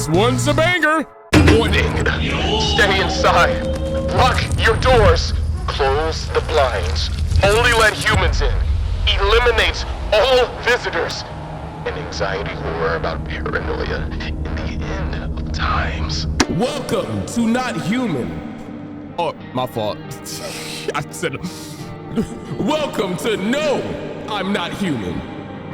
This one's a banger. Warning. Stay inside. Lock your doors. Close the blinds. Only let humans in. Eliminate all visitors. An anxiety horror about paranoia in the end of times. Welcome to Not Human. Oh, my fault. I said, welcome to No, I'm Not Human.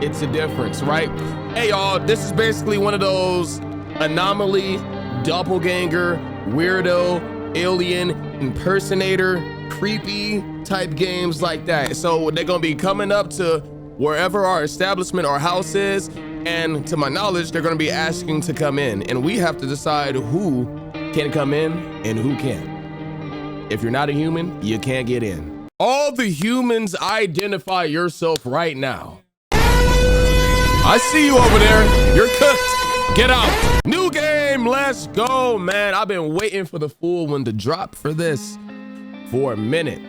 It's a difference, right? Hey, y'all, this is basically one of those anomaly, doppelganger, weirdo, alien, impersonator, creepy type games like that. So they're gonna be coming up to wherever our establishment or house is, and to my knowledge, they're gonna be asking to come in, and we have to decide who can come in and who can't. If you're not a human, you can't get in. All the humans, identify yourself right now. I see you over there. You're cooked. Get out. New game. Let's go, man. I've been waiting for the full one to drop for this for a minute,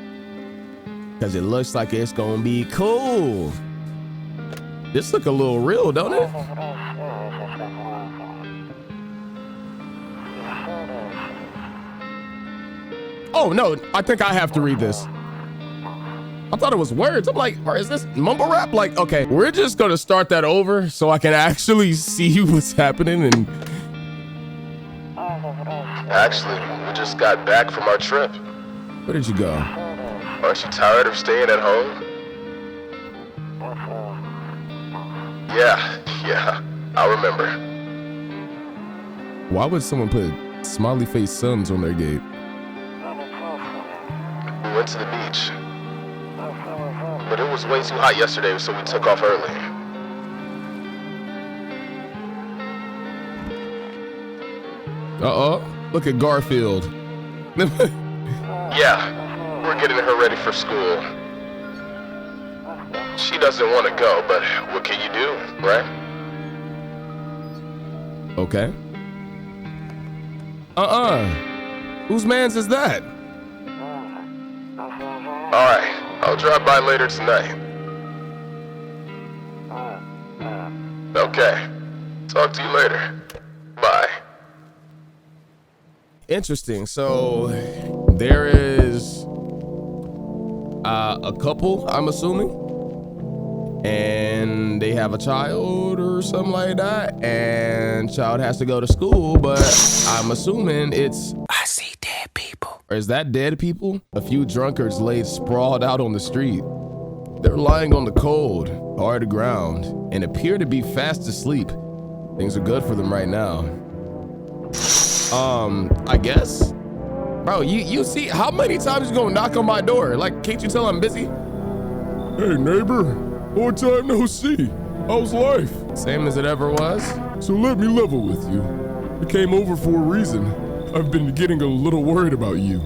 because it looks like it's gonna be cool. This look a little real, don't it? Oh no, I think I have to read this. I thought it was words. I'm like, or is this mumble rap? Like, okay, we're just gonna start that over so I can actually see what's happening. And Actually, we just got back from our trip. where did you go? Aren't you tired of staying at home? Yeah, I remember. Why would someone put smiley face suns on their gate? We went to the beach. But it was way too hot yesterday, so we took off early. Uh-oh, look at Garfield. Yeah, we're getting her ready for school. She doesn't want to go, but what can you do, right? Okay. Whose man's is that? Alright, I'll drop by later tonight. Okay, talk to you later. Bye. Interesting. So there is a couple, I'm assuming, and they have a child or something like that, and child has to go to school, but I'm assuming it's, I see dead people. Or is that dead people? A few drunkards laid sprawled out on the street. They're lying on the cold, hard ground, and appear to be fast asleep. Things are good for them right now. I guess? Bro, you see, how many times you gonna knock on my door? Like, can't you tell I'm busy? Hey neighbor, long time no see. How's life? Same as it ever was. So let me level with you. I came over for a reason. I've been getting a little worried about you.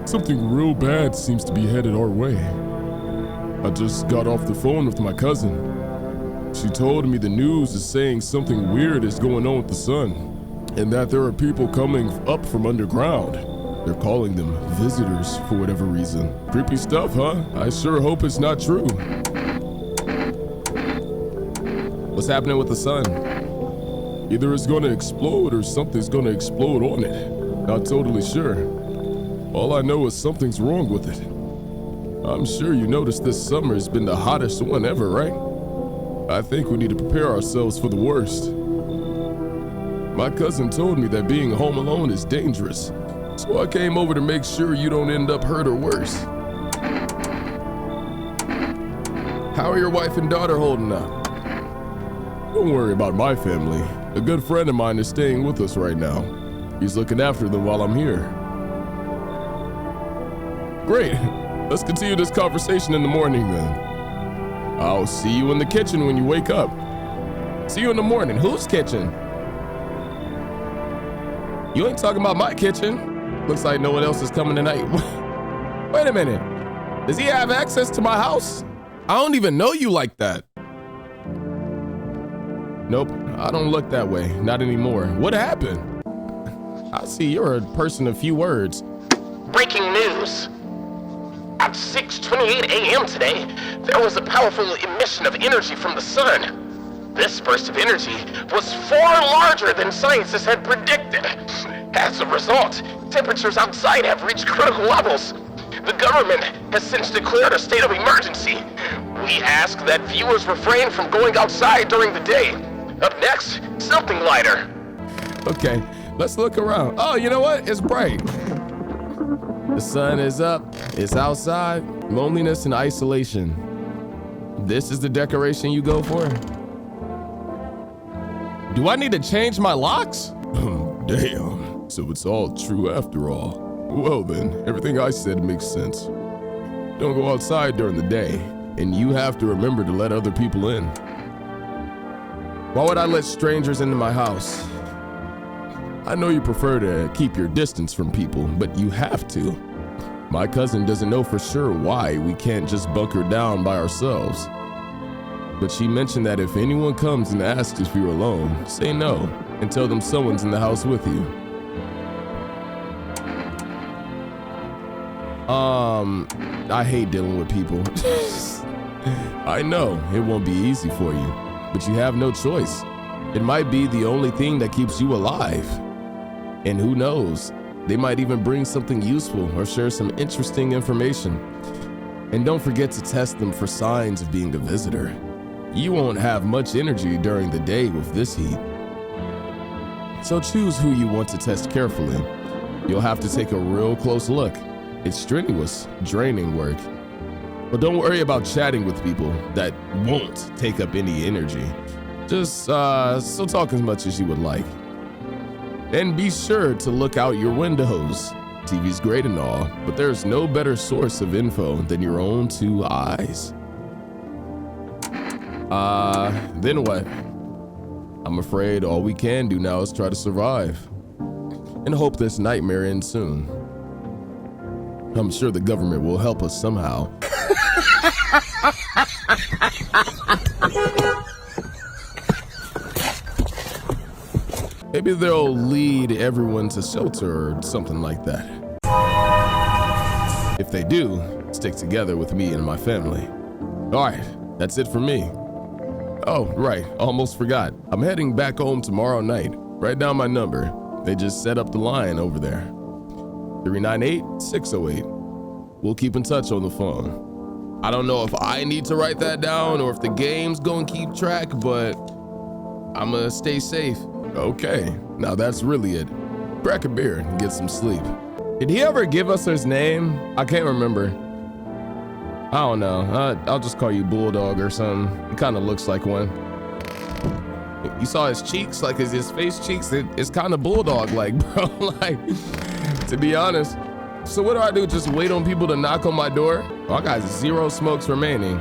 Something real bad seems to be headed our way. I just got off the phone with my cousin. She told me the news is saying something weird is going on with the sun, and that there are people coming up from underground. They're calling them visitors for whatever reason. Creepy stuff, huh? I sure hope it's not true. What's happening with the sun? Either it's gonna explode or something's gonna explode on it. Not totally sure. All I know is something's wrong with it. I'm sure you noticed this summer has been the hottest one ever, right? I think we need to prepare ourselves for the worst. My cousin told me that being home alone is dangerous, so I came over to make sure you don't end up hurt or worse. How are your wife and daughter holding up? Don't worry about my family. A good friend of mine is staying with us right now. He's looking after them while I'm here. Great. Let's continue this conversation in the morning then. I'll see you in the kitchen when you wake up. See you in the morning. Whose kitchen? You ain't talking about my kitchen. Looks like no one else is coming tonight. Wait a minute. Does he have access to my house? I don't even know you like that. Nope, I don't look that way. Not anymore. What happened? I see you're a person of few words. Breaking news. At 6:28 a.m. today, there was a powerful emission of energy from the sun. This burst of energy was far larger than scientists had predicted. As a result, temperatures outside have reached critical levels. The government has since declared a state of emergency. We ask that viewers refrain from going outside during the day. Up next, something lighter. Okay, let's look around. Oh, you know what? It's bright. The sun is up, it's outside, loneliness and isolation. This is the decoration you go for? Do I need to change my locks? Damn, so it's all true after all. Well then, everything I said makes sense. Don't go outside during the day, and you have to remember to let other people in. Why would I let strangers into my house? I know you prefer to keep your distance from people, but you have to. My cousin doesn't know for sure why we can't just bunker down by ourselves. But she mentioned that if anyone comes and asks if you're alone, say no and tell them someone's in the house with you. I hate dealing with people. I know it won't be easy for you, but you have no choice. It might be the only thing that keeps you alive. And who knows, they might even bring something useful or share some interesting information. And don't forget to test them for signs of being a visitor. You won't have much energy during the day with this heat. So choose who you want to test carefully. You'll have to take a real close look. It's strenuous, draining work. But don't worry about chatting with people that won't take up any energy. Just still talk as much as you would like. And be sure to look out your windows. TV's great and all, but there's no better source of info than your own two eyes. Then what? I'm afraid all we can do now is try to survive and hope this nightmare ends soon. I'm sure the government will help us somehow. Maybe they'll lead everyone to shelter or something like that. If they do, stick together with me and my family. All right, that's it for me. Oh, right, almost forgot. I'm heading back home tomorrow night. Write down my number. They just set up the line over there. 398-608. We'll keep in touch on the phone. I don't know if I need to write that down or if the game's gonna keep track, but I'm gonna stay safe. Okay, now that's really it. Crack a beer and get some sleep. Did he ever give us his name? I can't remember. I don't know. I'll just call you Bulldog or something. He kind of looks like one. You saw his cheeks, like his face cheeks. It's kind of Bulldog-like, bro. Like, to be honest. So what do I do? Just wait on people to knock on my door? Oh, I got 0 smokes remaining.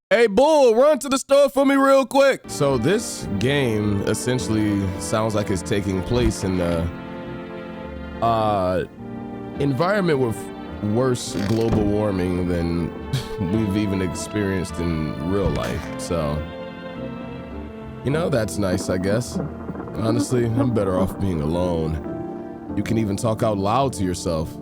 Hey, Bull, run to the store for me real quick. So this game essentially sounds like it's taking place in the environment with worse global warming than we've even experienced in real life. So, you know, that's nice, I guess. Honestly, I'm better off being alone. You can even talk out loud to yourself.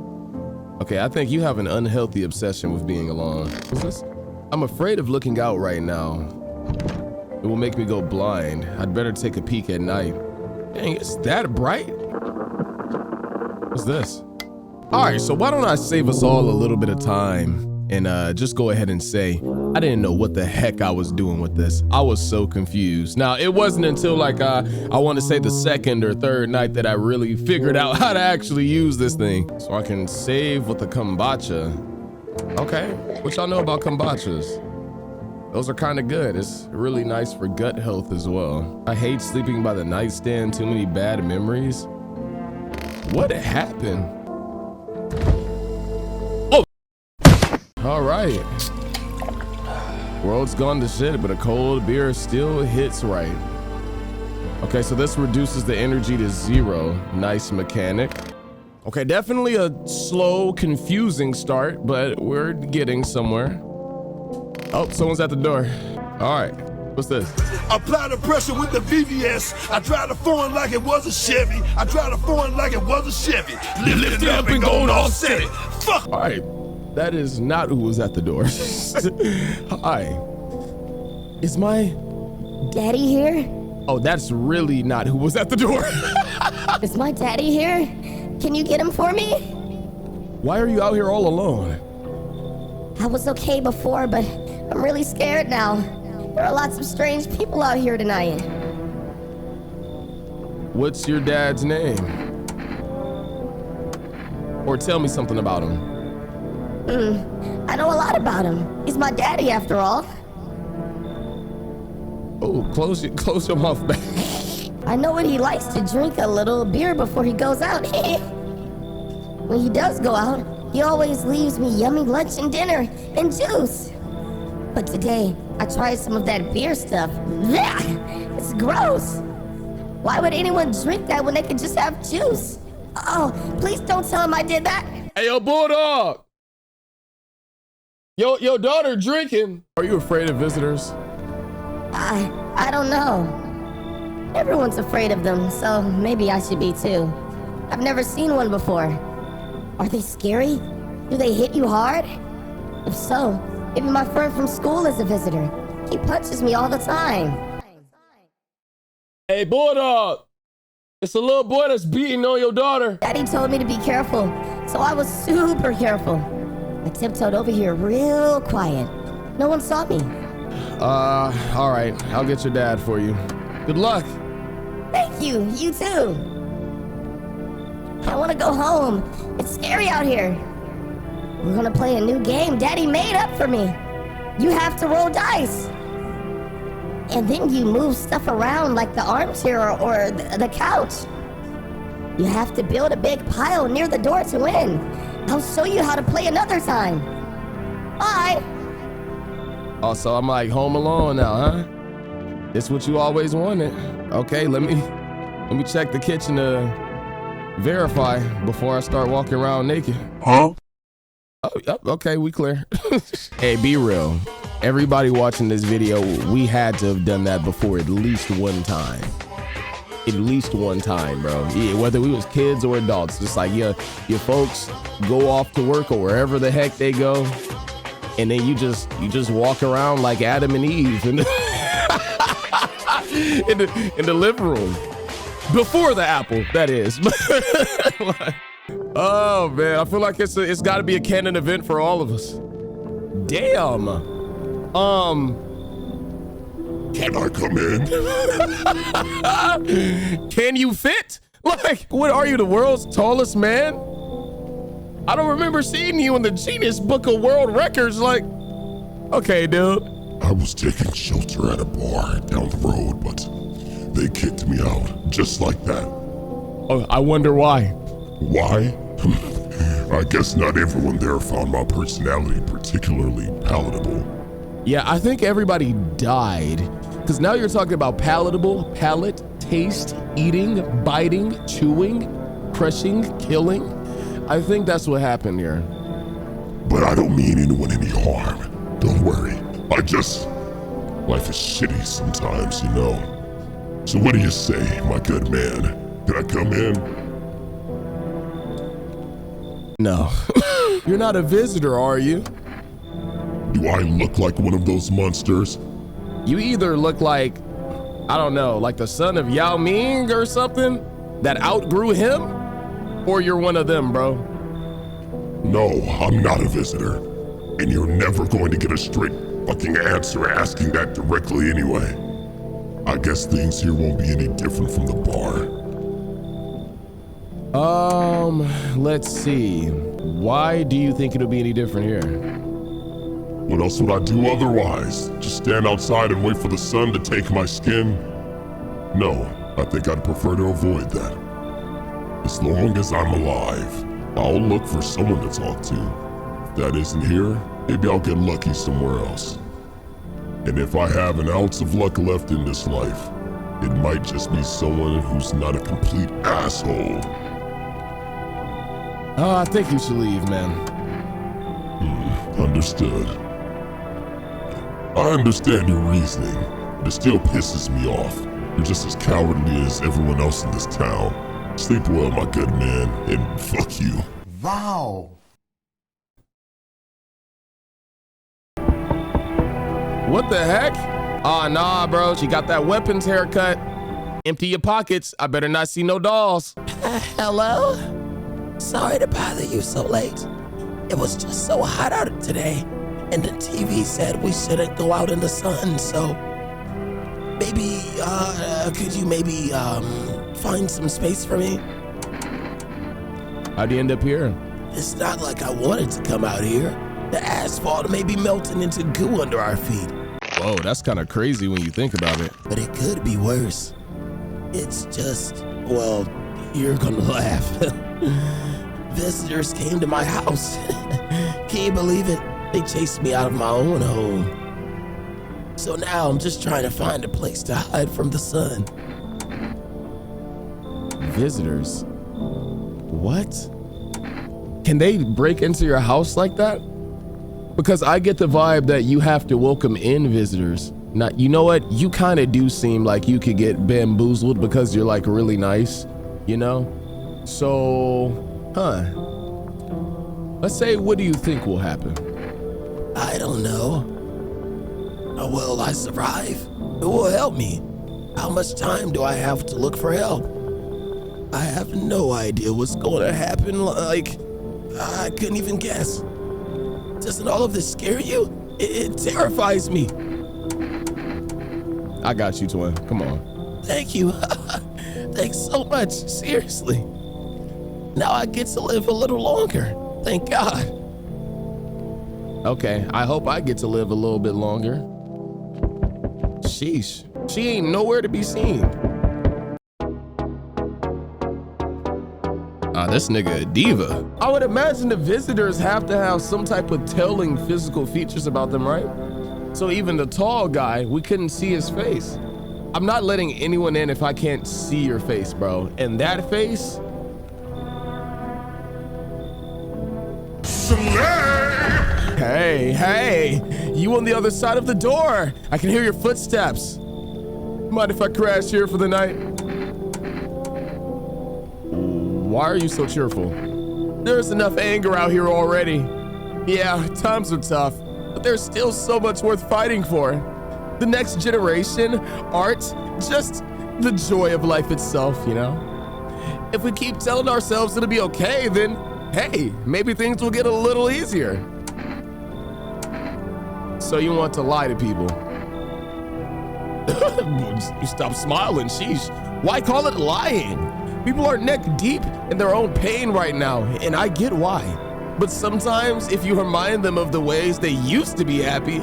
Okay, I think you have an unhealthy obsession with being alone. What's this? I'm afraid of looking out right now. It will make me go blind. I'd better take a peek at night. Dang, it's that bright? What's this? All right, so why don't I save us all a little bit of time and just go ahead and say, I didn't know what the heck I was doing with this. I was so confused. Now, it wasn't until like, I want to say the second or third night that I really figured out how to actually use this thing. So I can save with the kombucha. Okay, what y'all know about kombachas? Those are kind of good. It's really nice for gut health as well. I hate sleeping by the nightstand, too many bad memories. What happened? Oh! All right. World's gone to shit, but a cold beer still hits right. Okay, so this reduces the energy to 0. Nice mechanic. Okay, definitely a slow, confusing start, but we're getting somewhere. Oh, someone's at the door. All right, what's this? Apply the pressure with the VVS. I drive the foreign like it was a Chevy. I drive the foreign like it was a Chevy. Lift it up and go and offset it. Fuck. All right, that is not who was at the door. Hi. Is my Daddy here? Oh, that's really not who was at the door. Is my daddy here? Can you get him for me? Why are you out here all alone? I was okay before, but I'm really scared now. There are lots of strange people out here tonight. What's your dad's name? Or tell me something about him. I know a lot about him. He's my daddy after all. Oh, close your mouth back. I know what he likes to drink, a little beer before he goes out. When he does go out, he always leaves me yummy lunch and dinner and juice. But today, I tried some of that beer stuff. Blech! It's gross. Why would anyone drink that when they could just have juice? Oh, please don't tell him I did that. Hey, yo, Bulldog. Your daughter drinking. Are you afraid of visitors? I don't know. Everyone's afraid of them, so maybe I should be too. I've never seen one before. Are they scary? Do they hit you hard? If so, maybe my friend from school is a visitor. He punches me all the time. Hey, Bulldog. It's a little boy that's beating on your daughter. Daddy told me to be careful, so I was super careful. I tiptoed over here real quiet. No one saw me. All right. I'll get your dad for you. Good luck. Thank you. You too. I want to go home. It's scary out here. We're gonna play a new game Daddy made up for me. You have to roll dice. And then you move stuff around like the armchair or the couch. You have to build a big pile near the door to win. I'll show you how to play another time. Bye. Oh, so I'm like home alone now, huh? It's what you always wanted. Okay, let me check the kitchen to verify before I start walking around naked. Huh? Oh, yep, okay, we clear. Hey, be real. Everybody watching this video, we had to have done that before at least one time. At least one time, bro. Yeah, whether we was kids or adults, just like your folks go off to work or wherever the heck they go, and then you just walk around like Adam and Eve in the living room before the apple, that is. Oh man, I feel like it's got to be a canon event for all of us. Damn. Can I come in? Can you fit? Like, what are you, the world's tallest man? I don't remember seeing you in the Guinness Book of World Records. Like, okay, dude. I was taking shelter at a bar down the road, but they kicked me out just like that. Oh, I wonder why. Why? I guess not everyone there found my personality particularly palatable. Yeah, I think everybody died. Because now you're talking about palatable, palate, taste, eating, biting, chewing, crushing, killing. I think that's what happened here. But I don't mean anyone any harm. Don't worry. Life is shitty sometimes, you know. So what do you say, my good man? Can I come in? No. You're not a visitor, are you? Do I look like one of those monsters? You either look like, I don't know, like the son of Yao Ming or something that outgrew him, or you're one of them, bro. No, I'm not a visitor. And you're never going to get a straight fucking answer asking that directly anyway. I guess things here won't be any different from the bar. Let's see. Why do you think it'll be any different here? What else would I do otherwise? Just stand outside and wait for the sun to take my skin? No, I think I'd prefer to avoid that. As long as I'm alive, I'll look for someone to talk to. If that isn't here, maybe I'll get lucky somewhere else. And if I have an ounce of luck left in this life, it might just be someone who's not a complete asshole. Oh, I think you should leave, man. Understood. I understand your reasoning, but it still pisses me off. You're just as cowardly as everyone else in this town. Sleep well, my good man, and fuck you. Wow. What the heck? Ah, nah, bro. She got that weapons haircut. Empty your pockets. I better not see no dolls. Hello? Sorry to bother you so late. It was just so hot out today, and the TV said we shouldn't go out in the sun, so maybe, could you maybe, find some space for me? How'd you end up here? It's not like I wanted to come out here. The asphalt may be melting into goo under our feet. Whoa, that's kind of crazy when you think about it. But it could be worse. It's just, well, you're gonna laugh. Visitors came to my house. Can you believe it? They chased me out of my own home. So now I'm just trying to find a place to hide from the sun. Visitors? What? Can they break into your house like that? Because I get the vibe that you have to welcome in visitors. Now, you know what? You kind of do seem like you could get bamboozled because you're like really nice, you know? So, let's say, what do you think will happen? I don't know. Will I survive? Who will help me? How much time do I have to look for help? I have no idea what's going to happen. Like, I couldn't even guess. Doesn't all of this scare you? It terrifies me. I got you, twin. Come on. Thank you. Thanks so much. Seriously. Now I get to live a little longer. Thank God. Okay, I hope I get to live a little bit longer. Sheesh. She ain't nowhere to be seen. This nigga a diva. I would imagine the visitors have to have some type of telling physical features about them, right? So even the tall guy, we couldn't see his face. I'm not letting anyone in if I can't see your face, bro. And that face? Hey, you on the other side of the door. I can hear your footsteps. Mind if I crash here for the night? Why are you so cheerful? There's enough anger out here already. Yeah, times are tough, but there's still so much worth fighting for. The next generation, art, just the joy of life itself, you know? If we keep telling ourselves it'll be okay, then hey, maybe things will get a little easier. So you want to lie to people? You stop smiling, sheesh. Why call it lying? People are neck deep in their own pain right now, and I get why. But sometimes if you remind them of the ways they used to be happy,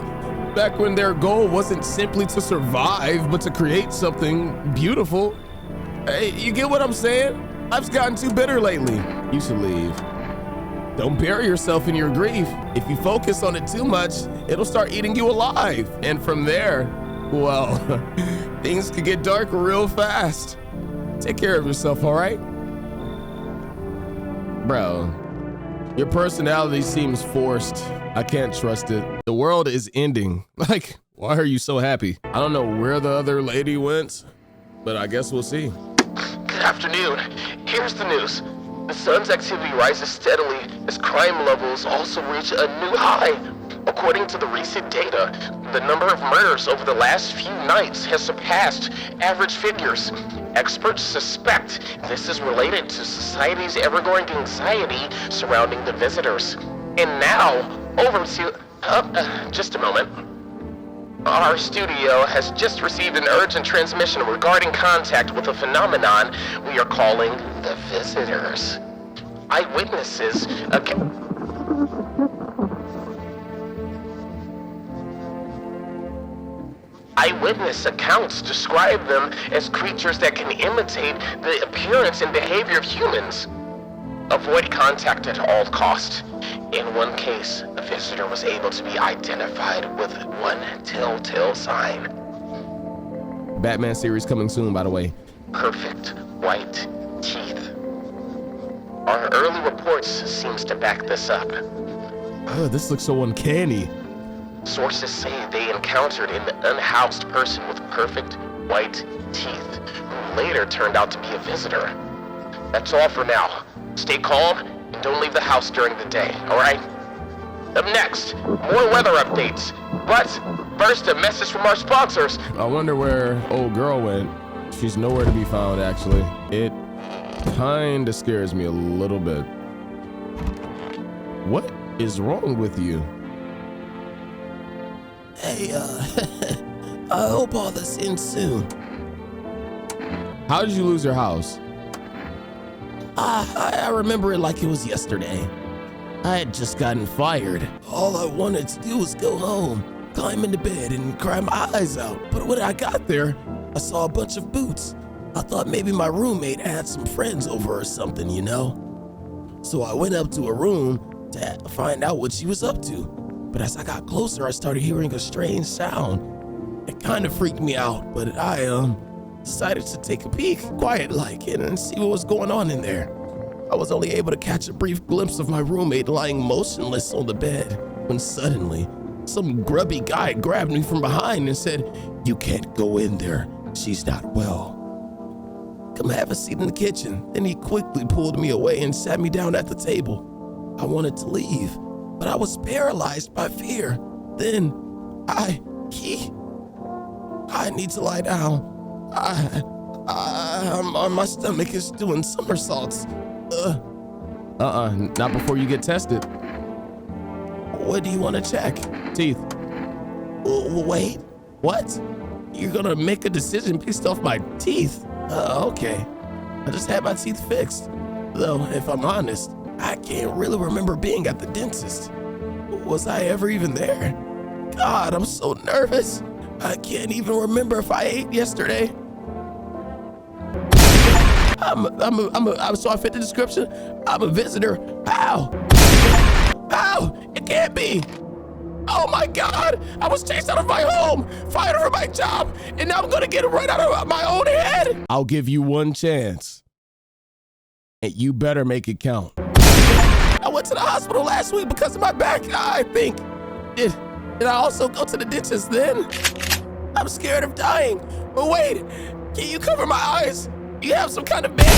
back when their goal wasn't simply to survive, but to create something beautiful. Hey, you get what I'm saying? I've gotten too bitter lately. You should leave. Don't bury yourself in your grief. If you focus on it too much, it'll start eating you alive. And from there, well, things could get dark real fast. Take care of yourself, all right? Bro, your personality seems forced. I can't trust it. The world is ending. Like, why are you so happy? I don't know where the other lady went, but I guess we'll see. Good afternoon. Here's the news. The sun's activity rises steadily as crime levels also reach a new high. According to the recent data, the number of murders over the last few nights has surpassed average figures. Experts suspect this is related to society's ever-growing anxiety surrounding the visitors. And now, over to... just a moment. Our studio has just received an urgent transmission regarding contact with a phenomenon we are calling the visitors. Eyewitnesses... Eyewitness accounts describe them as creatures that can imitate the appearance and behavior of humans. Avoid contact at all costs. In one case, a visitor was able to be identified with one telltale sign. Batman series coming soon, by the way. Perfect white teeth. Our early reports seems to back this up. Oh, this looks so uncanny. Sources say they encountered an unhoused person with perfect white teeth, who later turned out to be a visitor. That's all for now. Stay calm and don't leave the house during the day, alright? Up next, more weather updates. But first, a message from our sponsors. I wonder where old girl went. She's nowhere to be found, actually. It kinda scares me a little bit. What is wrong with you? Hey, I hope all this ends soon. How did you lose your house? I remember it like it was yesterday. I had just gotten fired. All I wanted to do was go home, climb into bed, and cry my eyes out. But when I got there, I saw a bunch of boots. I thought maybe my roommate had some friends over or something, you know? So I went up to her room to find out what she was up to. But as I got closer, I started hearing a strange sound. It kind of freaked me out, but I decided to take a peek, quiet-like, and see what was going on in there. I was only able to catch a brief glimpse of my roommate lying motionless on the bed, when suddenly, some grubby guy grabbed me from behind and said, "You can't go in there, she's not well. Come have a seat in the kitchen." Then he quickly pulled me away and sat me down at the table. I wanted to leave, but I was paralyzed by fear. Then, I need to lie down. My stomach is doing somersaults. Not before you get tested. What do you want to check? Teeth. Wait, what? You're gonna make a decision based off my teeth? Okay. I just had my teeth fixed. Though, if I'm honest, I can't really remember being at the dentist. Was I ever even there? God, I'm so nervous. I can't even remember if I ate yesterday. So I fit the description? I'm a visitor. How? It can't be. Oh my God, I was chased out of my home, fired from my job, and now I'm gonna get right out of my own head. I'll give you one chance. And you better make it count. I went to the hospital last week because of my back, I think. Did I also go to the dentist then? I'm scared of dying. But wait, can you cover my eyes? You have some kind of bandage?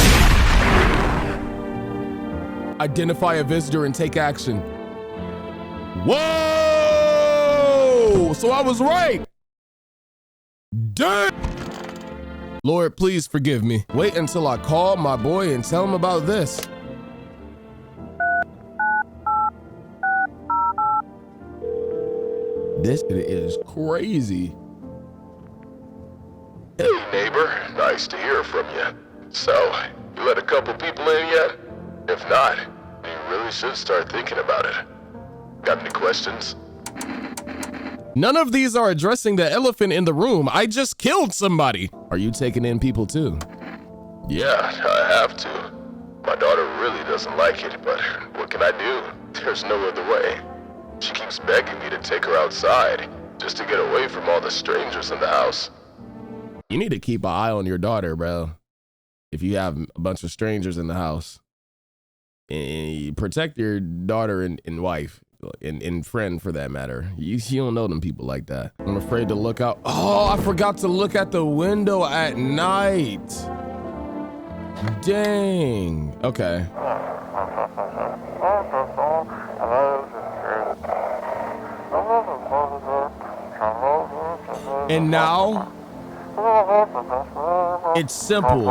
Identify a visitor and take action. Whoa! So I was right. Damn! Lord, please forgive me. Wait until I call my boy and tell him about this. This is crazy. Hey, neighbor. Nice to hear from you. So, you let a couple people in yet? If not, you really should start thinking about it. Got any questions? None of these are addressing the elephant in the room. I just killed somebody. Are you taking in people too? Yeah, I have to. My daughter really doesn't like it, but what can I do? There's no other way. She keeps begging me to take her outside, just to get away from all the strangers in the house. You need to keep an eye on your daughter, bro. If you have a bunch of strangers in the house. And protect your daughter and wife. And friend for that matter. You don't know them people like that. I'm afraid to look out. Oh, I forgot to look at the window at night. Dang. Okay. And now it's simple.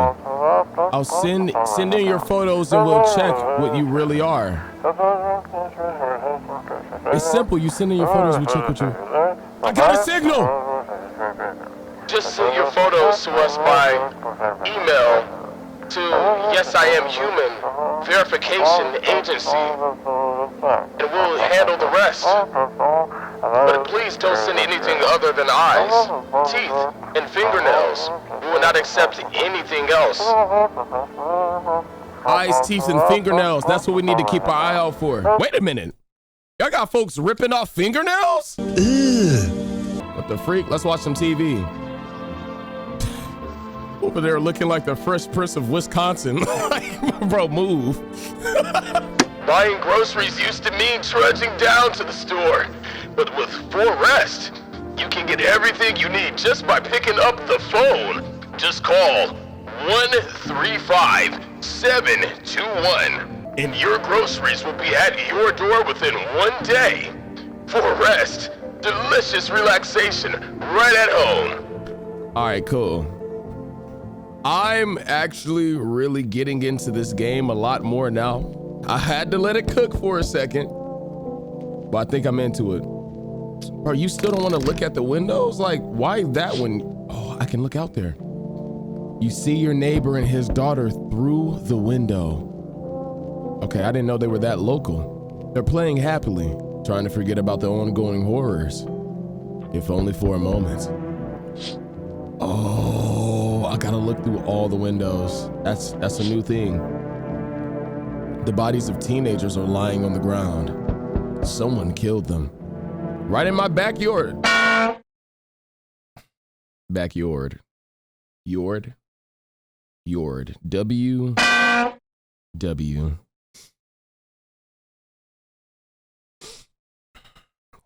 I'll send in your photos and we'll check what you really are. It's simple. You send in your photos, we check what you. I got a signal. Just send your photos to us by email to YesIamHuman Verification Agency, and we'll handle the rest. But please don't send anything other than eyes, teeth, and fingernails. We will not accept anything else. Eyes, teeth, and fingernails. That's what we need to keep our eye out for. Wait a minute. Y'all got folks ripping off fingernails? What the freak? Let's watch some TV. Over there looking like the Fresh Prince of Wisconsin. Bro, move. Buying groceries used to mean trudging down to the store. But with Rest, you can get everything you need just by picking up the phone. Just call 1-35721. And your groceries will be at your door within 1 day. for rest, delicious relaxation right at home. All right, cool. I'm actually really getting into this game a lot more now. I had to let it cook for a second, but I think I'm into it. Bro, you still don't want to look at the windows? Like, why that one? Oh, I can look out there. You see your neighbor and his daughter through the window. Okay, I didn't know they were that local. They're playing happily, trying to forget about the ongoing horrors. If only for a moment. Oh, I gotta look through all the windows. That's a new thing. The bodies of teenagers are lying on the ground. Someone killed them. Right in my backyard. Backyard. Yord. Yord. W.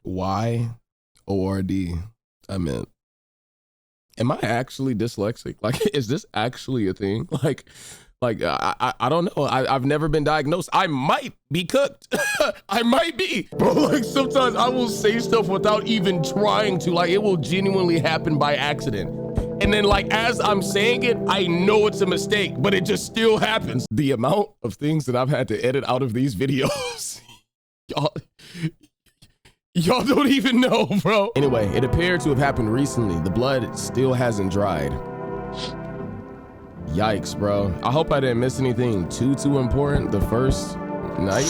Y. O-R-D. I meant. Am I actually dyslexic? Like, is this actually a thing? Like I don't know. I've never been diagnosed. I might be cooked. I might be. But like sometimes I will say stuff without even trying to. Like it will genuinely happen by accident. And then like as I'm saying it, I know it's a mistake, but it just still happens. The amount of things that I've had to edit out of these videos. Y'all don't even know, bro. Anyway, it appeared to have happened recently. The blood still hasn't dried. Yikes, bro. I hope I didn't miss anything too important the first night.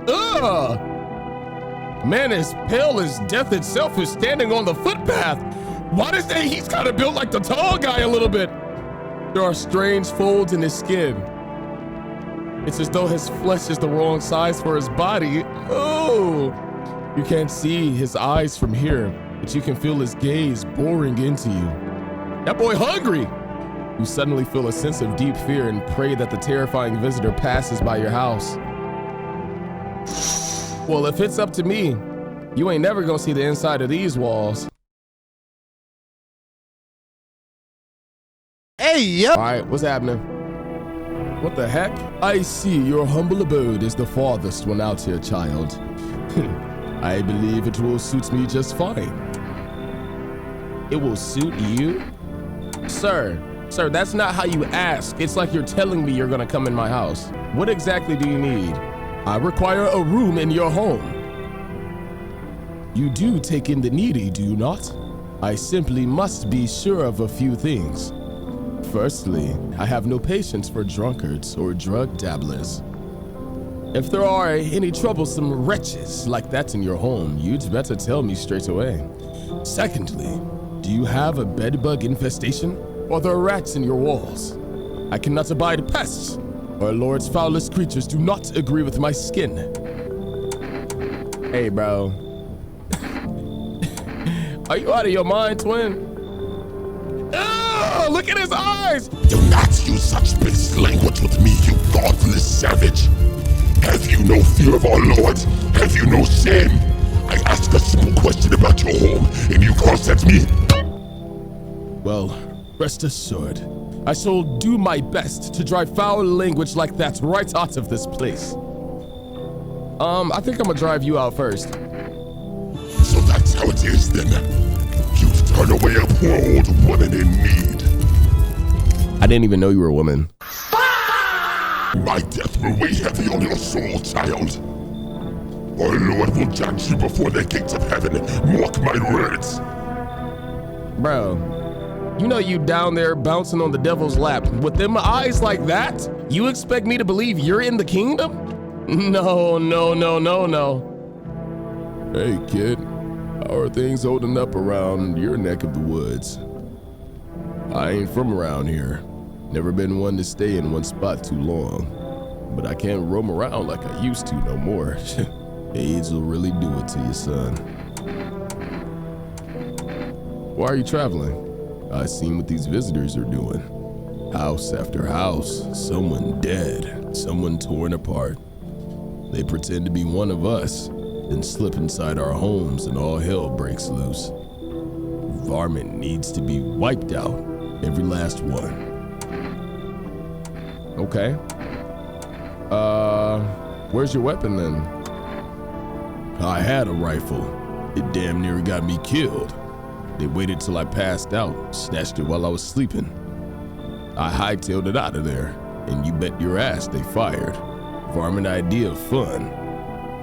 Ugh! Man as pale as death itself is standing on the footpath. Why does that? He's kind of built like the tall guy a little bit. There are strange folds in his skin. It's as though his flesh is the wrong size for his body. Oh! You can't see his eyes from here, but you can feel his gaze boring into you. That boy hungry! You suddenly feel a sense of deep fear and pray that the terrifying visitor passes by your house. Well, if it's up to me, you ain't never gonna see the inside of these walls. Hey, yo! Alright, what's happening? What the heck? I see your humble abode is the farthest one out here, child. I believe it will suit me just fine. It will suit you? Sir, that's not how you ask. It's like you're telling me you're gonna come in my house. What exactly do you need? I require a room in your home. You do take in the needy, do you not? I simply must be sure of a few things. Firstly, I have no patience for drunkards or drug dabblers. If there are any troublesome wretches like that in your home, you'd better tell me straight away. Secondly, do you have a bedbug infestation? Or there are rats in your walls? I cannot abide pests. Our Lord's foulest creatures do not agree with my skin. Hey, bro. Are you out of your mind, twin? Oh, look at his eyes! Do not use such base language with me, you godless savage. Have you no fear of our Lord? Have you no shame? I ask a simple question about your home, and you cross at me? Well, rest assured, I shall do my best to drive foul language like that right out of this place. I think I'm gonna drive you out first. So that's how it is then. You turn away a poor old woman in need. I didn't even know you were a woman. My death will weigh heavy on your soul, child. Our Lord will judge you before the gates of heaven. Mark my words. Bro, you know you down there bouncing on the devil's lap. With them eyes like that, you expect me to believe you're in the kingdom? No. Hey, kid. How are things holding up around your neck of the woods? I ain't from around here. Never been one to stay in one spot too long. But I can't roam around like I used to no more. AIDS will really do it to you, son. Why are you traveling? I seen what these visitors are doing. House after house, someone dead, someone torn apart. They pretend to be one of us, then slip inside our homes and all hell breaks loose. Varmint needs to be wiped out, every last one. Okay. Where's your weapon then? I had a rifle. It damn near got me killed. They waited till I passed out, snatched it while I was sleeping. I hightailed it out of there, and you bet your ass they fired. Varmint idea of fun.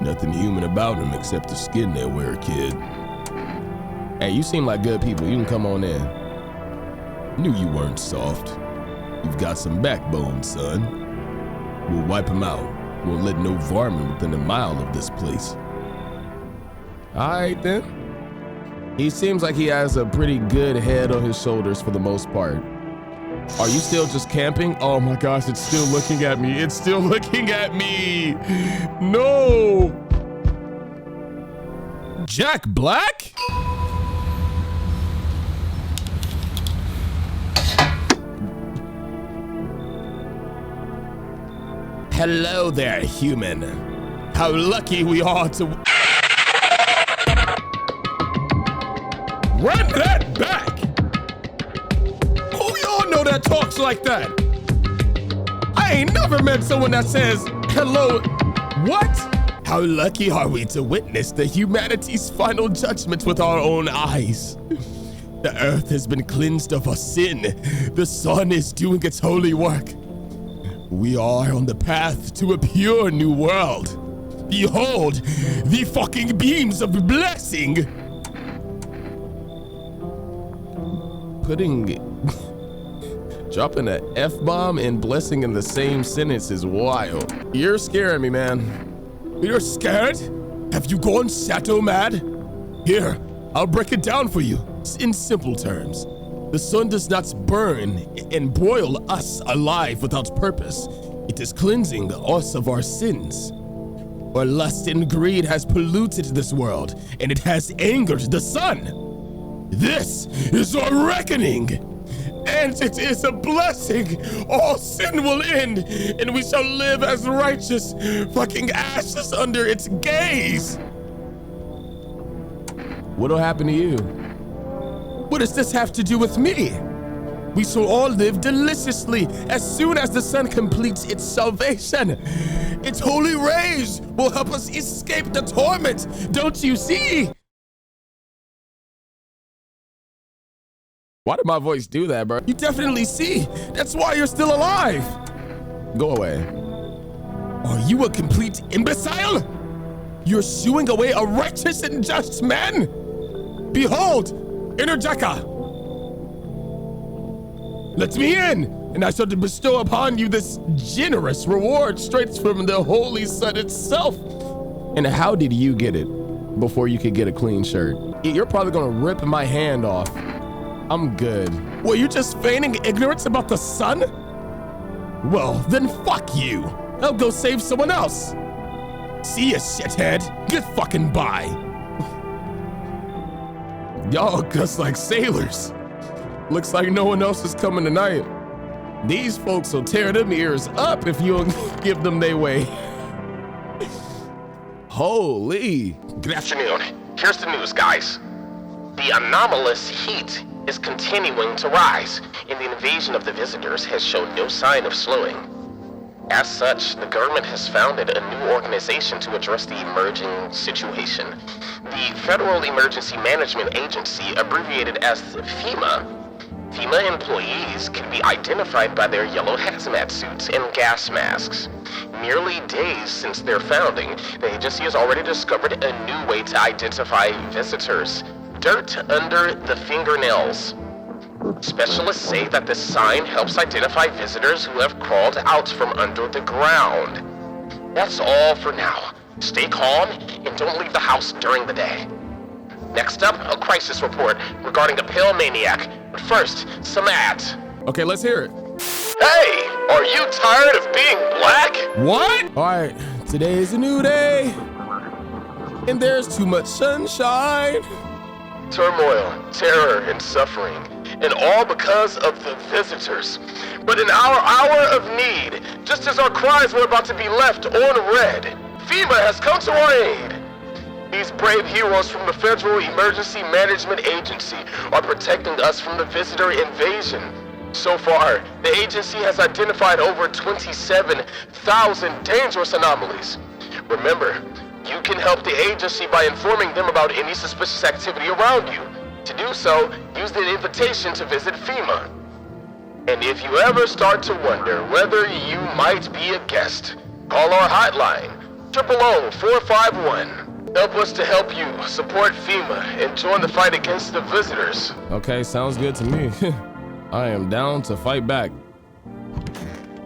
Nothing human about them except the skin they wear, kid. Hey, you seem like good people. You can come on in. Knew you weren't soft. You've got some backbone, son. We'll wipe them out. Won't let no varmint within a mile of this place. Alright then. He seems like he has a pretty good head on his shoulders for the most part. Are you still just camping? Oh my gosh, it's still looking at me. It's still looking at me. No. Jack Black? Hello there, human. How lucky we are to... Run that back! Who y'all know that talks like that? I ain't never met someone that says, hello, what? How lucky are we to witness the humanity's final judgment with our own eyes? The earth has been cleansed of our sin. The sun is doing its holy work. We are on the path to a pure new world. Behold, the fucking beams of blessing. Dropping an F-bomb and blessing in the same sentence is wild. You're scaring me, man. You're scared? Have you gone shadow mad? Here, I'll break it down for you in simple terms. The sun does not burn and broil us alive without purpose. It is cleansing us of our sins. Our lust and greed has polluted this world, and it has angered the sun. This is our reckoning, and it is a blessing. All sin will end, and we shall live as righteous fucking ashes under its gaze. What'll happen to you? What does this have to do with me? We shall all live deliciously as soon as the sun completes its salvation. Its holy rays will help us escape the torment. Don't you see? Why did my voice do that, bro? You definitely see. That's why you're still alive. Go away. Are you a complete imbecile? You're shooing away a righteous and just man? Behold, Inner-Jacka. Let me in, and I shall bestow upon you this generous reward straight from the holy sun itself. And how did you get it before you could get a clean shirt? You're probably gonna rip my hand off. I'm good. Were you just feigning ignorance about the sun? Well, then fuck you. I'll go save someone else. See ya, shithead. Get fucking by. Y'all just like sailors. Looks like no one else is coming tonight. These folks will tear them ears up if you don't give them their way. Holy. Good afternoon. Here's the news, guys. The anomalous heat is continuing to rise, and the invasion of the visitors has shown no sign of slowing. As such, the government has founded a new organization to address the emerging situation. The Federal Emergency Management Agency, abbreviated as FEMA. FEMA employees can be identified by their yellow hazmat suits and gas masks. Merely days since their founding, the agency has already discovered a new way to identify visitors. Dirt under the fingernails. Specialists say that this sign helps identify visitors who have crawled out from under the ground. That's all for now. Stay calm and don't leave the house during the day. Next up, a crisis report regarding a pale maniac. But first, some ads. Okay, let's hear it. Hey, are you tired of being black? What? All right, today is a new day, and there's too much sunshine. Turmoil, terror, and suffering, and all because of the visitors. But in our hour of need, just as our cries were about to be left unread, FEMA has come to our aid. These brave heroes from the Federal Emergency Management Agency are protecting us from the visitor invasion. So far, the agency has identified over 27,000 dangerous anomalies. Remember, You can help the agency by informing them about any suspicious activity around you. To do so, use the invitation to visit FEMA. And if you ever start to wonder whether you might be a guest, call our hotline, 000-451. Help us to help you support FEMA and join the fight against the visitors. Okay, sounds good to me. I am down to fight back.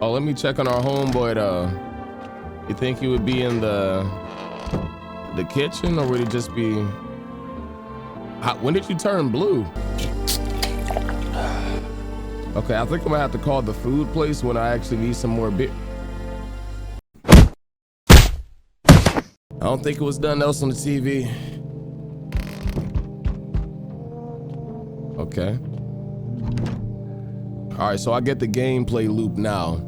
Oh, let me check on our homeboy though. You think he would be in the kitchen, or would he just be... When did you turn blue? Okay, I think I'm gonna have to call the food place when I actually need some more beer. I don't think it was nothing else on the TV. Okay. All right, so I get the gameplay loop now.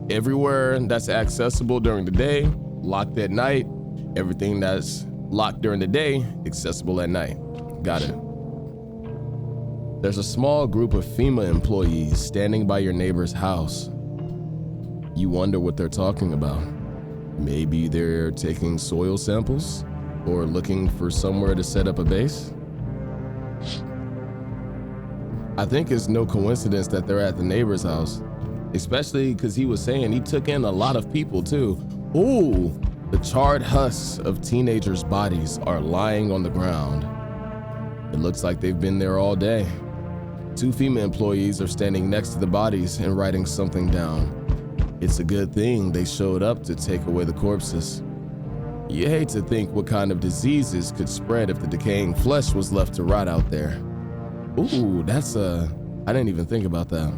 Everywhere that's accessible during the day, locked at night. Everything that's locked during the day, accessible at night. Got it. There's a small group of FEMA employees standing by your neighbor's house. You wonder what they're talking about. Maybe they're taking soil samples or looking for somewhere to set up a base. I think it's no coincidence that they're at the neighbor's house, especially because he was saying he took in a lot of people too. Ooh, the charred husks of teenagers' bodies are lying on the ground. It looks like they've been there all day. 2 FEMA employees are standing next to the bodies and writing something down. It's a good thing they showed up to take away the corpses. You hate to think what kind of diseases could spread if the decaying flesh was left to rot out there. Ooh, that's I didn't even think about that.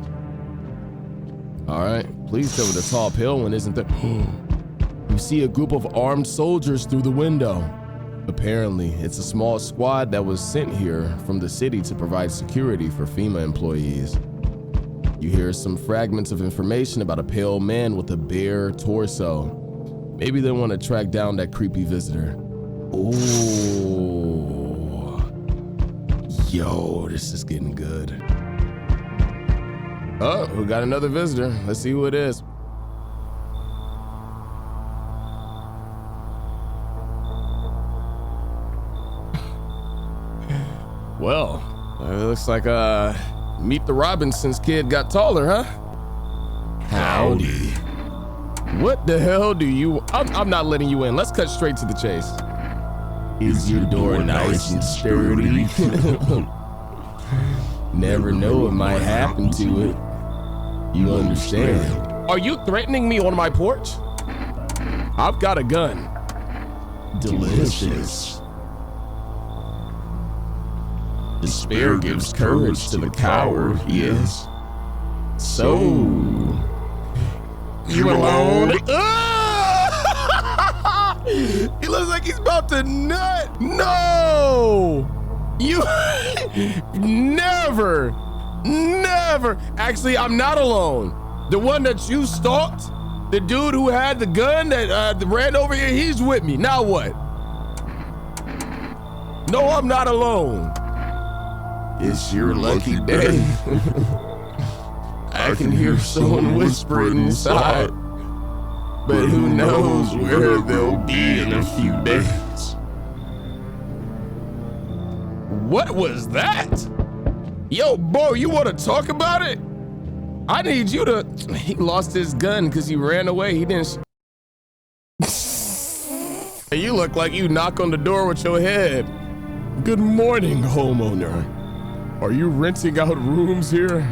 All right, please tell me the tall pale one isn't there. You see a group of armed soldiers through the window. Apparently, it's a small squad that was sent here from the city to provide security for FEMA employees. You hear some fragments of information about a pale man with a bare torso. Maybe they want to track down that creepy visitor. Ooh. Yo, this is getting good. Oh, we got another visitor. Let's see who it is. Well, it looks like Meet the Robinsons kid got taller, huh? Howdy. What the hell do you... I'm not letting you in. Let's cut straight to the chase. Is your door nice and sturdy? Never know what might happen to it. You understand? Are you threatening me on my porch? I've got a gun. Delicious. Despair gives courage to the coward, yes. So, you alone? He looks like he's about to nut. No! You never. Actually, I'm not alone. The one that you stalked, the dude who had the gun that ran over here, he's with me. Now what? No, I'm not alone. It's your lucky day. I can hear someone whispering inside, but who knows where they'll be in a few days. What was that? Yo, boy, you want to talk about it? I need you to... He lost his gun because he ran away. He didn't... You look like you knock on the door with your head. Good morning, homeowner. Are you renting out rooms here?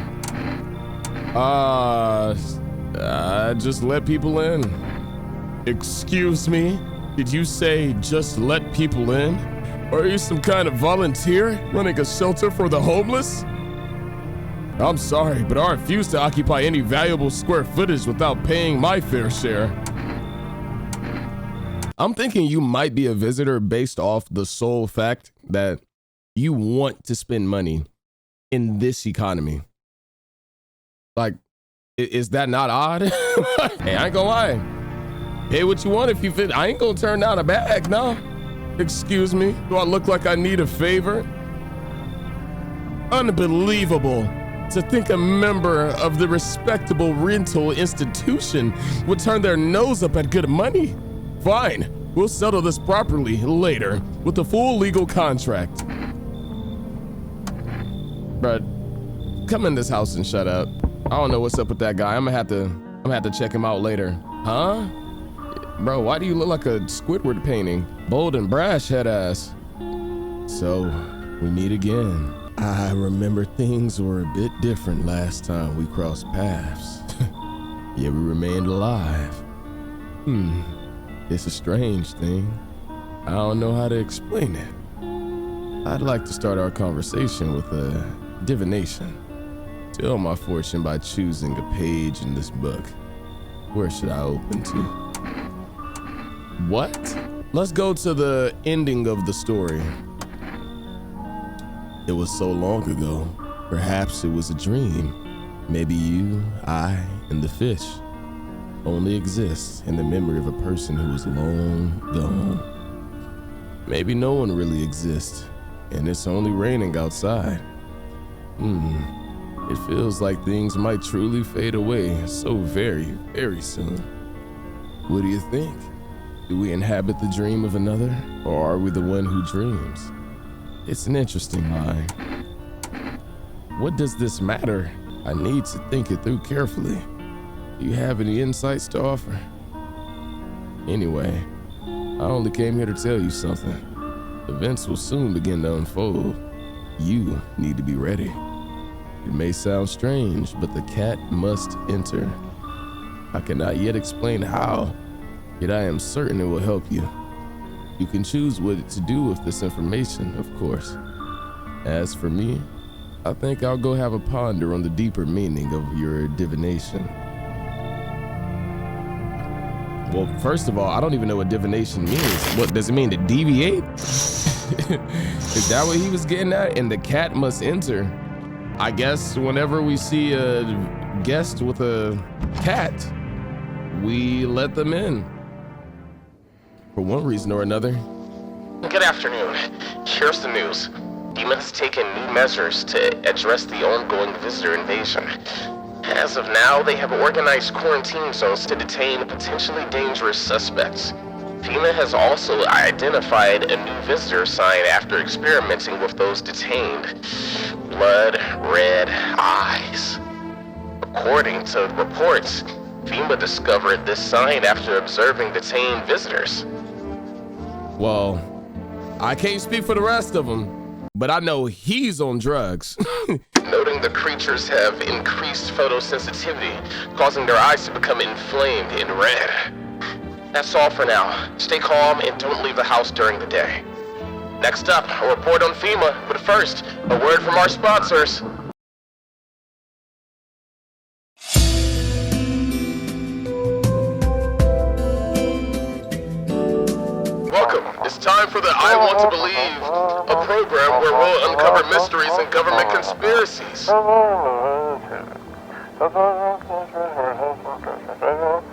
Just let people in. Excuse me? Did you say just let people in? Or are you some kind of volunteer running a shelter for the homeless? I'm sorry, but I refuse to occupy any valuable square footage without paying my fair share. I'm thinking you might be a visitor based off the sole fact that you want to spend money in this economy. Like, is that not odd? Hey, I ain't gonna lie. Pay what you want if you fit. I ain't gonna turn down a bag, no. Excuse me, do I look like I need a favor? Unbelievable to think a member of the respectable rental institution would turn their nose up at good money. Fine, We'll settle this properly later with a full legal contract. But come in this house and shut up. I don't know what's up with that guy. I'm gonna have to check him out later. Huh? Bro, why do you look like a Squidward painting? Bold and brash head ass. So, we meet again. I remember things were a bit different last time we crossed paths. Yet we remained alive. It's a strange thing. I don't know how to explain it. I'd like to start our conversation with a divination. Tell my fortune by choosing a page in this book. Where should I open to? What? Let's go to the ending of the story. It was so long ago. Perhaps it was a dream. Maybe you, I, and the fish only exist in the memory of a person who is long gone. Maybe no one really exists, and it's only raining outside. It feels like things might truly fade away so very, very soon. What do you think? Do we inhabit the dream of another, or are we the one who dreams? It's an interesting line. What does this matter? I need to think it through carefully. Do you have any insights to offer? Anyway, I only came here to tell you something. Events will soon begin to unfold. You need to be ready. It may sound strange, but the cat must enter. I cannot yet explain how, yet I am certain it will help you. You can choose what to do with this information, of course. As for me, I think I'll go have a ponder on the deeper meaning of your divination. Well, first of all, I don't even know what divination means. What does it mean, to deviate? Is that what he was getting at? And the cat must enter. I guess whenever we see a guest with a cat, we let them in. For one reason or another. Good afternoon. Here's the news. FEMA has taken new measures to address the ongoing visitor invasion. As of now, they have organized quarantine zones to detain potentially dangerous suspects. FEMA has also identified a new visitor sign after experimenting with those detained. Blood red eyes. According to reports, FEMA discovered this sign after observing detained visitors. Well, I can't speak for the rest of them, but I know he's on drugs. Noting the creatures have increased photosensitivity, causing their eyes to become inflamed and red. That's all for now. Stay calm and don't leave the house during the day. Next up, a report on FEMA, but first, a word from our sponsors. Welcome. It's time for the I Want to Believe, a program where we'll uncover mysteries and government conspiracies.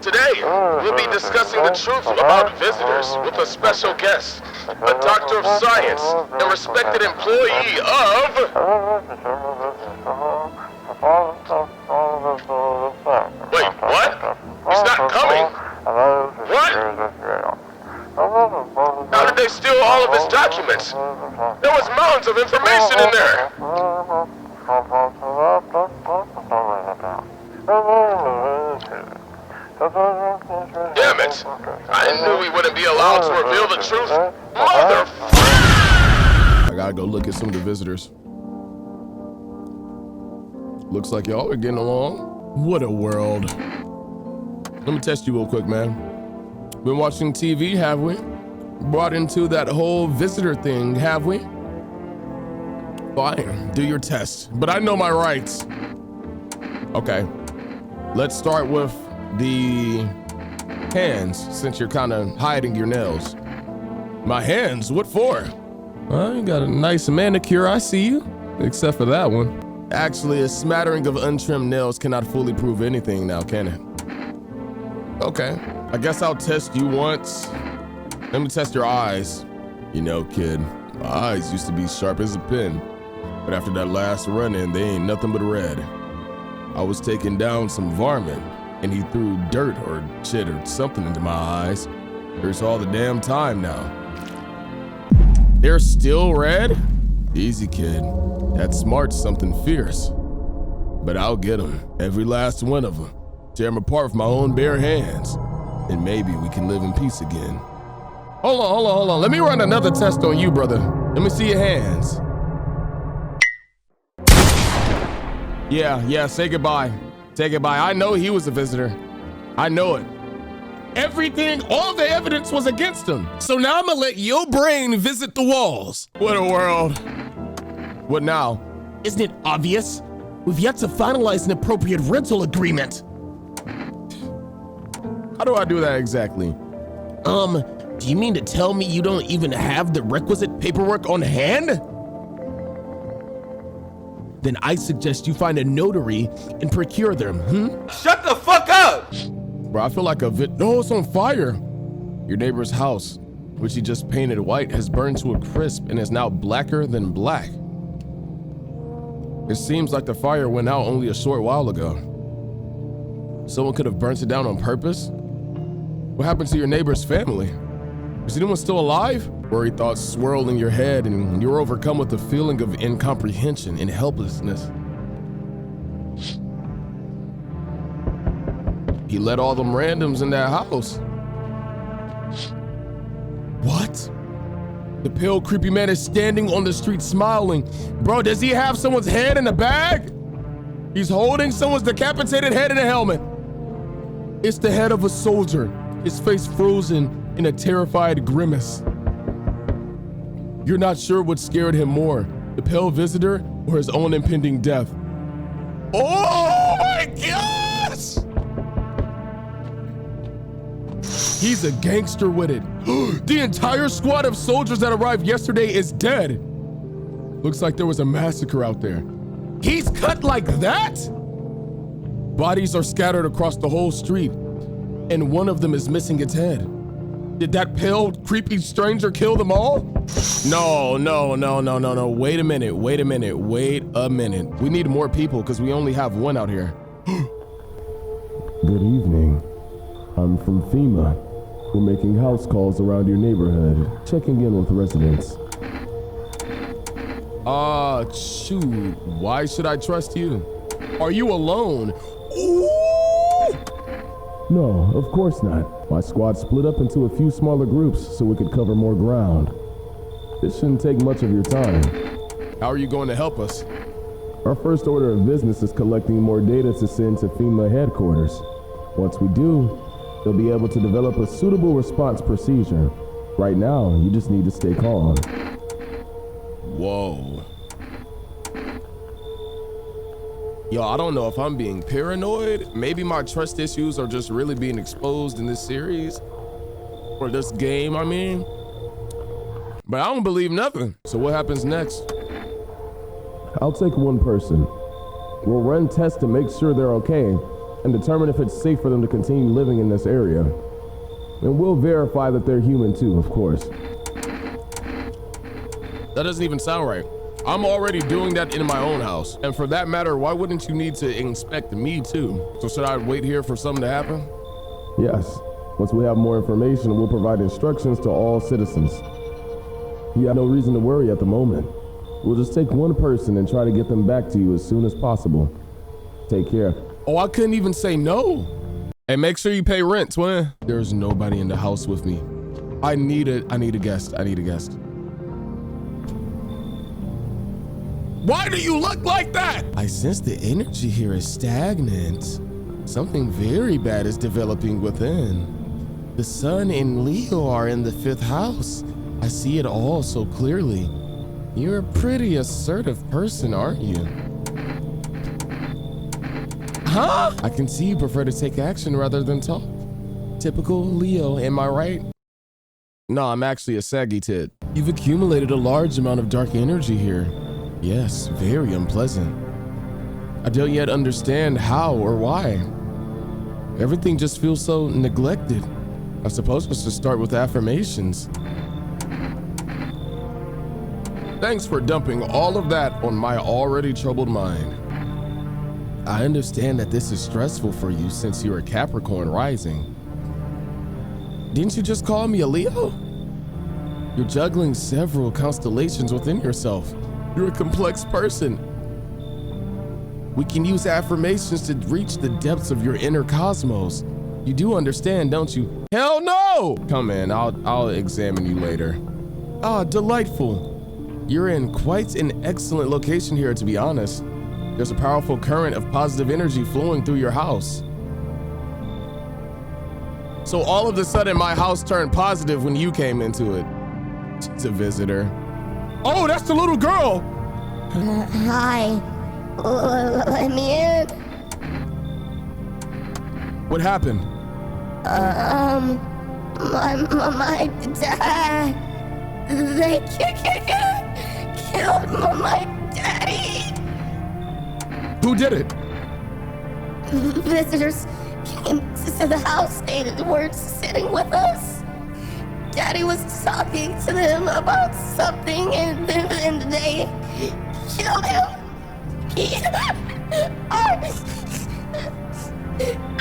Today, we'll be discussing the truth about visitors with a special guest, a doctor of science and respected employee of... Wait, what? He's not coming? What? How did they steal all of his documents? There was mounds of information in there. Damn it! I knew we wouldn't be allowed to reveal the truth. Motherfucker! I gotta go look at some of the visitors. Looks like y'all are getting along. What a world. Let me test you real quick, man. Been watching TV, have we? Brought into that whole visitor thing, have we? Fine, do your test, but I know my rights. Okay, let's start with the hands, since you're kind of hiding your nails. My hands, what for? Well, you got a nice manicure, I see you. Except for that one. Actually, a smattering of untrimmed nails cannot fully prove anything now, can it? Okay, I guess I'll test you once. Let me test your eyes. You know, kid, my eyes used to be sharp as a pin, but after that last run-in, they ain't nothing but red. I was taking down some varmint, and he threw dirt or shit or something into my eyes, Here's all the damn time now. They're still red? Easy, kid. That smart's something fierce. But I'll get them, every last one of them. Tear them apart with my own bare hands. And maybe we can live in peace again. Hold on. Let me run another test on you, brother. Let me see your hands. Yeah, say goodbye. Say goodbye. I know he was a visitor. I know it. Everything, all the evidence was against him. So now I'm gonna let your brain visit the walls. What a world. What now? Isn't it obvious? We've yet to finalize an appropriate rental agreement. How do I do that exactly? Do you mean to tell me you don't even have the requisite paperwork on hand? Then I suggest you find a notary and procure them, Shut the fuck up! Bro, I feel like no, it's on fire. Your neighbor's house, which he just painted white, has burned to a crisp and is now blacker than black. It seems like the fire went out only a short while ago. Someone could have burnt it down on purpose? What happened to your neighbor's family? Is anyone still alive? Worry thoughts swirl in your head and you're overcome with a feeling of incomprehension and helplessness. He let all them randoms in that house. What? The pale, creepy man is standing on the street smiling. Bro, does he have someone's head in a bag? He's holding someone's decapitated head in a helmet. It's the head of a soldier, his face frozen in a terrified grimace. You're not sure what scared him more, the pale visitor or his own impending death. Oh my gosh! He's a gangster with it. The entire squad of soldiers that arrived yesterday is dead. Looks like there was a massacre out there. He's cut like that? Bodies are scattered across the whole street, and one of them is missing its head. Did that pale, creepy stranger kill them all? No. Wait a minute. We need more people because we only have one out here. Good evening. I'm from FEMA. We're making house calls around your neighborhood, checking in with residents. Shoot. Why should I trust you? Are you alone? Ooh! No, of course not. My squad split up into a few smaller groups so we could cover more ground. This shouldn't take much of your time. How are you going to help us? Our first order of business is collecting more data to send to FEMA headquarters. Once we do, they'll be able to develop a suitable response procedure. Right now, you just need to stay calm. Whoa. Yo, I don't know if I'm being paranoid. Maybe my trust issues are just really being exposed in this series. Or this game, I mean. But I don't believe nothing. So what happens next? I'll take one person. We'll run tests to make sure they're okay and determine if it's safe for them to continue living in this area. And we'll verify that they're human too, of course. That doesn't even sound right. I'm already doing that in my own house. And for that matter, why wouldn't you need to inspect me too? So should I wait here for something to happen? Yes. Once we have more information, we'll provide instructions to all citizens. You have no reason to worry at the moment. We'll just take one person and try to get them back to you as soon as possible. Take care. Oh, I couldn't even say no. And make sure you pay rent, twin. There's nobody in the house with me. I need a guest. Why do you look like that? I sense the energy here is stagnant. Something very bad is developing within. The sun and Leo are in the 5th house. I see it all so clearly. You're a pretty assertive person, aren't you? Huh? I can see you prefer to take action rather than talk. Typical Leo, am I right? No, I'm actually a saggy tit. You've accumulated a large amount of dark energy here. Yes, very unpleasant. I don't yet understand how or why. Everything just feels so neglected. I suppose we should start with affirmations. Thanks for dumping all of that on my already troubled mind. I understand that this is stressful for you since you're a Capricorn rising. Didn't you just call me a Leo? You're juggling several constellations within yourself. You're a complex person. We can use affirmations to reach the depths of your inner cosmos. You do understand, don't you? Hell no! Come in, I'll examine you later. Ah, delightful. You're in quite an excellent location here, to be honest. There's a powerful current of positive energy flowing through your house. So all of a sudden, my house turned positive when you came into it. She's a visitor. Oh, that's the little girl! Hi. Let me in. What happened? My dad. They killed my daddy. Who did it? Visitors came to the house. They weren't sitting with us. Daddy was talking to them about something, and they killed him.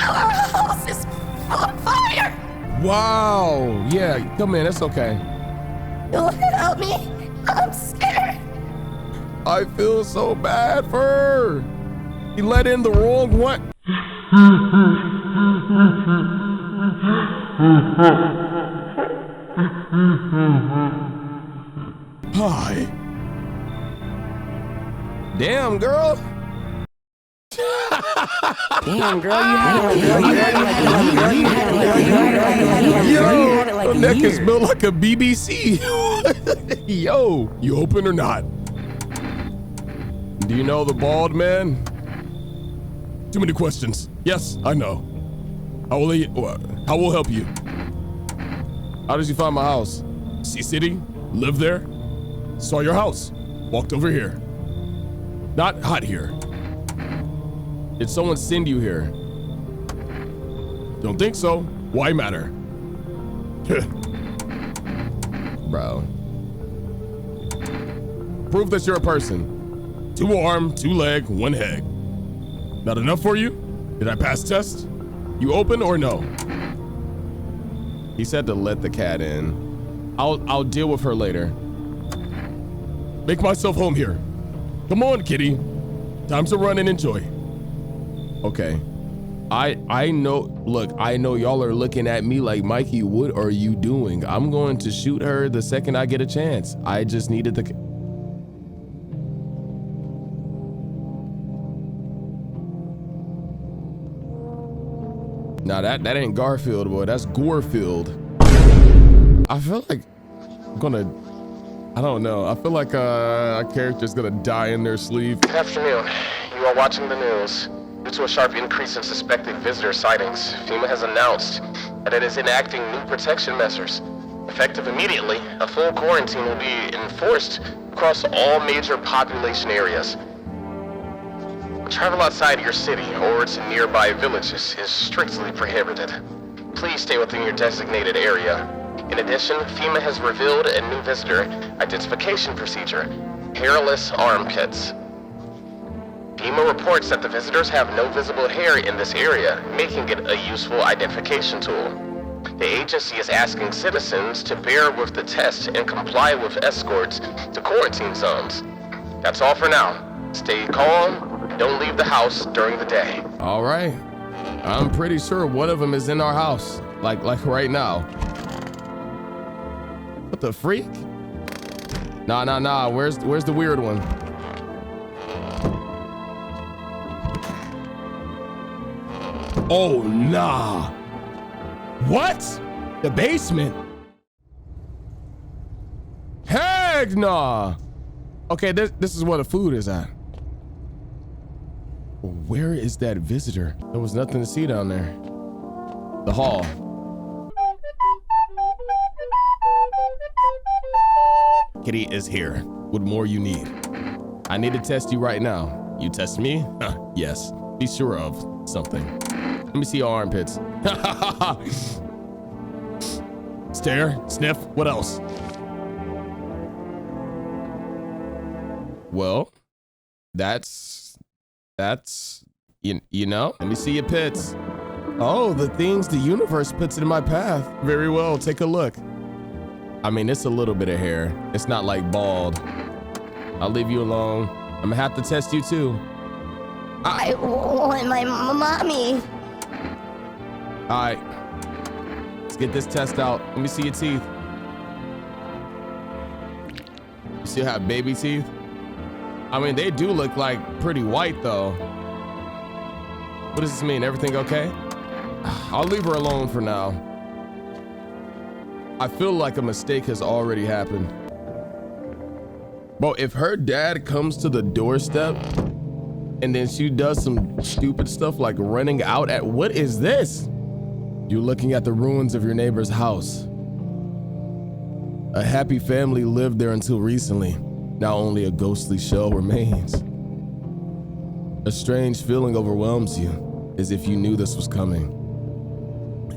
Our house is on fire. Wow. Yeah, come in, it's okay. You'll help me? I'm scared. I feel so bad for her. He let in the wrong one. Hi. Damn, girl. Damn, girl, you had it like Her neck is built like a BBC. Yo, you open or not? Do you know the bald man? Too many questions. Yes, I know. How will help you? How did you find my house? Sea City? Live there? Saw your house. Walked over here. Not hot here. Did someone send you here? Don't think so. Why matter? Bro. Prove that you're a person. 2 arm, 2 leg, 1 head. Not enough for you? Did I pass test? You open or no? He said to let the cat in. I'll deal with her later. Make myself home here. Come on, kitty. Time to run and enjoy. Okay. I know, look, I know y'all are looking at me like, Mikeeey, what are you doing? I'm going to shoot her the second I get a chance. I just needed the... Nah, that ain't Garfield, boy. That's Gorefield. I feel like I'm gonna... I don't know. I feel like a character's gonna die in their sleeve. Good afternoon. You are watching the news. Due to a sharp increase in suspected visitor sightings, FEMA has announced that it is enacting new protection measures. Effective immediately, a full quarantine will be enforced across all major population areas. Travel outside your city or to nearby villages is strictly prohibited. Please stay within your designated area. In addition, FEMA has revealed a new visitor identification procedure, hairless armpits. FEMA reports that the visitors have no visible hair in this area, making it a useful identification tool. The agency is asking citizens to bear with the test and comply with escorts to quarantine zones. That's all for now. Stay calm. Don't leave the house during the day. All right. I'm pretty sure one of them is in our house. Like right now. What the freak? Nah. Where's the weird one? Oh, nah. What? The basement? Heck nah. Okay, this is where the food is at. Where is that visitor? There was nothing to see down there. The hall. Kitty is here. What more you need? I need to test you right now. You test me? Yes. Be sure of something. Let me see your armpits. Stare, sniff, what else? Well, that's, you know, let me see your pits. Oh, the things the universe puts in my path. Very well, take a look. I mean, it's a little bit of hair. It's not like bald. I'll leave you alone. I'm gonna have to test you too. I want my mommy. All right, let's get this test out. Let me see your teeth. You still have baby teeth? I mean, they do look like pretty white though. What does this mean? Everything okay? I'll leave her alone for now. I feel like a mistake has already happened. Bro, if her dad comes to the doorstep and then she does some stupid stuff like running out at, what is this? You're looking at the ruins of your neighbor's house. A happy family lived there until recently. Now only a ghostly shell remains. A strange feeling overwhelms you, as if you knew this was coming.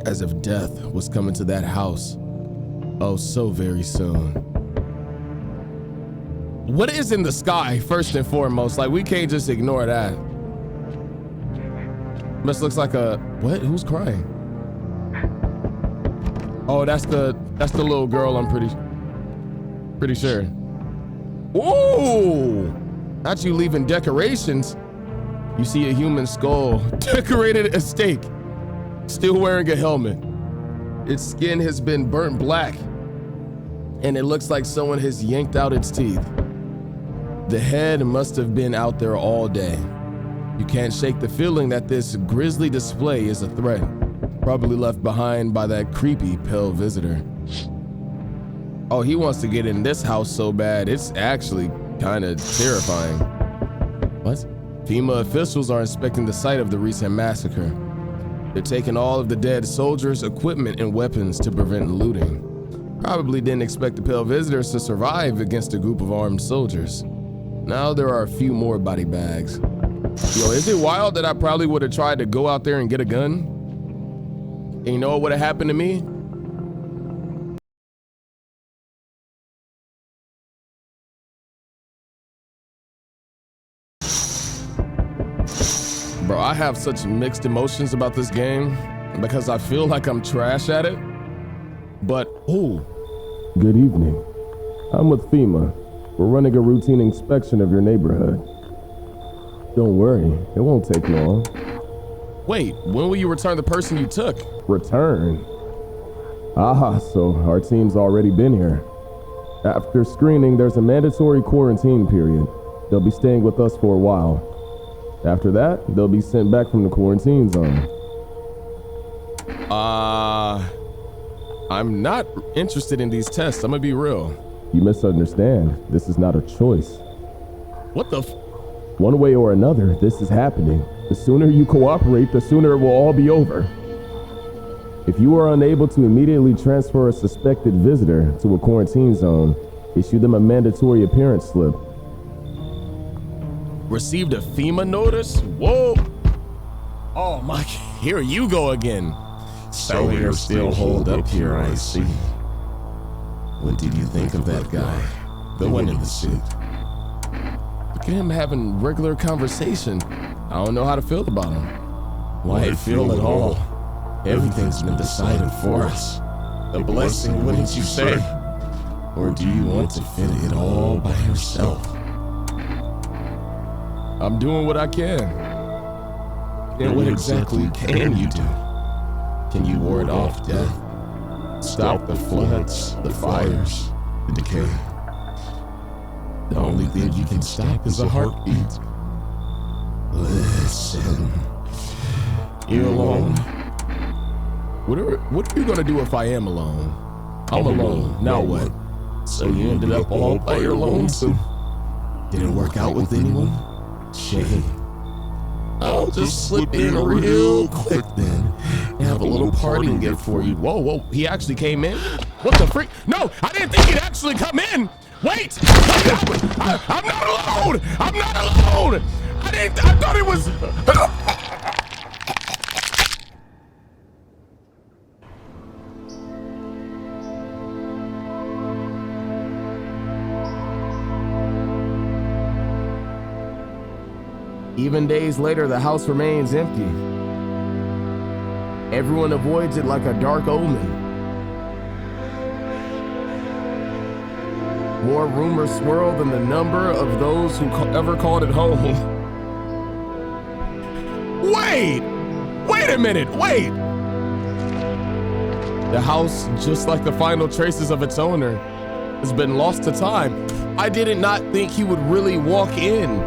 As if death was coming to that house. Oh, so very soon. What is in the sky, first and foremost? Like, we can't just ignore that. This looks like a, what? Who's crying? Oh, that's the little girl, I'm pretty sure. Ooh! Not you leaving decorations. You see a human skull, decorated as steak, still wearing a helmet. Its skin has been burnt black, and it looks like someone has yanked out its teeth. The head must have been out there all day. You can't shake the feeling that this grisly display is a threat, probably left behind by that creepy pale visitor. Oh, he wants to get in this house so bad, it's actually kind of terrifying. What? FEMA officials are inspecting the site of the recent massacre. They're taking all of the dead soldiers' equipment and weapons to prevent looting. Probably didn't expect the pale visitors to survive against a group of armed soldiers. Now there are a few more body bags. Yo, is it wild that I probably would have tried to go out there and get a gun? And you know what would have happened to me? Bro, I have such mixed emotions about this game because I feel like I'm trash at it. But, oh, Good evening. I'm with FEMA. We're running a routine inspection of your neighborhood. Don't worry, it won't take long. wait, when will you return the person you took? Return? Aha, so our team's already been here. After screening, there's a mandatory quarantine period. They'll be staying with us for a while. After that, they'll be sent back from the quarantine zone. I'm not interested in these tests. I'm gonna be real. You misunderstand. This is not a choice. What the One way or another, this is happening. The sooner you cooperate, the sooner it will all be over. If you are unable to immediately transfer a suspected visitor to a quarantine zone, issue them a mandatory appearance slip. Received a FEMA notice? Whoa. Oh my, here you go again. So you still hold up here, I see. What did you think of that guy? The one in the suit? Look at him having regular conversation. I don't know how to feel about him. Why feel at all? Everything's been decided for us. A blessing, wouldn't you say? Or do you want to fit it all by yourself? I'm doing what I can. And what exactly can you do? Can you ward off death? Stop the floods, the fires, the decay? The only thing you can stop is a heartbeat. Listen. You alone? What are you gonna do if I am alone? I'm alone. Now what? So you ended up all by your lonesome. Didn't work out with anyone? Shame. I'll just slip in real quick then and have a little parting gift for you. Whoa, he actually came in? What the freak? No, I didn't think he'd actually come in. Wait, I'm not alone. I'm not alone. I thought it was. Even days later, the house remains empty. Everyone avoids it like a dark omen. More rumors swirl than the number of those who ever called it home. Wait a minute, wait! The house, just like the final traces of its owner, has been lost to time. I did not think he would really walk in.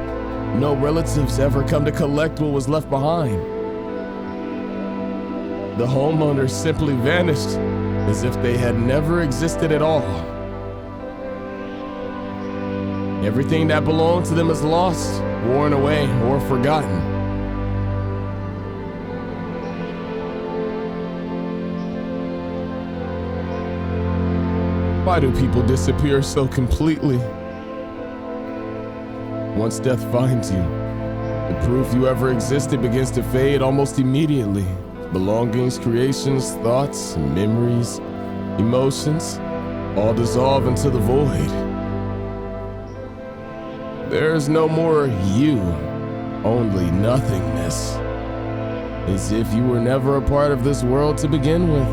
No relatives ever come to collect what was left behind. The homeowners simply vanished as if they had never existed at all. Everything that belonged to them is lost, worn away, or forgotten. Why do people disappear so completely? Once death finds you, the proof you ever existed begins to fade almost immediately. Belongings, creations, thoughts, memories, emotions, all dissolve into the void. There's no more you, only nothingness. As if you were never a part of this world to begin with.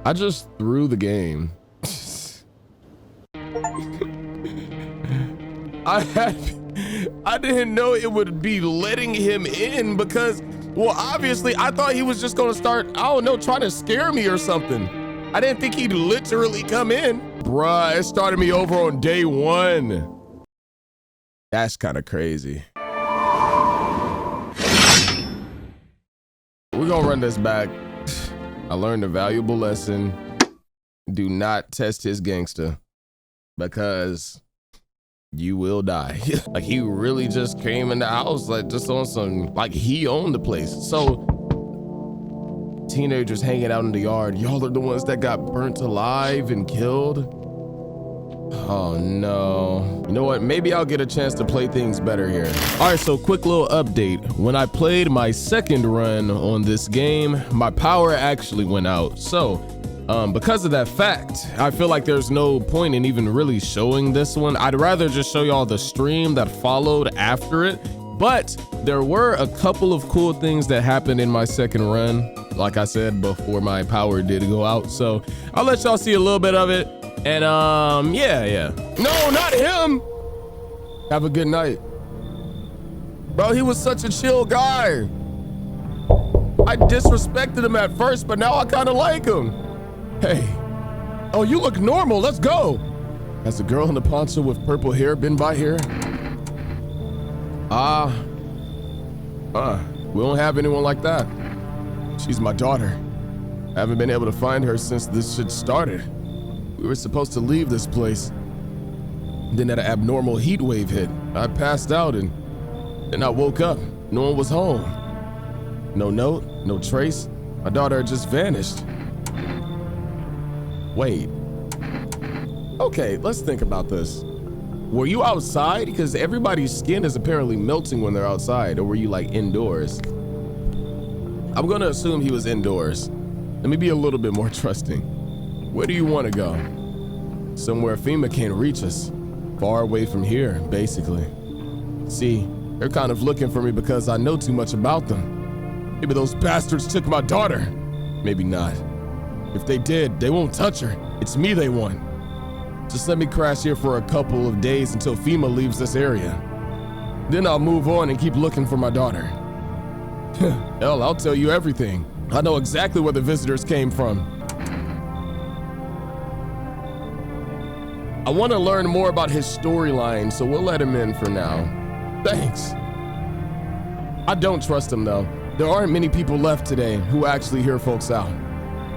I just threw the game. I didn't know it would be letting him in because, well, obviously I thought he was just gonna start, I don't know, trying to scare me or something. I didn't think he'd literally come in. Bruh, it started me over on day one. That's kind of crazy. We're gonna run this back. I learned a valuable lesson. Do not test his gangster because you will die. Like he really just came in the house like just on some, like he owned the place. So teenagers hanging out in the yard, y'all are the ones that got burnt alive and killed. Oh no. You know what? Maybe I'll get a chance to play things better here. All right, so quick little update. When I played my second run on this game, my power actually went out. So because of that fact, I feel like there's no point in even really showing this one. I'd rather just show y'all the stream that followed after it. But there were a couple of cool things that happened in my second run, like I said, before my power did go out. So I'll let y'all see a little bit of it. And yeah. No, not him. Have a good night. Bro, he was such a chill guy. I disrespected him at first, but now I kind of like him. Hey, oh, you look normal, let's go. Has the girl in the poncho with purple hair been by here? We don't have anyone like that. She's my daughter. I haven't been able to find her since this shit started. We were supposed to leave this place. Then that abnormal heat wave hit. I passed out and then I woke up. No one was home. No note, no trace. My daughter had just vanished. Wait. Okay, let's think about this. Were you outside? Because everybody's skin is apparently melting when they're outside, or were you like indoors? I'm gonna assume he was indoors. Let me be a little bit more trusting. Where do you want to go? Somewhere FEMA can't reach us. Far away from here, basically. See, they're kind of looking for me because I know too much about them. Maybe those bastards took my daughter. Maybe not. If they did, they won't touch her. It's me they want. Just let me crash here for a couple of days until FEMA leaves this area. Then I'll move on and keep looking for my daughter. Hell, I'll tell you everything. I know exactly where the visitors came from. I want to learn more about his storyline, so we'll let him in for now. Thanks. I don't trust him though. There aren't many people left today who actually hear folks out.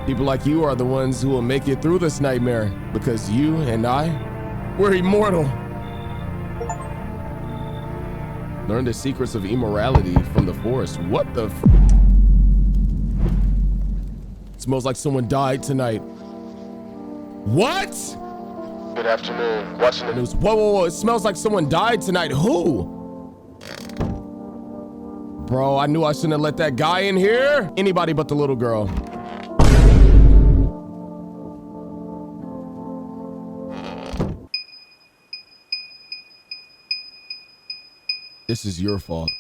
People like you are the ones who will make it through this nightmare because you and I, we're immortal. Learn the secrets of immorality from the forest. What the f? Smells like someone died tonight. What? Good afternoon. Watching the news. Whoa. It smells like someone died tonight. Who? Bro, I knew I shouldn't have let that guy in here. Anybody but the little girl. This is your fault.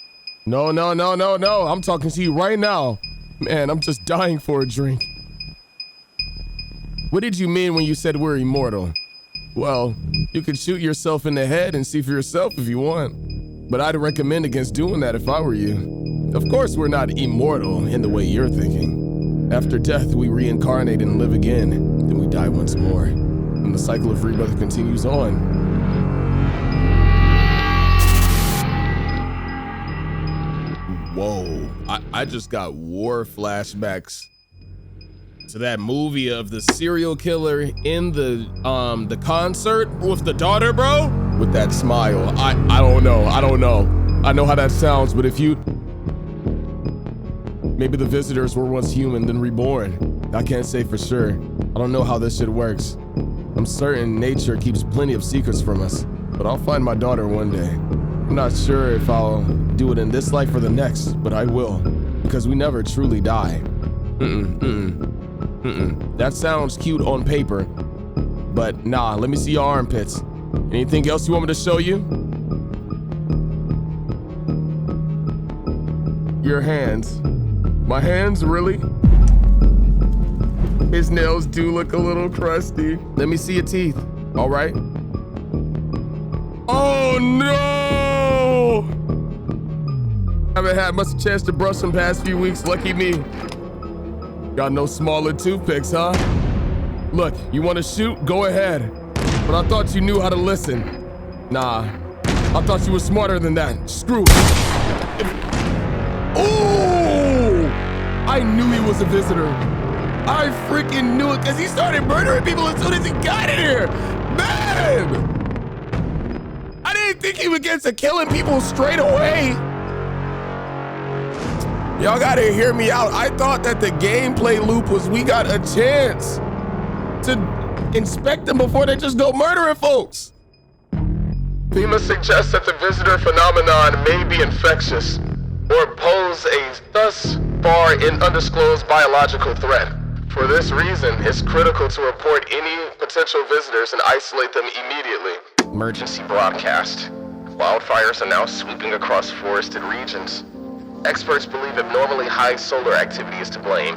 No. I'm talking to you right now. Man, I'm just dying for a drink. What did you mean when you said we're immortal? Well, you could shoot yourself in the head and see for yourself if you want. But I'd recommend against doing that if I were you. Of course, we're not immortal in the way you're thinking. After death, we reincarnate and live again. Then we die once more. And the cycle of rebirth continues on. Whoa, I just got war flashbacks to that movie of the serial killer in the concert with the daughter, bro. With that smile, I don't know. I know how that sounds, but if you, maybe the visitors were once human, then reborn. I can't say for sure. I don't know how this shit works. I'm certain nature keeps plenty of secrets from us, but I'll find my daughter one day. I'm not sure if I'll do it in this life or the next, but I will, because we never truly die. That sounds cute on paper, but nah, let me see your armpits. Anything else you want me to show you? Your hands. My hands, really? His nails do look a little crusty. Let me see your teeth, all right? Oh no! Haven't had much chance to brush them past few weeks, lucky me. Got no smaller toothpicks, huh? Look, you wanna shoot? Go ahead. But I thought you knew how to listen. Nah, I thought you were smarter than that. Screw it. Ooh! I knew he was a visitor. I freaking knew it because he started murdering people as soon as he got in here. Man! I didn't think he would get to killing people straight away. Y'all gotta hear me out. I thought that the gameplay loop was we got a chance to inspect them before they just go murdering folks. FEMA suggests that the visitor phenomenon may be infectious or pose a thus far undisclosed biological threat. For this reason, it's critical to report any potential visitors and isolate them immediately. Emergency broadcast. Wildfires are now sweeping across forested regions. Experts believe abnormally high solar activity is to blame.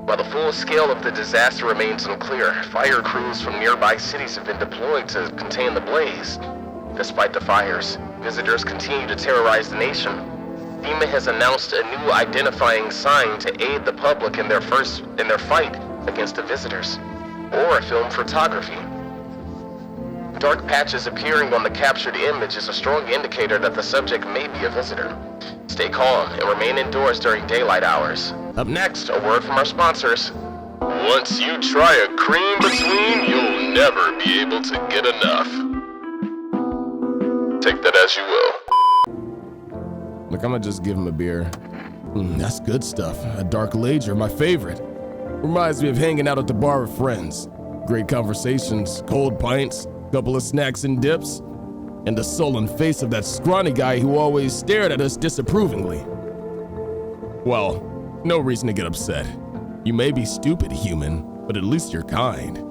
While the full scale of the disaster remains unclear, fire crews from nearby cities have been deployed to contain the blaze. Despite the fires, visitors continue to terrorize the nation. FEMA has announced a new identifying sign to aid the public in their fight against the visitors, or film photography. Dark patches appearing on the captured image is a strong indicator that the subject may be a visitor. Stay calm and remain indoors during daylight hours. Up next, a word from our sponsors. Once you try a cream between, you'll never be able to get enough. Take that as you will. Look, I'm gonna just give him a beer. That's good stuff. A dark lager, my favorite. Reminds me of hanging out at the bar with friends. Great conversations, cold pints, couple of snacks and dips, and the sullen face of that scrawny guy who always stared at us disapprovingly. Well, no reason to get upset. You may be stupid, human, but at least you're kind.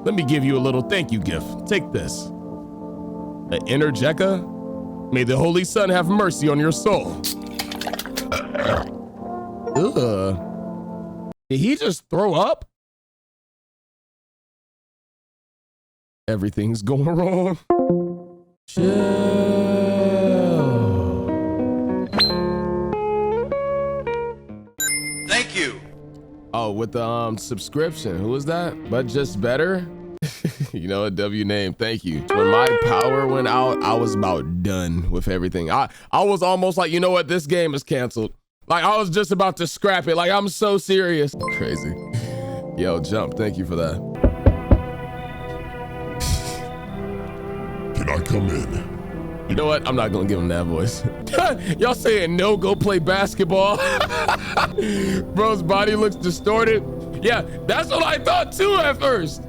Let me give you a little thank you gift. Take this. An Energeca? May the Holy Sun have mercy on your soul. Ugh. Did he just throw up? Everything's going wrong. Chill. Thank you. Oh, with the subscription. Who was that? But just better? You know, a W name, thank you. When my power went out, I was about done with everything. I was almost like, you know what, this game is canceled. Like, I was just about to scrap it. Like, I'm so serious. Crazy. Yo, Jump, thank you for that. Can I come in? You know what, I'm not gonna give him that voice. Y'all saying no, go play basketball. Bro's body looks distorted. Yeah, that's what I thought too at first.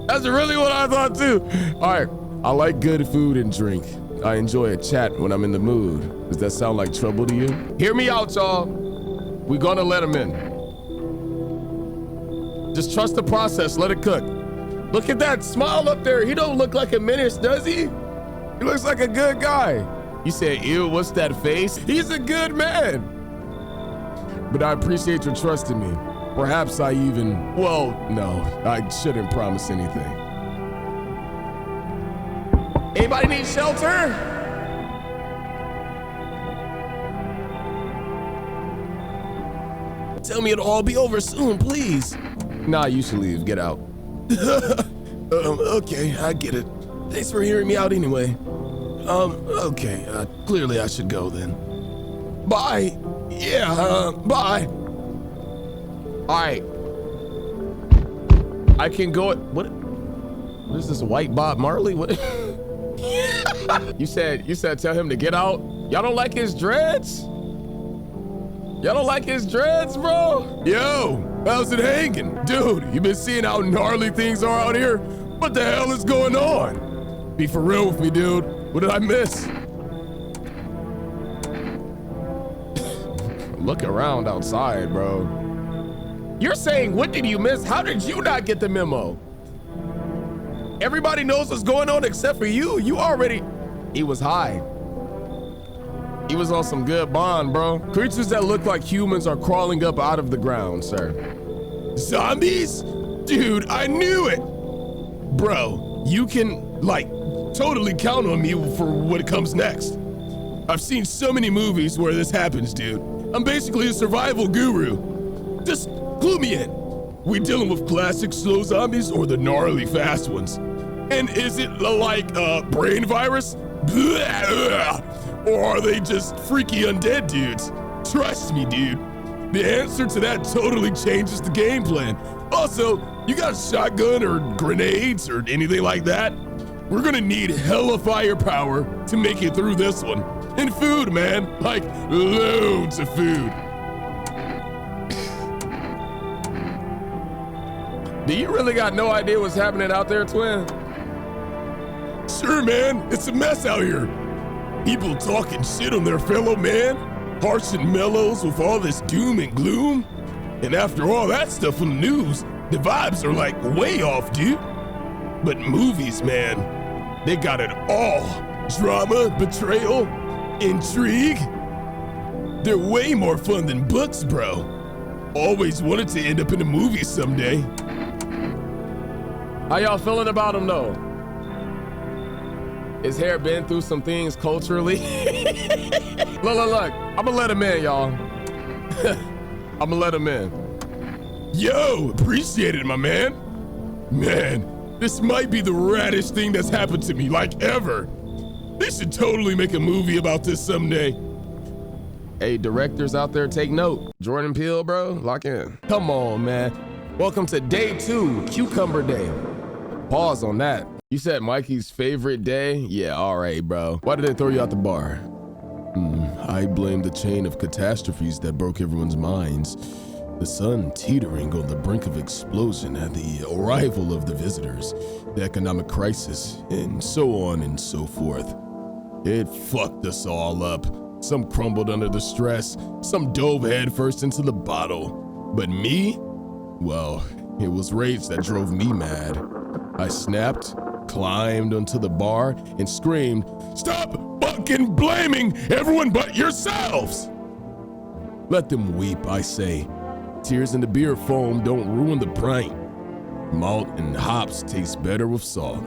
That's really what I thought too. All right, I like good food and drink. I enjoy a chat when I'm in the mood. Does that sound like trouble to you? Hear me out, y'all. We're gonna let him in. Just trust the process, let it cook. Look at that smile up there. He don't look like a menace, does he? He looks like a good guy. You said, ew, what's that face? He's a good man. But I appreciate your trust in me. Perhaps I even, well, no, I shouldn't promise anything. Anybody need shelter? Tell me it'll all be over soon, please. Nah, you should leave. Get out. Okay, I get it. Thanks for hearing me out anyway. Okay, clearly I should go then. Bye. Yeah, bye. All right. I can go. What is this, white Bob Marley? What? You said tell him to get out. Y'all don't like his dreads? Y'all don't like his dreads, bro? Yo, how's it hanging? Dude, you been seeing how gnarly things are out here? What the hell is going on? Be for real with me, dude. What did I miss? Look around outside, bro. You're saying, what did you miss? How did you not get the memo? Everybody knows what's going on except for you. You already... He was high. He was on some good bond, bro. Creatures that look like humans are crawling up out of the ground, sir. Zombies? Dude, I knew it. Bro, you can, like, totally count on me for what comes next. I've seen so many movies where this happens, dude. I'm basically a survival guru. Just clue me in. We dealing with classic slow zombies or the gnarly fast ones? And is it like a brain virus? Or are they just freaky undead dudes? Trust me, dude. The answer to that totally changes the game plan. Also, you got a shotgun or grenades or anything like that? We're gonna need hella firepower to make it through this one. And food, man, like loads of food. Do you really got no idea what's happening out there, twin? Sure, man, it's a mess out here. People talking shit on their fellow man, harsh and mellows with all this doom and gloom. And after all that stuff on the news, the vibes are like way off, dude. But movies, man, they got it all. Drama, betrayal, intrigue. They're way more fun than books, bro. Always wanted to end up in a movie someday. How y'all feeling about him, though? His hair been through some things culturally. Look. I'ma let him in, y'all. I'ma let him in. Yo, appreciate it, my man. Man, this might be the raddest thing that's happened to me, like ever. They should totally make a movie about this someday. Hey, directors out there, take note. Jordan Peele, bro, lock in. Come on, man. Welcome to day 2, Cucumber Day. Pause on that. You said Mikey's favorite day? Yeah, all right, bro. Why did they throw you out the bar? I blame the chain of catastrophes that broke everyone's minds. The sun teetering on the brink of explosion at the arrival of the visitors, the economic crisis, and so on and so forth. It fucked us all up. Some crumbled under the stress, some dove headfirst into the bottle. But me? Well, it was rage that drove me mad. I snapped, climbed onto the bar, and screamed, "Stop fucking blaming everyone but yourselves!" Let them weep, I say. Tears in the beer foam don't ruin the pint. Malt and hops taste better with salt.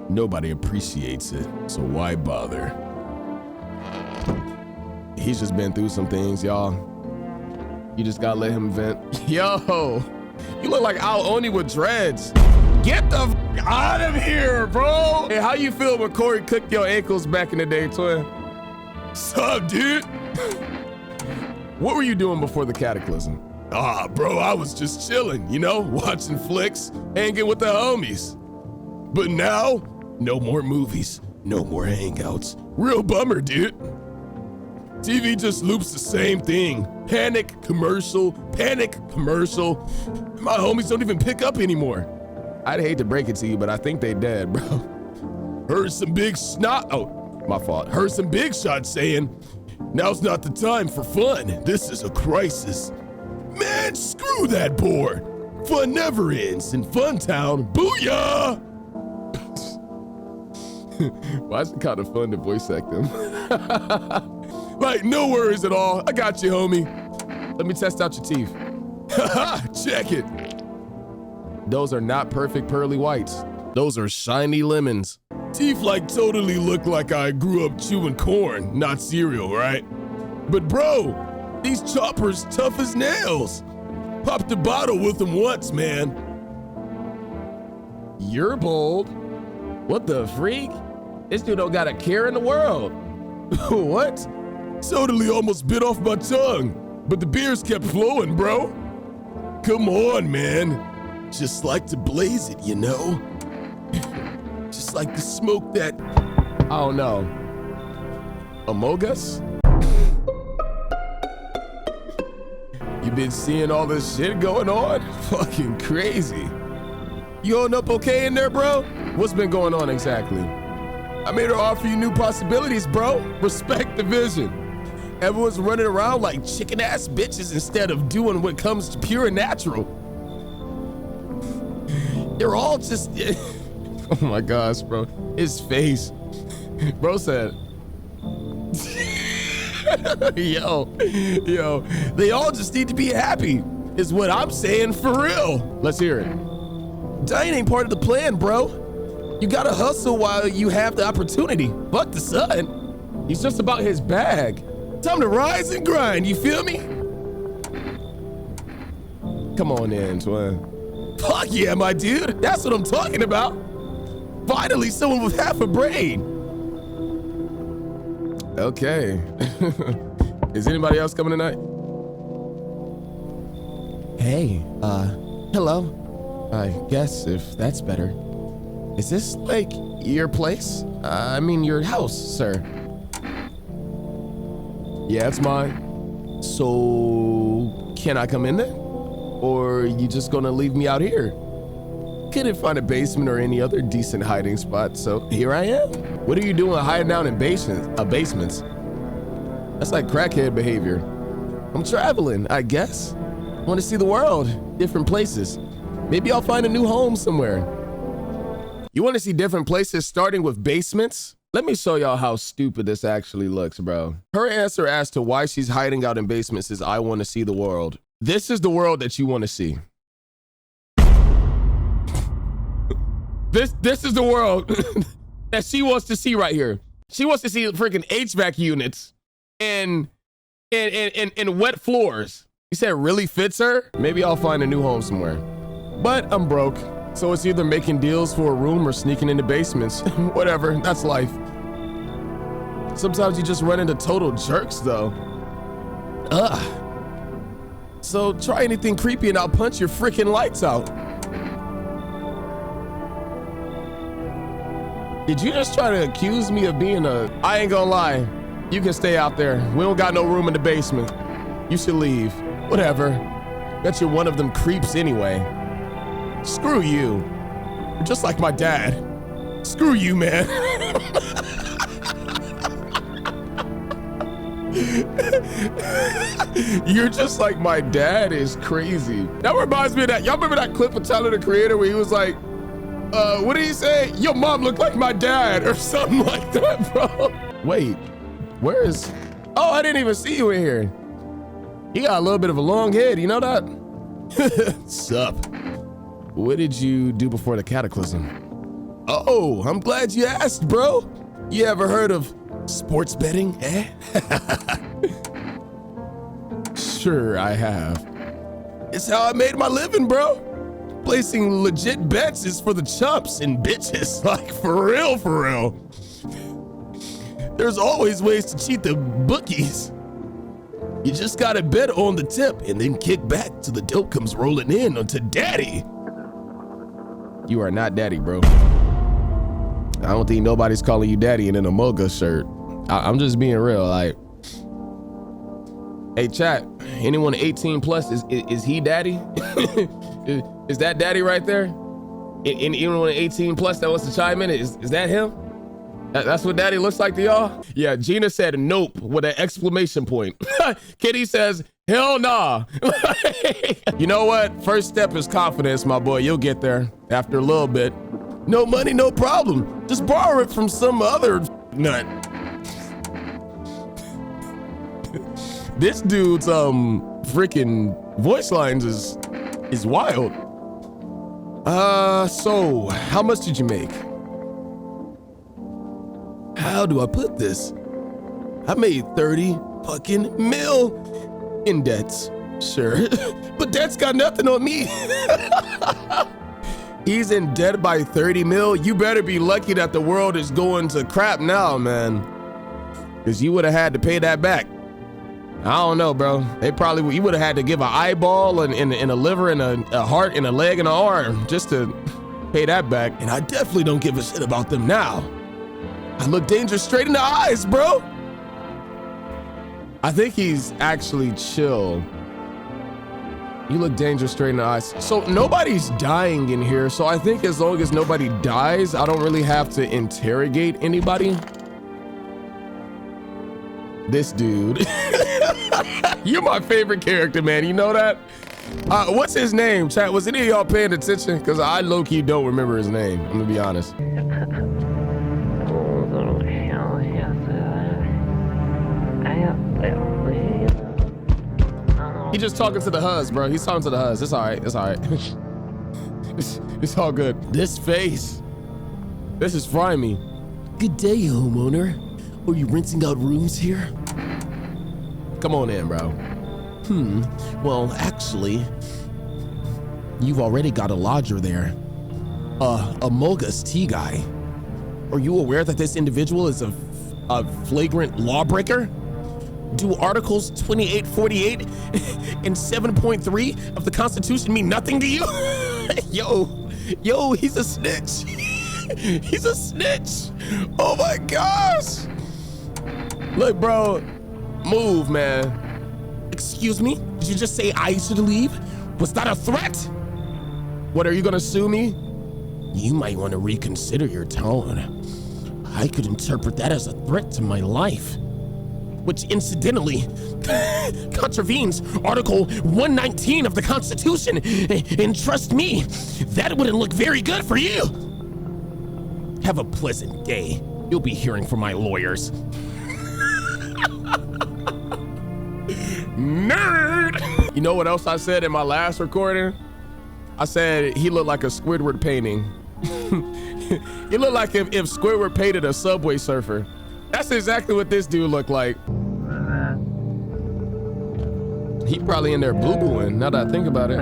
Nobody appreciates it, so why bother? He's just been through some things, y'all. You just gotta let him vent. Yo, you look like Al Oni with dreads. Get the f out of here, bro. Hey, how you feel when Corey cooked your ankles back in the day, twin? Sup, dude? What were you doing before the cataclysm? Bro, I was just chilling, you know, watching flicks, hanging with the homies. But now, no more movies, no more hangouts. Real bummer, dude. TV just loops the same thing. Panic commercial. My homies don't even pick up anymore. I'd hate to break it to you, but I think they dead, bro. Heard some big my fault. Heard some big shots saying, now's not the time for fun. This is a crisis. Man, screw that board. Fun never ends in Fun Town. Booyah! Why is it kind of fun to voice act them? Like, no worries at all. I got you, homie. Let me test out your teeth. Haha, check it. Those are not perfect pearly whites. Those are shiny lemons. Teeth like totally look like I grew up chewing corn, not cereal, right? But bro, these choppers tough as nails. Popped a bottle with them once, man. You're bold. What the freak? This dude don't got a care in the world. What? Totally almost bit off my tongue, but the beers kept flowing, bro. Come on, man. Just like to blaze it, you know? Just like to smoke that, I don't know, Among Us? You been seeing all this shit going on? Fucking crazy. You holding up okay in there, bro? What's been going on exactly? I made her offer you new possibilities, bro. Respect the vision. Everyone's running around like chicken ass bitches instead of doing what comes to pure and natural. They're all just, oh my gosh, bro. His face. Bro said, yo, they all just need to be happy, is what I'm saying for real. Let's hear it. Dying ain't part of the plan, bro. You gotta hustle while you have the opportunity. Fuck the sun. He's just about his bag. Time to rise and grind, you feel me? Come on in, Twin. Fuck yeah, my dude. That's what I'm talking about. Finally, someone with half a brain. Okay. Is anybody else coming tonight? Hey, hello. I guess if that's better. Is this like your place? I mean your house, sir. Yeah, it's mine. So, can I come in there? Or are you just gonna leave me out here? Couldn't find a basement or any other decent hiding spot, so here I am. What are you doing hiding out in basements? That's like crackhead behavior. I'm traveling, I guess. Want to see the world, different places. Maybe I'll find a new home somewhere. You want to see different places starting with basements? Let me show y'all how stupid this actually looks, bro. Her answer as to why she's hiding out in basements is I want to see the world. This is the world that you want to see. This is the world that she wants to see right here. She wants to see freaking HVAC units and wet floors. You said it really fits her? Maybe I'll find a new home somewhere. But I'm broke, so it's either making deals for a room or sneaking into basements. Whatever, that's life. Sometimes you just run into total jerks though. Ugh. So try anything creepy and I'll punch your freaking lights out. Did you just try to accuse me of being I ain't gonna lie. You can stay out there. We don't got no room in the basement. You should leave. Whatever. Bet you're one of them creeps anyway. Screw you. You're just like my dad. Screw you, man. You're just like my dad is crazy. That reminds me of that. Y'all remember that clip of Tyler, the Creator, where he was like, what did he say? Your mom looked like my dad or something like that, bro. Wait, where is, oh, I didn't even see you in here. He got a little bit of a long head, you know that? Sup? What did you do before the cataclysm? Oh, I'm glad you asked, bro. You ever heard of sports betting, eh? Sure, I have. It's how I made my living, bro. Placing legit bets is for the chumps and bitches, like for real, for real. There's always ways to cheat the bookies. You just gotta bet on the tip and then kick back till the dope comes rolling in onto daddy. You are not daddy, bro. I don't think nobody's calling you daddy in an Among Us shirt. I'm just being real, like. Hey, chat, anyone 18 plus, is he daddy? Is that daddy right there? Anyone 18 plus that wants to chime in, is that him? That's what daddy looks like to y'all? Yeah, Gina said nope with an exclamation point. Kitty says, hell nah. You know what? First step is confidence, my boy. You'll get there after a little bit. No money, no problem. Just borrow it from some other nut. This dude's freaking voice lines is wild. So how much did you make? How do I put this? I made 30 fucking mil in debts. Sure, but debt's got nothing on me. He's in debt by 30 mil. You better be lucky that the world is going to crap now, man. Because you would have had to pay that back. I don't know, bro. You would have had to give an eyeball and a liver and a heart and a leg and an arm just to pay that back. And I definitely don't give a shit about them now. I look danger straight in the eyes, bro. I think he's actually chill. You look danger straight in the eyes. So nobody's dying in here. So I think as long as nobody dies, I don't really have to interrogate anybody. This dude. You're my favorite character, man. You know that? What's his name, chat? Was any of y'all paying attention? Because I low-key don't remember his name. I'm gonna be honest. He just talking to the huzz, bro. He's talking to the huzz. It's all right. It's all right. It's all good. This face. This is frying me. Good day, homeowner. Are you renting out rooms here? Come on in, bro. Well, actually, you've already got a lodger there. A Mogus tea guy. Are you aware that this individual is a flagrant lawbreaker? Do Articles 2848 and 7.3 of the Constitution mean nothing to you? Yo, he's a snitch. He's a snitch. Oh my gosh. Look, bro, move, man. Excuse me? Did you just say I should leave? Was that a threat? What, are you gonna sue me? You might want to reconsider your tone. I could interpret that as a threat to my life, which incidentally contravenes Article 119 of the Constitution. And trust me, that wouldn't look very good for you. Have a pleasant day. You'll be hearing from my lawyers. Nerd! You know what else I said in my last recording? I said he looked like a Squidward painting. He looked like if Squidward painted a Subway Surfer. That's exactly what this dude looked like. He probably in there boo-booing, now that I think about it.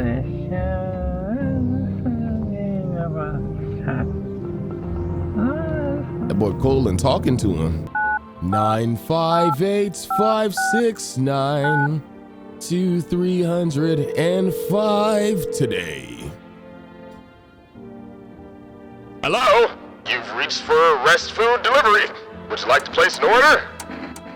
That boy Colin talking to him. 958-569-2305 today. Hello? You've reached for rest food delivery. Would you like to place an order?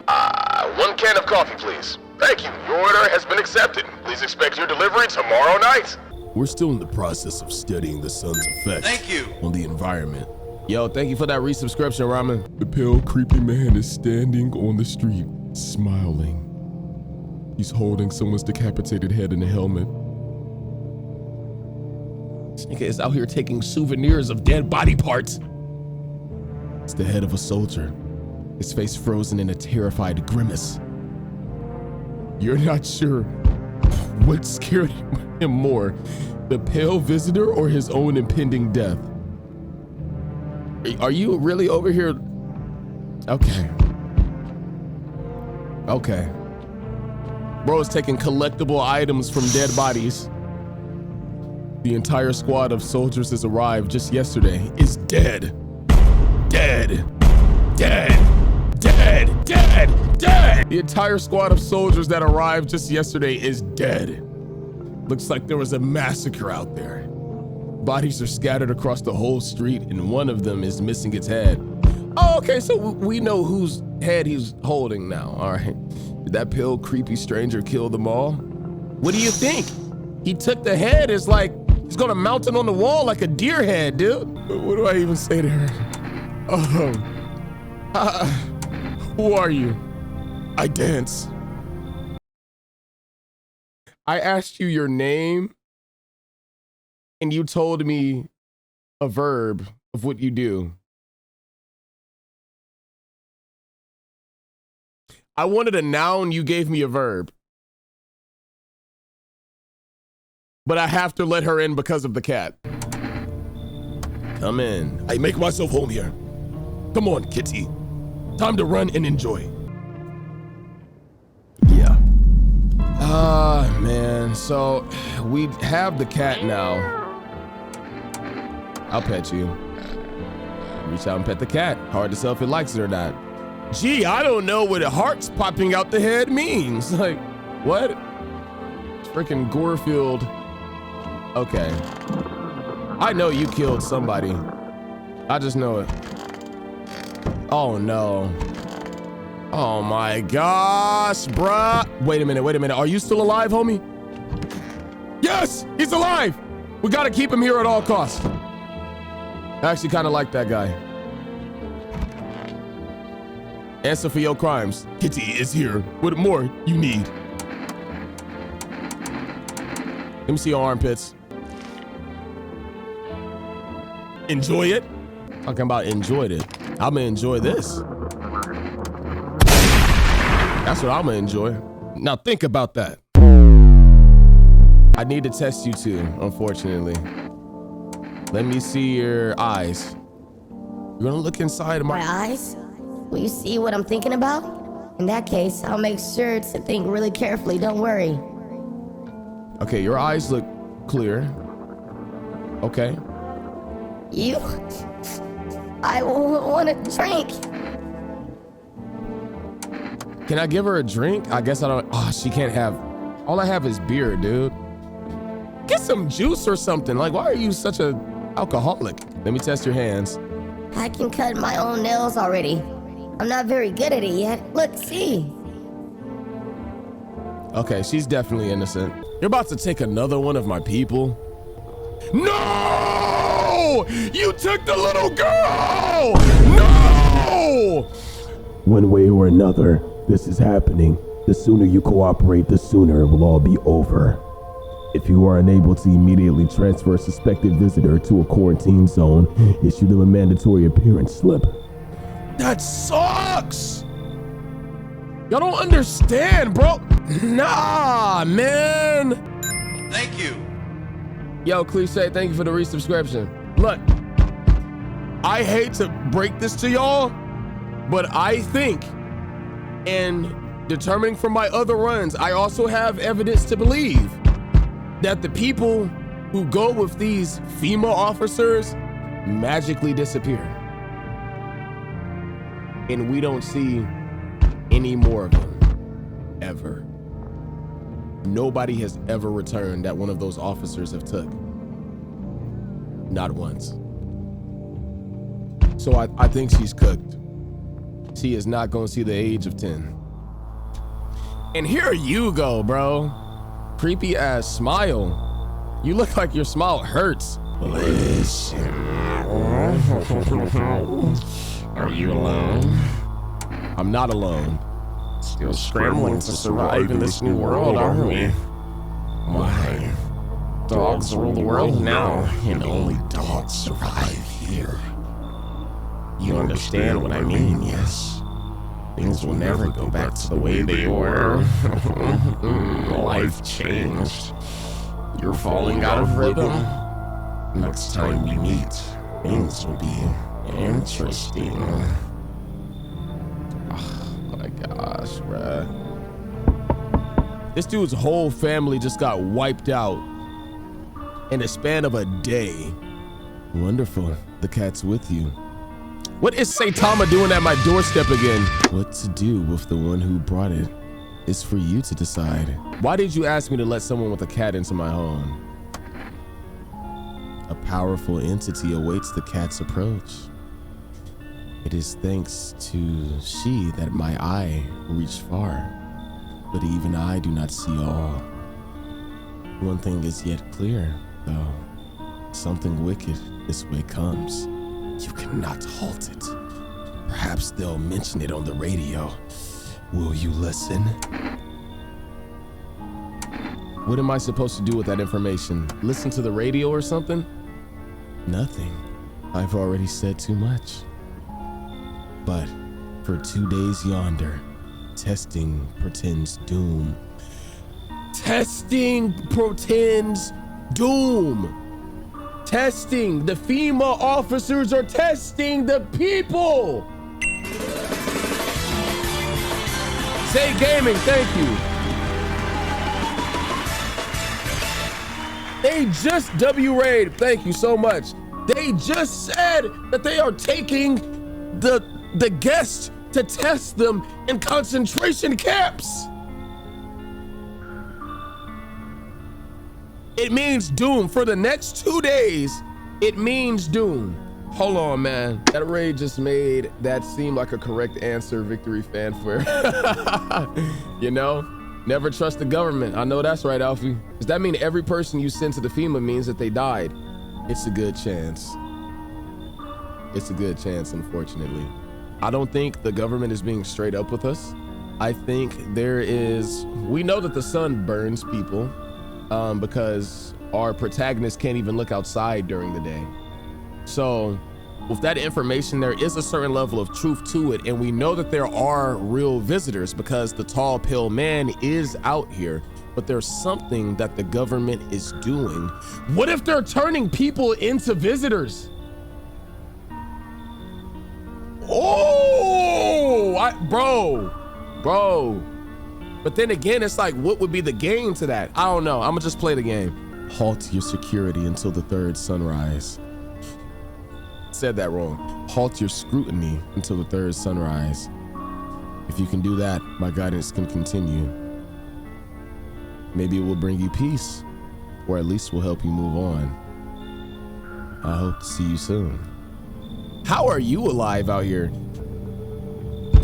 1 can of coffee, please. Thank you. Your order has been accepted. Please expect your delivery tomorrow night. We're still in the process of studying the sun's effects on the environment. Yo, thank you for that resubscription, Ramen. The pale, creepy man is standing on the street, smiling. He's holding someone's decapitated head in a helmet. This nigga is out here taking souvenirs of dead body parts. It's the head of a soldier, his face frozen in a terrified grimace. You're not sure what scared him more, the pale visitor or his own impending death. Are you really over here? Okay. Okay. Bro's taking collectible items from dead bodies. The entire squad of soldiers has arrived just yesterday is dead. Dead. Dead. Dead. Dead. Dead. The entire squad of soldiers that arrived just yesterday is dead. Looks like there was a massacre out there. Bodies are scattered across the whole street, and one of them is missing its head. Oh, okay, so we know whose head he's holding now, all right. Did that pale, creepy stranger kill them all? What do you think? He took the head, it's like, he's gonna mount it on the wall like a deer head, dude. What do I even say to her? Who are you? I dance. I asked you your name, and you told me a verb of what you do. I wanted a noun, you gave me a verb. But I have to let her in because of the cat. Come in. I make myself home here. Come on, kitty. Time to run and enjoy. Yeah. Man. So we have the cat now. I'll pet you. Reach out and pet the cat. Hard to tell if it likes it or not. Gee, I don't know what a heart's popping out the head means. Like, what? Freaking Gorefield. Okay. I know you killed somebody. I just know it. Oh no. Oh my gosh, bruh. Wait a minute. Are you still alive, homie? Yes, he's alive. We gotta keep him here at all costs. I actually kind of like that guy. Answer for your crimes. Kitty is here. What more you need? Let me see your armpits. Enjoy it? Talking about enjoyed it. I'm gonna enjoy this. That's what I'm gonna enjoy. Now think about that. I need to test you too, unfortunately. Let me see your eyes. You're gonna look inside of My eyes? Will you see what I'm thinking about? In that case, I'll make sure to think really carefully, don't worry. Okay, your eyes look clear. Okay. You? I want a drink. Can I give her a drink? I guess I don't. Oh, she can't have. All I have is beer, dude. Get some juice or something. Like, why are you such a alcoholic? Let me test your hands. I can cut my own nails already. I'm not very good at it yet. Look, see. Okay, she's definitely innocent. You're about to take another one of my people? No! You took the little girl! No! One way or another, this is happening. The sooner you cooperate, the sooner it will all be over. If you are unable to immediately transfer a suspected visitor to a quarantine zone, issue them a mandatory appearance slip. That sucks! Y'all don't understand, bro. Nah, man. Thank you. Yo, Cliche, thank you for the resubscription. Look, I hate to break this to y'all, but I think in determining from my other runs, I also have evidence to believe that the people who go with these FEMA officers magically disappear. And we don't see any more of them, ever. Nobody has ever returned that one of those officers have took. Not once. So I think she's cooked. She is not gonna see the age of 10. And here you go, bro. Creepy ass smile. You look like your smile hurts. Listen. Are you alone? I'm not alone. Still scrambling to survive in this new world, aren't we? Why? Dogs rule the world now, and only dogs survive here. You understand what I mean, yes? Things will never go back to the way they were. Life changed. You're falling out of rhythm. Next time we meet, things will be interesting. Oh my gosh, bruh. This dude's whole family just got wiped out in the span of a day. Wonderful. The cat's with you. What is Saitama doing at my doorstep again? What to do with the one who brought it is for you to decide. Why did you ask me to let someone with a cat into my home? A powerful entity awaits the cat's approach. It is thanks to she that my eye reached far, but even I do not see all. One thing is yet clear, though. Something wicked this way comes. You cannot halt it. Perhaps they'll mention it on the radio. Will you listen? What am I supposed to do with that information? Listen to the radio or something? Nothing. I've already said too much. But for 2 days yonder, testing pretends doom. Testing pretends doom. Testing. The FEMA officers are testing the people. Say Gaming, thank you. They just W-Raid, thank you so much. They just said that they are taking the guests to test them in concentration camps. It means doom. For the next 2 days, it means doom. Hold on, man. That raid just made that seem like a correct answer, victory fanfare. You know, never trust the government. I know that's right, Alfie. Does that mean every person you send to the FEMA means that they died? It's a good chance. It's a good chance, unfortunately. I don't think the government is being straight up with us. I think we know that the sun burns people because our protagonist can't even look outside during the day. So with that information, there is a certain level of truth to it. And we know that there are real visitors because the tall, pale man is out here, but there's something that the government is doing. What if they're turning people into visitors? Oh, bro. But then again, it's like, what would be the gain to that? I don't know. I'm gonna just play the game. Halt your security until the third sunrise. Said that wrong. Halt your scrutiny until the third sunrise. If you can do that, my guidance can continue. Maybe it will bring you peace, or at least will help you move on. I hope to see you soon. How are you alive out here?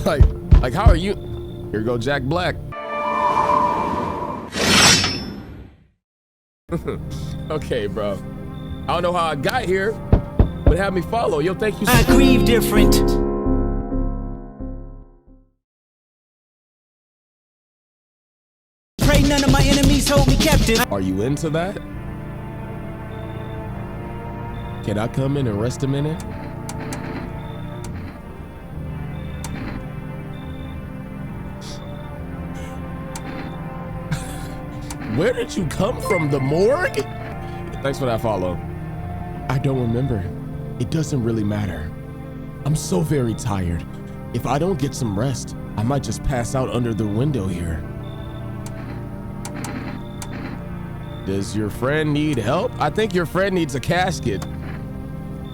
Like how are you? Here go Jack Black. Okay, bro. I don't know how I got here, but have me follow. Yo, thank you. I grieve different. Pray none of my enemies hold me captive. Are you into that? Can I come in and rest a minute? Where did you come from? The morgue? Thanks for that follow. I don't remember. It doesn't really matter. I'm so very tired. If I don't get some rest, I might just pass out under the window here. Does your friend need help? I think your friend needs a casket.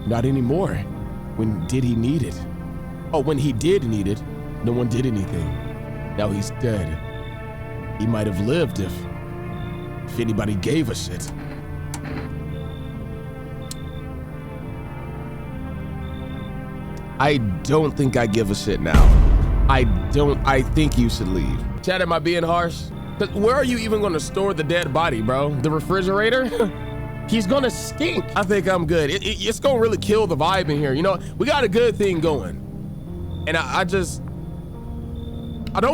Not anymore. When did he need it? Oh, when he did need it, no one did anything. Now he's dead. He might have lived if anybody gave a shit. I don't think I give a shit now. I think you should leave. Chad, am I being harsh? But where are you even gonna store the dead body, bro? The refrigerator? He's gonna stink. I think I'm good. It's gonna really kill the vibe in here. You know, we got a good thing going. And I don't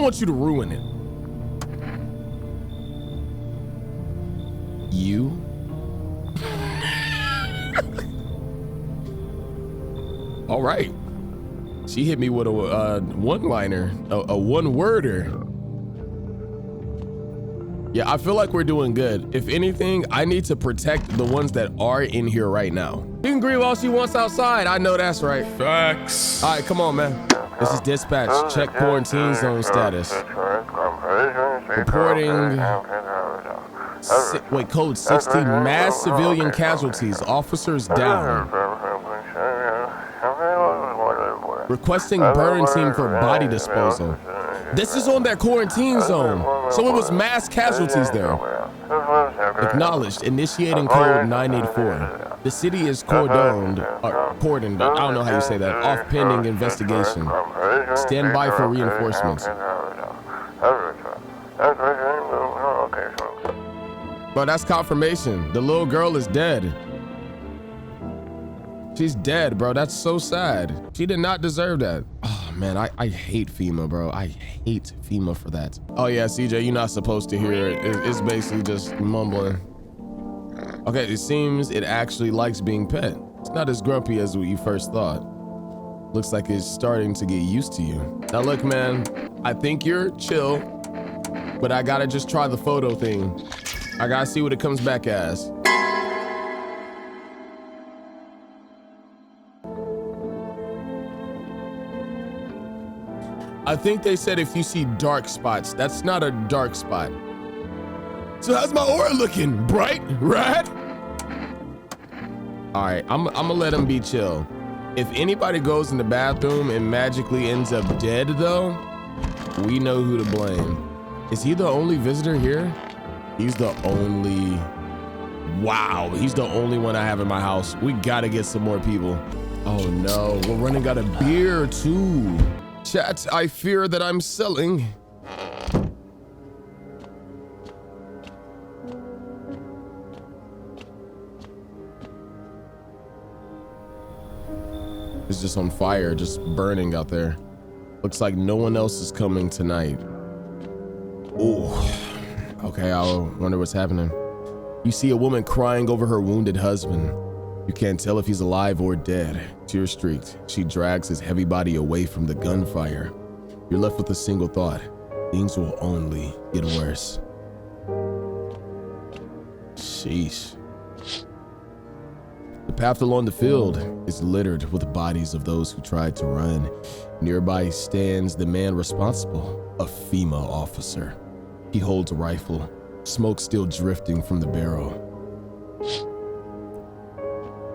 want you to ruin it. You? All right. She hit me with a one-liner, a one-worder. Yeah, I feel like we're doing good. If anything, I need to protect the ones that are in here right now. She can grieve all she wants outside. I know that's right. Facts. All right, come on, man. This is dispatch. Check quarantine zone status. Reporting. Code 60, mass civilian casualties, officers down. Requesting burn team for body disposal. This is on that quarantine zone, so it was mass casualties there. Acknowledged, initiating code 984. The city is cordoned, I don't know how you say that, off pending investigation. Stand by for reinforcements. Bro, that's confirmation. The little girl is dead. She's dead, bro. That's so sad. She did not deserve that. Oh man, I hate FEMA, bro. I hate FEMA for that. Oh yeah, CJ, you're not supposed to hear it. It's basically just mumbling. Okay, it seems it actually likes being pet. It's not as grumpy as what you first thought. Looks like it's starting to get used to you. Now look, man, I think you're chill, but I gotta just try the photo thing. I gotta see what it comes back as. I think they said if you see dark spots, that's not a dark spot. So how's my aura looking? Bright? Red? All right, I'm gonna let him be chill. If anybody goes in the bathroom and magically ends up dead though, we know who to blame. Is he the only visitor here? He's the only, wow, he's the only one I have in my house. We gotta get some more people. Oh no, we're running out of beer too. Chat, I fear that I'm selling. It's just on fire, just burning out there. Looks like no one else is coming tonight. Ooh, okay, I wonder what's happening. You see a woman crying over her wounded husband. You can't tell if he's alive or dead. Tear streaked, she drags his heavy body away from the gunfire. You're left with a single thought. Things will only get worse. Sheesh. The path along the field is littered with the bodies of those who tried to run. Nearby stands the man responsible, a FEMA officer. He holds a rifle, smoke still drifting from the barrel.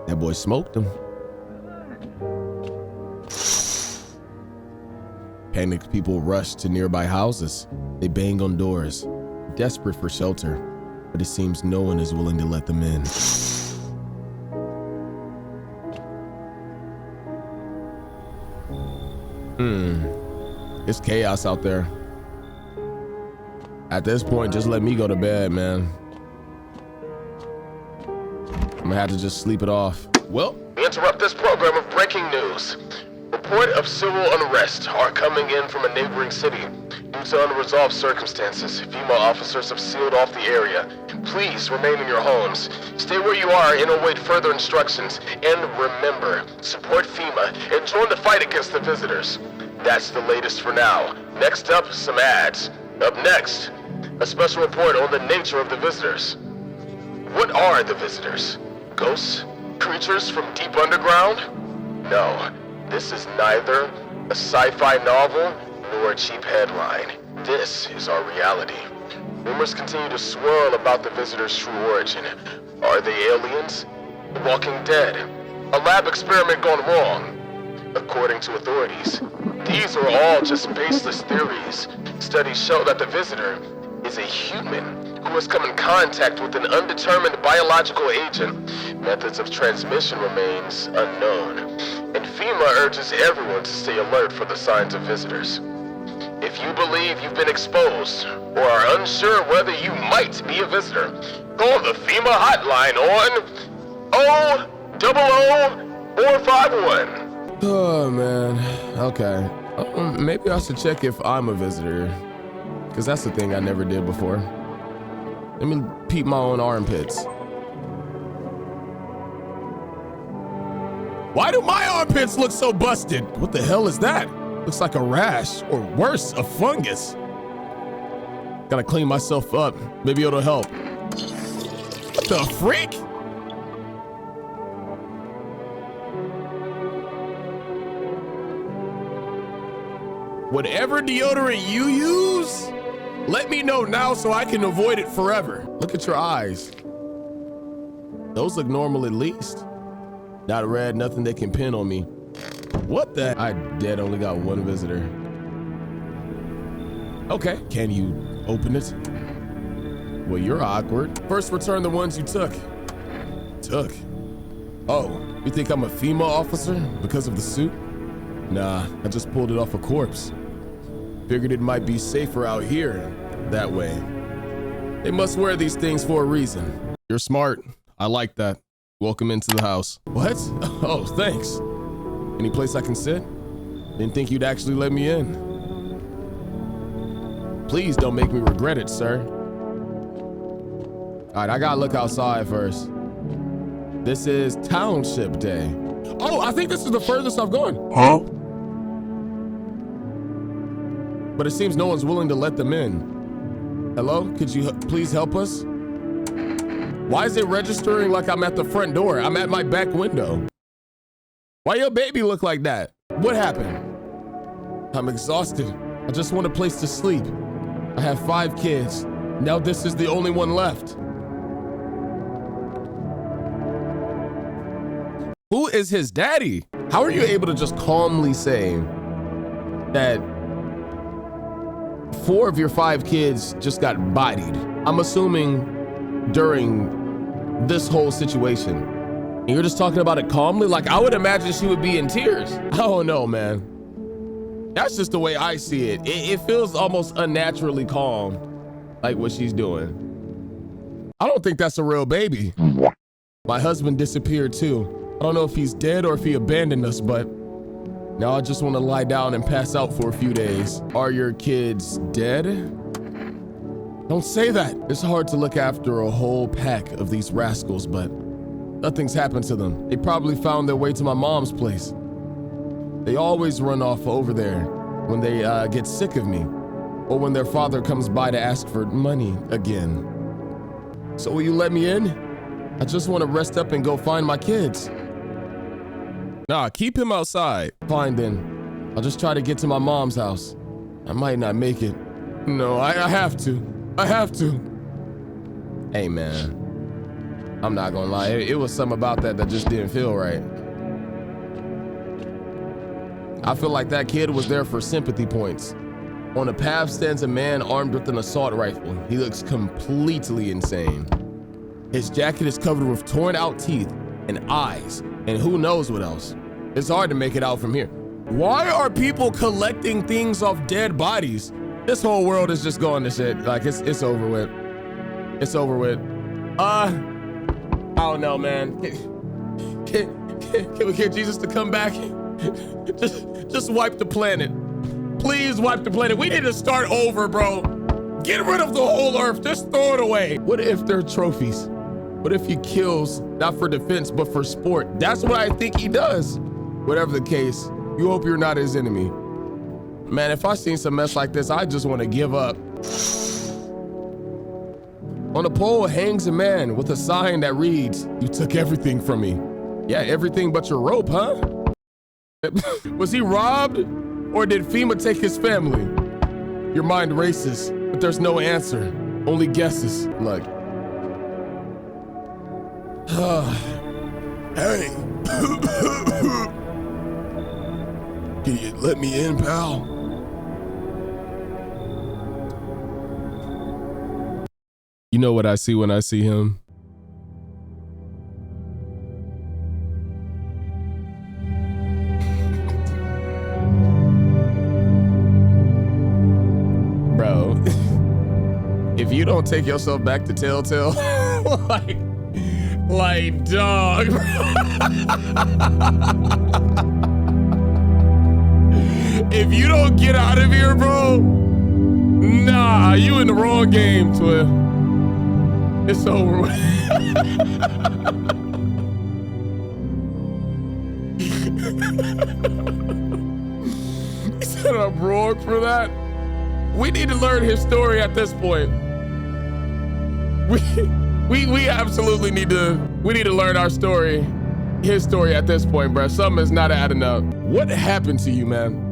That boy smoked him. Panicked people rush to nearby houses. They bang on doors, desperate for shelter, but it seems no one is willing to let them in. It's chaos out there. At this point, just let me go to bed, man. I'm gonna have to just sleep it off. Well, we interrupt this program of breaking news. Report of civil unrest are coming in from a neighboring city. Due to unresolved circumstances, FEMA officers have sealed off the area. Please remain in your homes. Stay where you are and await further instructions. And remember, support FEMA and join the fight against the visitors. That's the latest for now. Next up, some ads. Up next, a special report on the nature of the visitors. What are the visitors? Ghosts? Creatures from deep underground? No, this is neither a sci-fi novel nor a cheap headline. This is our reality. Rumors continue to swirl about the visitors' true origin. Are they aliens? The Walking Dead? A lab experiment gone wrong? According to authorities, these are all just baseless theories. Studies show that the visitor is a human who has come in contact with an undetermined biological agent. Methods of transmission remains unknown, and FEMA urges everyone to stay alert for the signs of visitors. If you believe you've been exposed or are unsure whether you might be a visitor, call the FEMA hotline on 000-451. oh man, okay. Maybe I should check if I'm a visitor, because that's the thing I never did before. Let me peep my own armpits. Why do my armpits look so busted? What the hell is that? Looks like a rash, or worse, a fungus. Gotta clean myself up. Maybe it'll help. What the freak? Whatever deodorant you use, let me know now so I can avoid it forever. Look at your eyes. Those look normal at least. Not red, nothing they can pin on me. What the? I dead only got one visitor. Okay, can you open it? Well, you're awkward. First, return the ones you took. Took? Oh, you think I'm a FEMA officer because of the suit? Nah, I just pulled it off a corpse. Figured it might be safer out here that way. They must wear these things for a reason. You're smart. I like that. Welcome into the house. What? Oh, thanks. Any place I can sit? Didn't think you'd actually let me in. Please don't make me regret it, sir. All right, I gotta look outside first. This is Township Day. Oh, I think this is the furthest I've gone. Huh? But it seems no one's willing to let them in. Hello, could you please help us? Why is it registering like I'm at the front door? I'm at my back window. Why your baby look like that? What happened? I'm exhausted. I just want a place to sleep. I have 5 kids. Now this is the only one left. Who is his daddy? How are you able to just calmly say that 4 of your 5 kids just got bodied? I'm assuming during this whole situation. And you're just talking about it calmly? Like, I would imagine she would be in tears. I don't know, man. That's just the way I see it. It feels almost unnaturally calm, like what she's doing. I don't think that's a real baby. My husband disappeared too. I don't know if he's dead or if he abandoned us, but now I just want to lie down and pass out for a few days. Are your kids dead? Don't say that. It's hard to look after a whole pack of these rascals, but nothing's happened to them. They probably found their way to my mom's place. They always run off over there when they get sick of me or when their father comes by to ask for money again. So will you let me in? I just want to rest up and go find my kids. Nah, keep him outside. Fine then. I'll just try to get to my mom's house. I might not make it. No, I have to. I have to. Hey man, I'm not gonna lie. It was something about that just didn't feel right. I feel like that kid was there for sympathy points. On the path stands a man armed with an assault rifle. He looks completely insane. His jacket is covered with torn out teeth and eyes and who knows what else. It's hard to make it out from here. Why are people collecting things off dead bodies? This whole world is just going to shit. Like it's over with. It's over with. I don't know, man. Can we get Jesus to come back? Just wipe the planet. Please wipe the planet. We need to start over, bro. Get rid of the whole earth. Just throw it away. What if they're trophies? What if he kills not for defense, but for sport? That's what I think he does. Whatever the case, you hope you're not his enemy. Man, if I seen some mess like this, I just want to give up. On a pole hangs a man with a sign that reads, "You took everything from me." Yeah, everything but your rope, huh? Was he robbed or did FEMA take his family? Your mind races, but there's no answer, only guesses. Look. Hey. Can you let me in, pal? You know what I see when I see him? Bro, if you don't take yourself back to Telltale, like dog. If you don't get out of here, bro, nah, you in the wrong game, Twiff. It's over with. He said I'm wrong for that. We need to learn his story at this point. We absolutely need to learn our story, his story at this point, bro. Something is not adding up. What happened to you, man?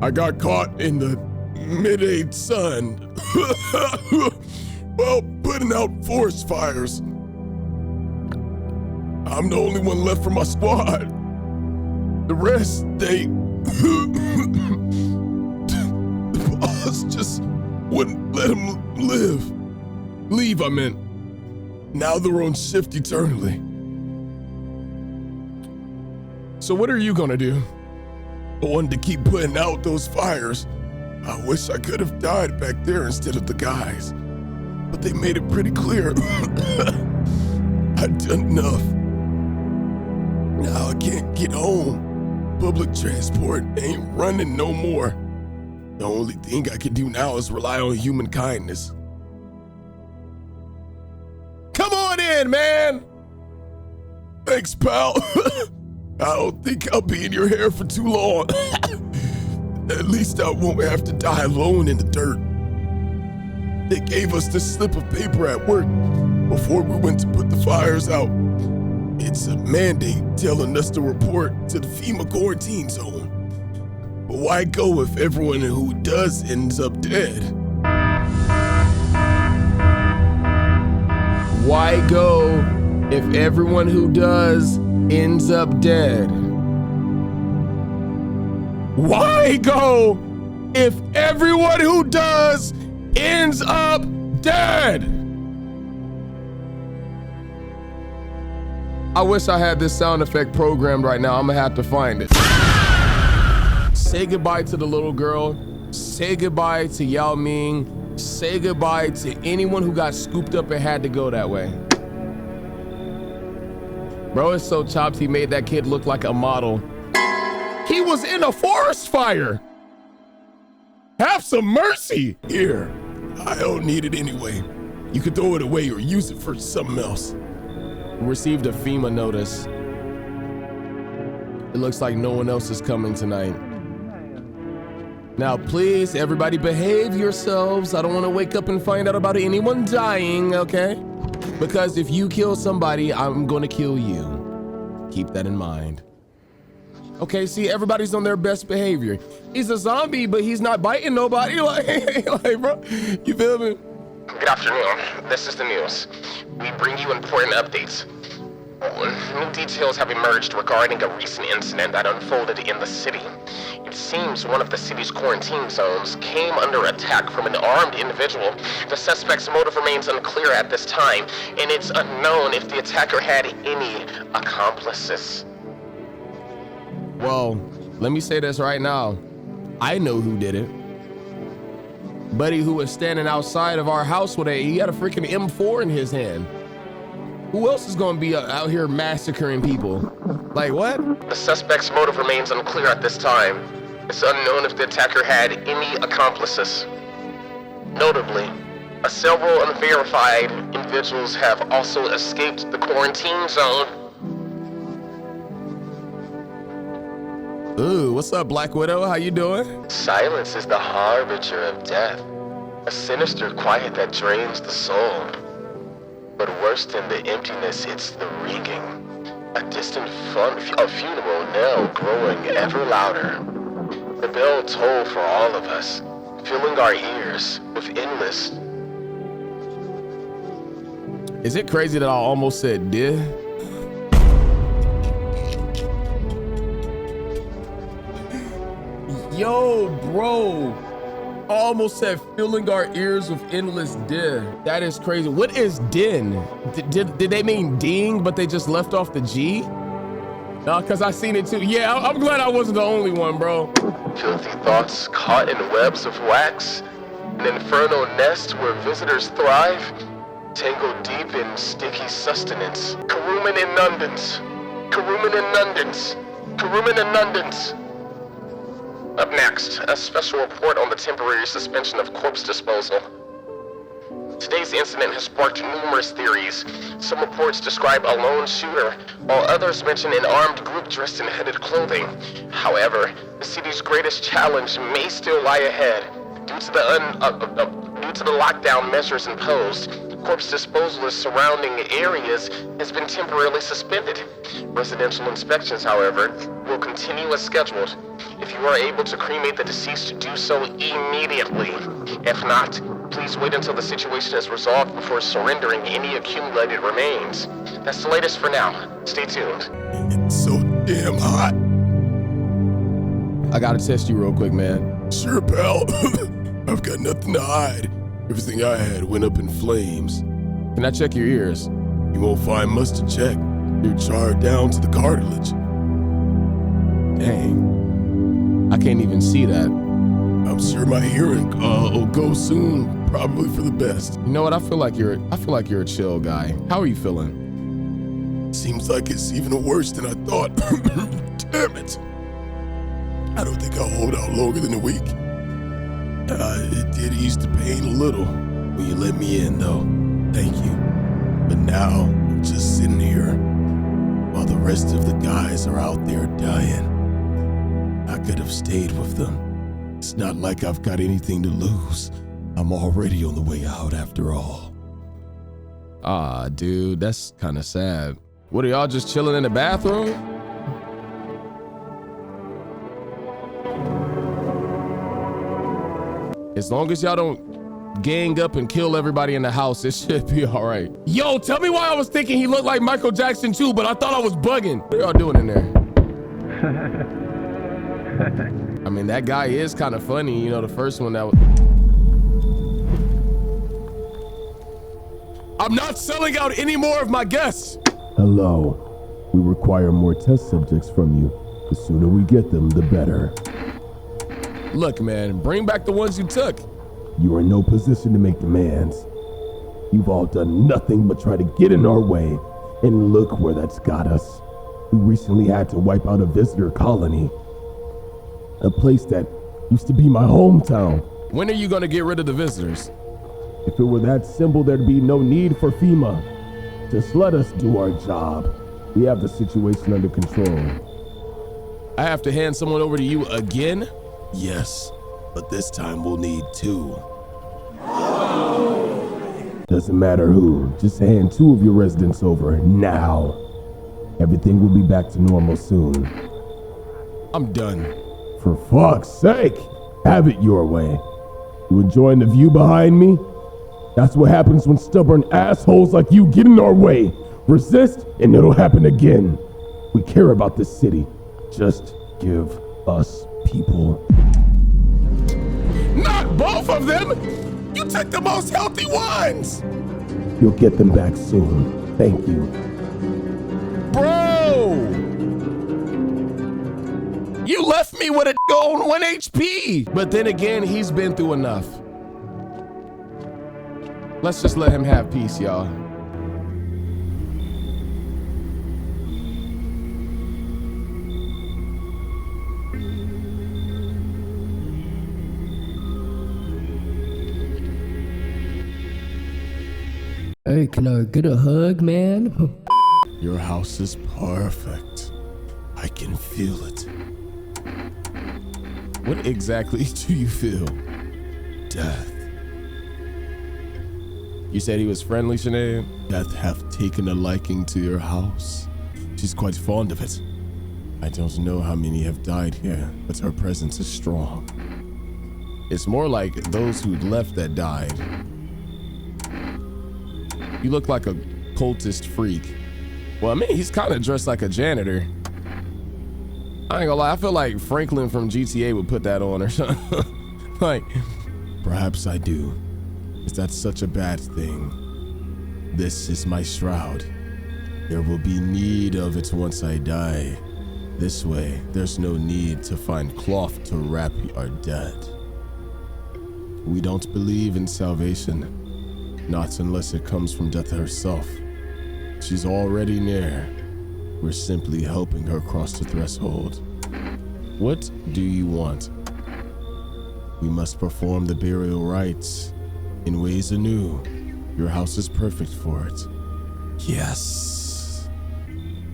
I got caught in the midday sun. Well, putting out forest fires. I'm the only one left from my squad. The rest, they... The boss just wouldn't let them live. Leave, I meant. Now they're on shift eternally. So what are you gonna do? I wanted to keep putting out those fires. I wish I could have died back there instead of the guys. But they made it pretty clear I'd done enough. Now I can't get home. Public transport ain't running no more. The only thing I can do now is rely on human kindness. Come on in, man. Thanks, pal. I don't think I'll be in your hair for too long. At least I won't have to die alone in the dirt. They gave us this slip of paper at work before we went to put the fires out. It's a mandate telling us to report to the FEMA quarantine zone. But why go if everyone who does ends up dead? Why go if everyone who does ends up dead? Why go if everyone who does ends up dead? I wish I had this sound effect programmed right now. I'm gonna have to find it. Say goodbye to the little girl. Say goodbye to Yao Ming. Say goodbye to anyone who got scooped up and had to go that way. Bro is so chopped, he made that kid look like a model. He was in a forest fire. Have some mercy. Here, I don't need it anyway. You could throw it away or use it for something else. Received a FEMA notice. It looks like no one else is coming tonight. Now, please, everybody behave yourselves. I don't want to wake up and find out about anyone dying, okay? Because if you kill somebody, I'm going to kill you. Keep that in mind. Okay, see, everybody's on their best behavior. He's a zombie, but he's not biting nobody. Like, bro, you feel me? Good afternoon. This is the news. We bring you important updates. New details have emerged regarding a recent incident that unfolded in the city. It seems one of the city's quarantine zones came under attack from an armed individual. The suspect's motive remains unclear at this time, and it's unknown if the attacker had any accomplices. Well, let me say this right now. I know who did it. Buddy who was standing outside of our house with he had a freaking M4 in his hand. Who else is gonna be out here massacring people? Like what? The suspect's motive remains unclear at this time. It's unknown if the attacker had any accomplices. Notably, several unverified individuals have also escaped the quarantine zone. Ooh, what's up, Black Widow? How you doing? Silence is the harbinger of death, a sinister quiet that drains the soul. But worse than the emptiness, it's the ringing. A distant funeral knell growing ever louder. The bell toll for all of us, filling our ears with endless. Is it crazy that I almost said did? Yo, bro. I almost said filling our ears with endless din. That is crazy. What is din? Did they mean ding, but they just left off the G? No, because I seen it too. Yeah, I'm glad I wasn't the only one, bro. Filthy thoughts caught in webs of wax. An infernal nest where visitors thrive. Tangled deep in sticky sustenance. Caruman inundance. Caruman inundance. Caruman inundance. Up next, a special report on the temporary suspension of corpse disposal. Today's incident has sparked numerous theories. Some reports describe a lone shooter, while others mention an armed group dressed in hooded clothing. However, the city's greatest challenge may still lie ahead. Due to the lockdown measures imposed, corpse disposal in surrounding areas has been temporarily suspended. Residential inspections, however, will continue as scheduled. If you are able to cremate the deceased, do so immediately. If not, please wait until the situation is resolved before surrendering any accumulated remains. That's the latest for now. Stay tuned. It's so damn hot. I gotta test you real quick, man. Sure, pal. I've got nothing to hide. Everything I had went up in flames. Can I check your ears? You won't find much to check. They're charred down to the cartilage. Dang. I can't even see that. I'm sure my hearing will go soon, probably for the best. You know what? I feel like you're a chill guy. How are you feeling? Seems like it's even worse than I thought. Damn it. I don't think I'll hold out longer than a week. It did ease the pain a little when you let me in, though. Thank you. But now, I'm just sitting here while rest of the guys are out there dying. I could have stayed with them. It's not like I've got anything to lose. I'm already on the way out after all. Ah, dude, that's kind of sad. What, are y'all just chilling in the bathroom? As long as y'all don't gang up and kill everybody in the house, it should be all right. Yo, tell me why I was thinking he looked like Michael Jackson too, but I thought I was bugging. What are y'all doing in there? I mean, that guy is kind of funny. You know, the first one that was... I'm not selling out any more of my guests. Hello. We require more test subjects from you. The sooner we get them, the better. Look, man, bring back the ones you took. You are in no position to make demands. You've all done nothing but try to get in our way, and look where that's got us. We recently had to wipe out a visitor colony. A place that used to be my hometown. When are you gonna get rid of the visitors? If it were that simple, there'd be no need for FEMA. Just let us do our job. We have the situation under control. I have to hand someone over to you again? Yes, but this time we'll need 2. Doesn't matter who, just hand 2 of your residents over now. Everything will be back to normal soon. I'm done. For fuck's sake, have it your way. You enjoying the view behind me? That's what happens when stubborn assholes like you get in our way. Resist and it'll happen again. We care about this city. Just give us people. Not both of them! You took the most healthy ones! You'll get them back soon. Thank you. Bro! You left me with a on 1 HP! But then again, he's been through enough. Let's just let him have peace, y'all. Hey, can I get a hug, man? Your house is perfect. I can feel it. What exactly do you feel? Death. You said he was friendly, Sinead? Death hath taken a liking to your house. She's quite fond of it. I don't know how many have died here, but her presence is strong. It's more like those who left that died. You look like a cultist freak. Well, I mean, he's kind of dressed like a janitor. I ain't gonna lie, I feel like Franklin from GTA would put that on or something. Like, perhaps I do. Is that such a bad thing? This is my shroud. There will be need of it once I die. This way, there's no need to find cloth to wrap our dead. We don't believe in salvation. Not unless it comes from death herself. She's already near. We're simply helping her cross the threshold. What do you want? We must perform the burial rites in ways anew. Your house is perfect for it. Yes.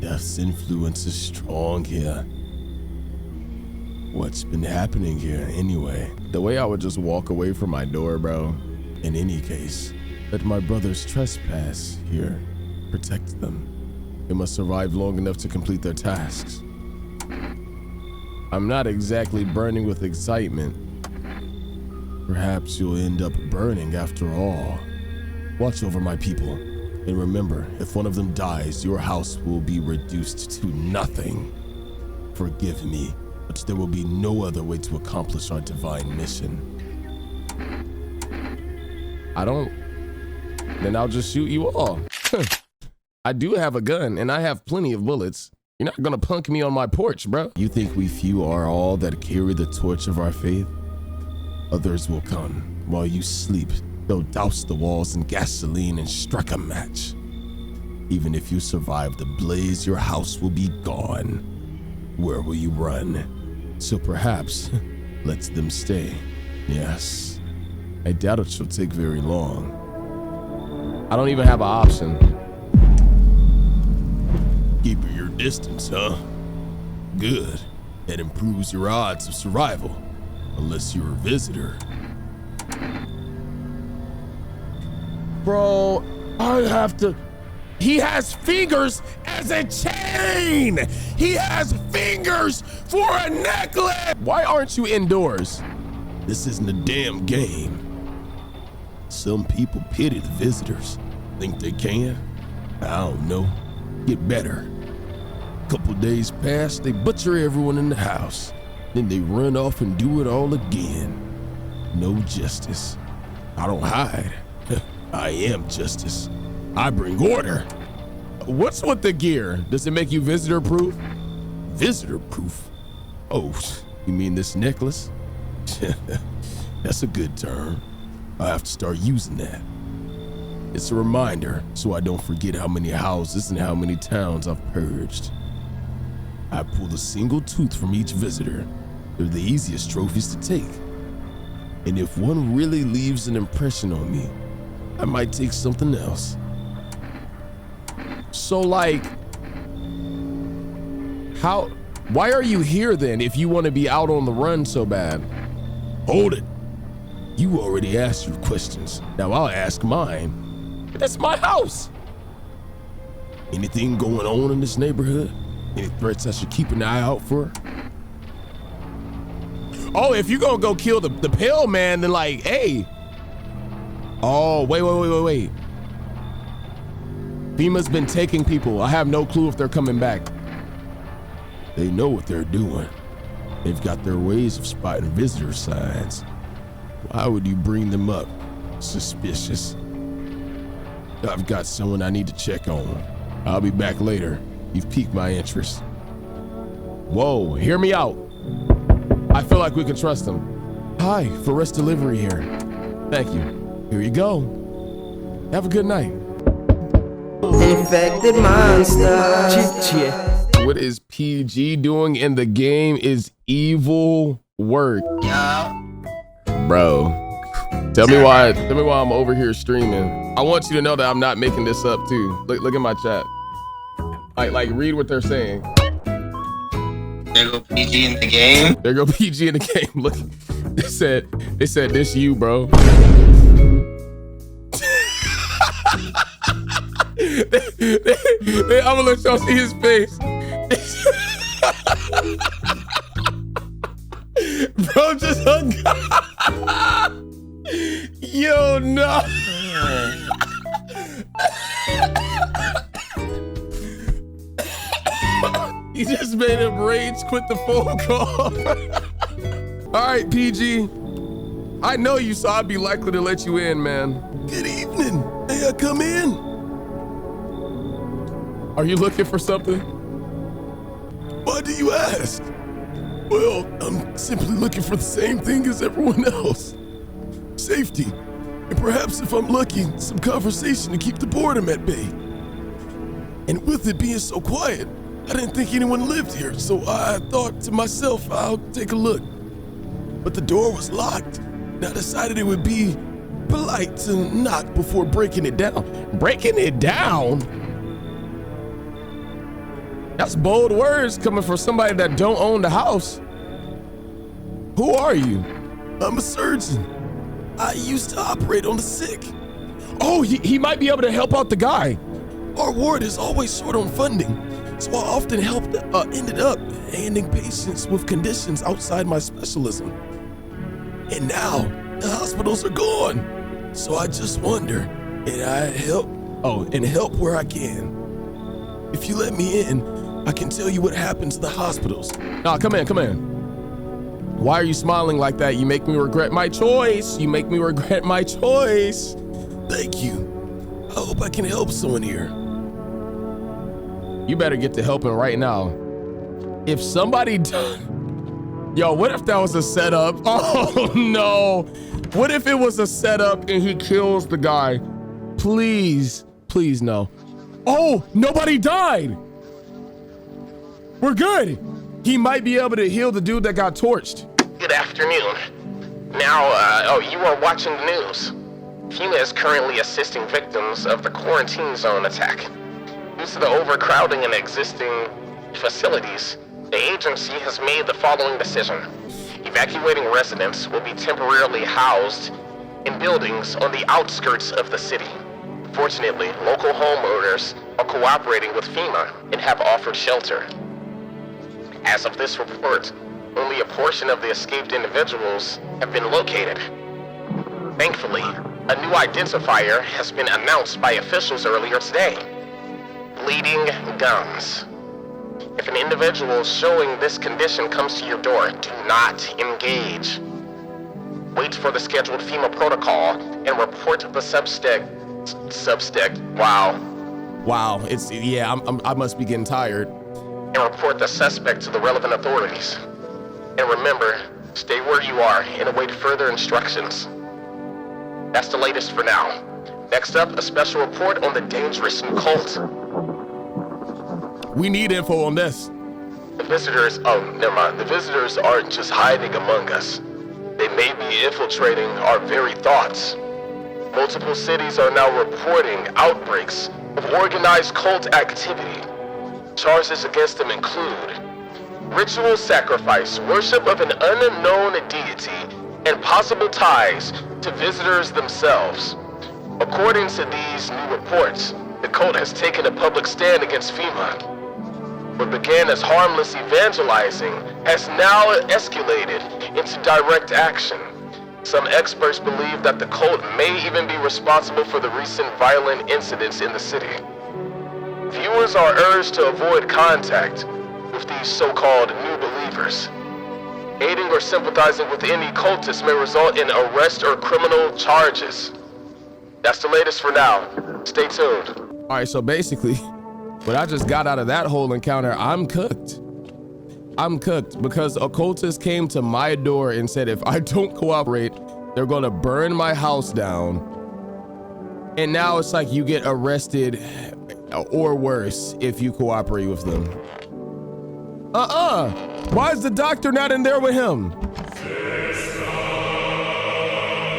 Death's influence is strong here. What's been happening here anyway? The way I would just walk away from my door, bro. In any case, let my brothers trespass here. Protect them. They must survive long enough to complete their tasks. I'm not exactly burning with excitement. Perhaps you'll end up burning after all. Watch over my people. And remember, if one of them dies, your house will be reduced to nothing. Forgive me, but there will be no other way to accomplish our divine mission. Then I'll just shoot you all. I do have a gun and I have plenty of bullets. You're not gonna punk me on my porch, bro. You think we few are all that carry the torch of our faith? Others will come. While you sleep, they'll douse the walls in gasoline and strike a match. Even if you survive the blaze, your house will be gone. Where will you run? So perhaps, let them stay. Yes. I doubt it shall take very long. I don't even have an option. Keeping your distance, huh? Good. That improves your odds of survival. Unless you're a visitor. Bro, I have to. He has fingers as a chain. He has fingers for a necklace. Why aren't you indoors? This isn't a damn game. Some people pity the visitors. Think they can? I don't know. Get better. Couple days pass, they butcher everyone in the house. Then they run off and do it all again. No justice. I don't hide. I am justice. I bring order. What's with the gear? Does it make you visitor proof? Visitor proof? Oh, you mean this necklace? That's a good term. I have to start using that. It's a reminder so I don't forget how many houses and how many towns I've purged. I pull a single tooth from each visitor. They're the easiest trophies to take. And if one really leaves an impression on me, I might take something else. So like, why are you here then if you want to be out on the run so bad? Hold it. You already asked your questions. Now I'll ask mine. That's my house. Anything going on in this neighborhood? Any threats I should keep an eye out for? Oh, if you gonna go kill the pale man, then like, hey. Oh, wait. FEMA's been taking people. I have no clue if they're coming back. They know what they're doing. They've got their ways of spotting visitor signs. Why would you bring them up? Suspicious. I've got someone I need to check on. I'll be back later. You've piqued my interest. Whoa, hear me out. I feel like we can trust him. Hi, for rest delivery here. Thank you. Here you go. Have a good night. Infected monster. What is PG doing in the game is evil work. Bro, tell me why I'm over here streaming. I want you to know that I'm not making this up too. Look at my chat. Like read what they're saying. There go PG in the game. There go PG in the game. Look, they said this you, bro. I'm gonna let y'all see his face. Bro just hung up. Yo, no. He just made him rage quit the phone call. All right, PG. I know you, so I'd be likely to let you in, man. Good evening. May I come in? Are you looking for something? Why do you ask? Well, I'm simply looking for the same thing as everyone else. Safety. And perhaps if I'm lucky, some conversation to keep the boredom at bay. And with it being so quiet, I didn't think anyone lived here, so I thought to myself, I'll take a look. But the door was locked, and I decided it would be polite to knock before breaking it down. Breaking it down? That's bold words coming from somebody that don't own the house. Who are you? I'm a surgeon. I used to operate on the sick. Oh, he might be able to help out the guy. Our ward is always short on funding, so I often ended up handing patients with conditions outside my specialism. And now, the hospitals are gone. So I just wonder, and I help where I can. If you let me in, I can tell you what happened to the hospitals. Nah, come in. Why are you smiling like that? You make me regret my choice. Thank you. I hope I can help someone here. You better get to helping right now. If somebody Yo, what if that was a setup? Oh no. What if it was a setup and he kills the guy? Please no. Oh, nobody died. We're good. He might be able to heal the dude that got torched. Good afternoon. Now, you are watching the news. FEMA is currently assisting victims of the quarantine zone attack. Due to the overcrowding in existing facilities, the agency has made the following decision. Evacuating residents will be temporarily housed in buildings on the outskirts of the city. Fortunately, local homeowners are cooperating with FEMA and have offered shelter. As of this report, only a portion of the escaped individuals have been located. Thankfully, a new identifier has been announced by officials earlier today. Bleeding gums. If an individual showing this condition comes to your door, do not engage. Wait for the scheduled FEMA protocol and report the Wow, it's, yeah, I must be getting tired. And report the suspect to the relevant authorities. And remember, stay where you are and await further instructions. That's the latest for now. Next up, a special report on the dangerous new cult. We need info on this. The visitors aren't just hiding among us. They may be infiltrating our very thoughts. Multiple cities are now reporting outbreaks of organized cult activity. Charges against them include ritual sacrifice, worship of an unknown deity, and possible ties to visitors themselves. According to these new reports, the cult has taken a public stand against FEMA. What began as harmless evangelizing has now escalated into direct action. Some experts believe that the cult may even be responsible for the recent violent incidents in the city. Viewers are urged to avoid contact with these so-called new believers. Aiding or sympathizing with any cultist may result in arrest or criminal charges. That's the latest for now. Stay tuned. All right, so basically, when I just got out of that whole encounter, I'm cooked. I'm cooked because occultists came to my door and said if I don't cooperate, they're gonna burn my house down. And now it's like you get arrested or worse if you cooperate with them. Why is the doctor not in there with him?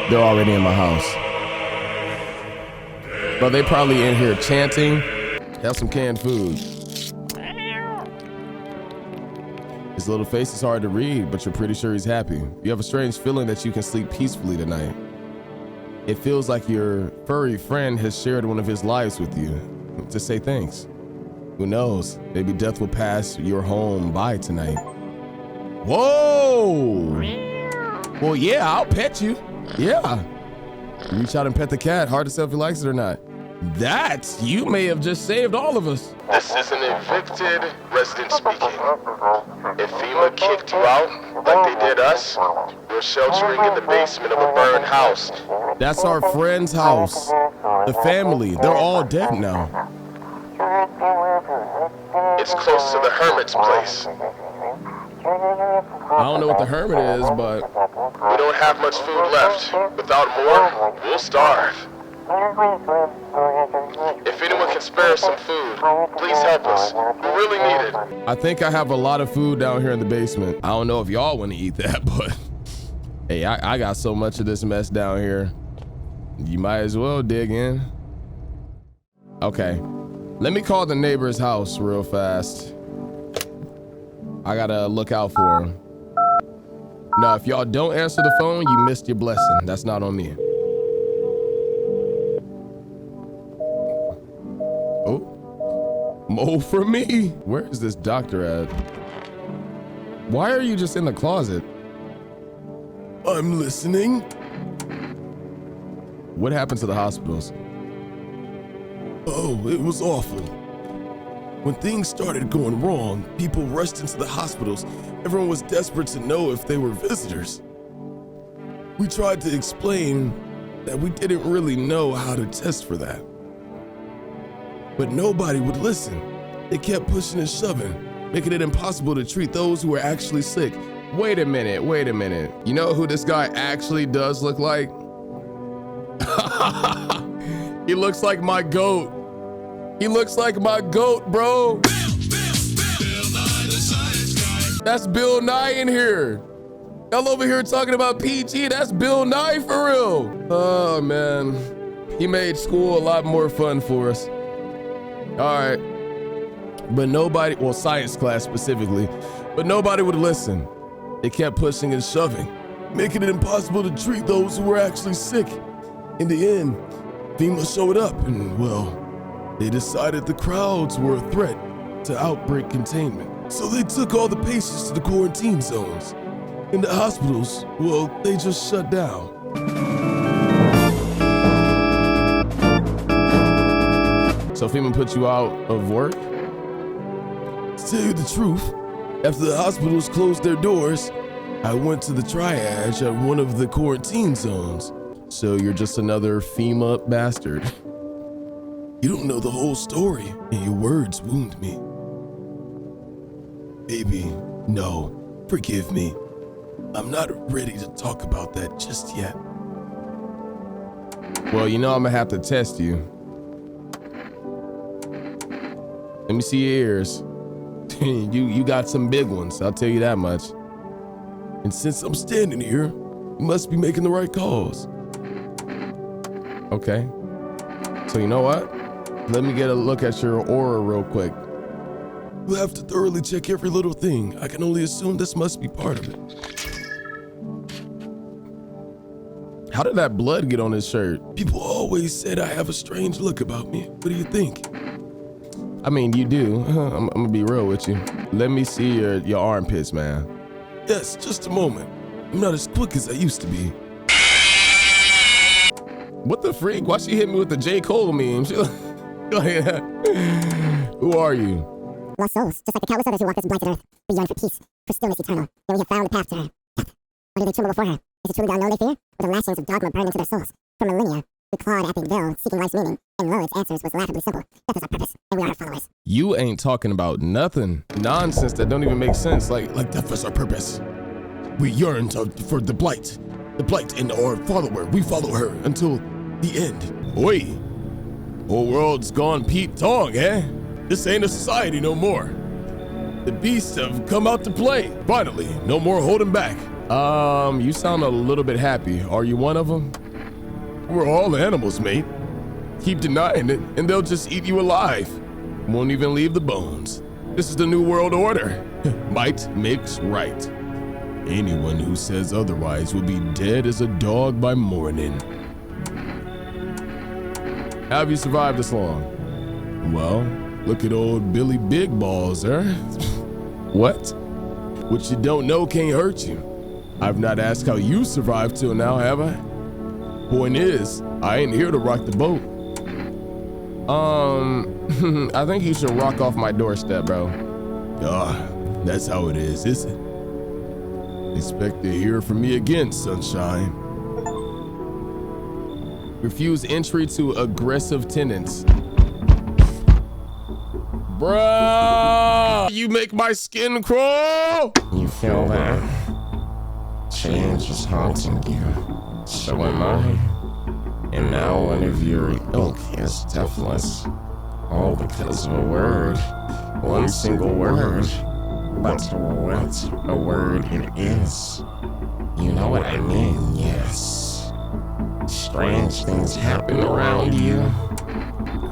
They're already in my house. But they probably in here chanting. Have some canned food. His little face is hard to read, but you're pretty sure he's happy. You have a strange feeling that you can sleep peacefully tonight. It feels like your furry friend has shared one of his lives with you to say thanks. Who knows? Maybe death will pass your home by tonight. Whoa! Well, yeah, I'll pet you. Yeah. You reach out and pet the cat. Hard to tell if he likes it or not. You may have just saved all of us. This is an evicted resident speaking. If FEMA kicked you out, like they did us, you're sheltering in the basement of a burned house. That's our friend's house. The family, they're all dead now. It's close to the hermit's place. I don't know what the hermit is, but... We don't have much food left. Without more, we'll starve. If anyone can spare us some food, please help us. We really need it. I think I have a lot of food down here in the basement. I don't know if y'all want to eat that, but... Hey, I got so much of this mess down here. You might as well dig in. Okay. Let me call the neighbor's house real fast. I gotta look out for him. Now, if y'all don't answer the phone, you missed your blessing. That's not on me. Oh, more for me. Where is this doctor at? Why are you just in the closet? I'm listening. What happened to the hospitals? Oh, it was awful. When things started going wrong, people rushed into the hospitals. Everyone was desperate to know if they were visitors. We tried to explain that we didn't really know how to test for that. But nobody would listen. They kept pushing and shoving, making it impossible to treat those who were actually sick. Wait a minute. You know who this guy actually does look like? He looks like my goat. He looks like my goat, bro. That's Bill Nye in here. Y'all over here talking about PG. That's Bill Nye for real. Oh, man. He made school a lot more fun for us. All right. But nobody, well, science class specifically, but nobody would listen. They kept pushing and shoving, making it impossible to treat those who were actually sick. In the end, FEMA showed up and, well, they decided the crowds were a threat to outbreak containment. So they took all the patients to the quarantine zones. In the hospitals, well, they just shut down. So FEMA put you out of work? To tell you the truth, after the hospitals closed their doors, I went to the triage at one of the quarantine zones. So you're just another FEMA bastard. You don't know the whole story, and your words wound me. Baby, no, forgive me. I'm not ready to talk about that just yet. Well, you know I'm gonna have to test you. Let me see your ears. You got some big ones, I'll tell you that much. And since I'm standing here, you must be making the right calls. Okay. So you know what? Let me get a look at your aura real quick. We'll have to thoroughly check every little thing. I can only assume this must be part of it. How did that blood get on his shirt? People always said I have a strange look about me. What do you think? I mean, you do. I'm gonna be real with you. Let me see your armpits, man. Yes, just a moment. I'm not as quick as I used to be. What the freak? Why she hit me with the J. Cole meme? Go ahead. Who are you? Lost souls, just like the countless others who walk this blighted earth. We yearn for peace, for stillness eternal. Then we have found the path to her. Death. Why do they tremble before her? Is it truly the unknown they fear? Or the lashings of dogma burn into their souls? For millennia, we clawed at the veil, seeking life's meaning. And lo, its answers was laughably simple. Death is our purpose, and we are her followers. You ain't talking about nothing. Nonsense that don't even make sense. Like death is our purpose. We yearn for the blight. The blight and our follower. We follow her until the end. Oi. Whole world's gone Pete Tong, eh? This ain't a society no more. The beasts have come out to play. Finally, no more holding back. You sound a little bit happy. Are you one of them? We're all animals, mate. Keep denying it, and they'll just eat you alive. Won't even leave the bones. This is the new world order. Might makes right. Anyone who says otherwise will be dead as a dog by morning. How have you survived this long? Well, look at old Billy Big Balls, huh? What? What you don't know can't hurt you. I've not asked how you survived till now, have I? Point is, I ain't here to rock the boat. I think you should rock off my doorstep, bro. That's how it is it? Expect to hear from me again, sunshine. Refuse entry to aggressive tenants. Bruh! You make my skin crawl! You feel that? Change is haunting you. So am I. And now one of your ilk is deathless. All because of a word. One single word. But what a word it is. You know what I mean, yes. Strange things happen around you.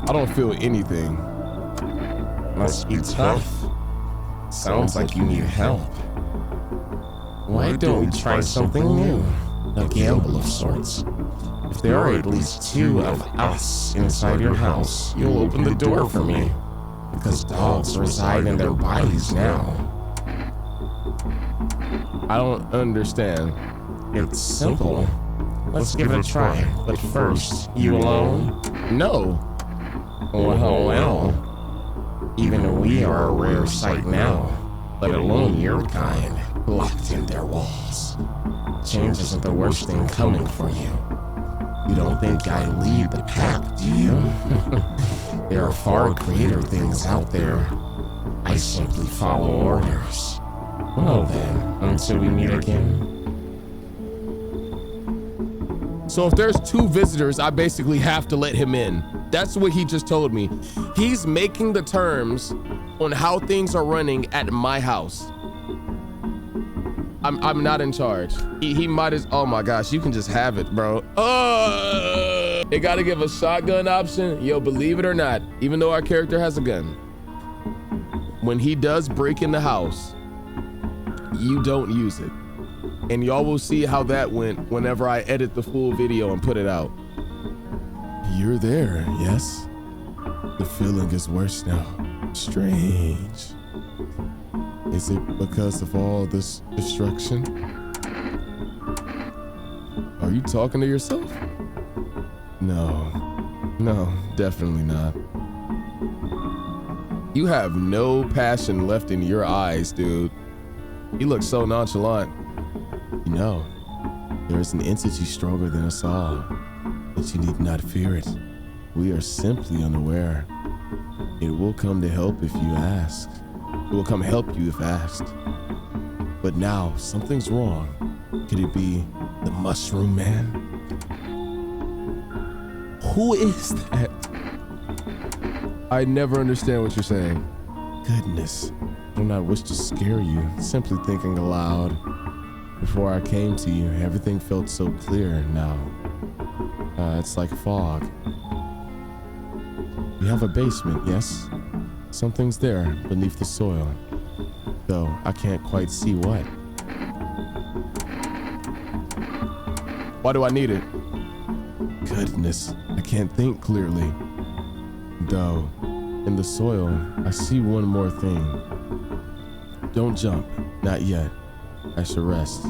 I don't feel anything. Must be tough. Sounds like you need help. Why don't we try something new? A gamble of sorts. If there are at least two of us inside your house, you'll open the door for me. Because dogs reside in their bodies now. I don't understand. It's simple. Let's give it a try. But first, you alone? No. Well. Even we are a rare sight now, let alone your kind, locked in their walls. Change isn't the worst thing coming for you. You don't think I lead the pack, do you? There are far greater things out there. I simply follow orders. Well then, until we meet again. So if there's two visitors, I basically have to let him in. That's what he just told me. He's making the terms on how things are running at my house. I'm not in charge. He might as, oh my gosh, you can just have it, bro. They gotta give a shotgun option. Yo, believe it or not, even though our character has a gun. when he does break in the house, you don't use it. And y'all will see how that went whenever I edit the full video and put it out. You're there, yes? The feeling is worse now. Strange. Is it because of all this destruction? Are you talking to yourself? No, definitely not. You have no passion left in your eyes, dude. You look so nonchalant. You know, there is an entity stronger than us all, but you need not fear it. We are simply unaware. It will come to help if you ask. It will come help you if asked. But now, something's wrong. Could it be the Mushroom Man? Who is that? I never understand what you're saying. Goodness, I do not wish to scare you. Simply thinking aloud. Before I came to you, everything felt so clear now. It's like fog. You have a basement, yes? Something's there beneath the soil. Though I can't quite see what. Why do I need it? Goodness, I can't think clearly. Though, in the soil, I see one more thing. Don't jump, not yet. I should rest.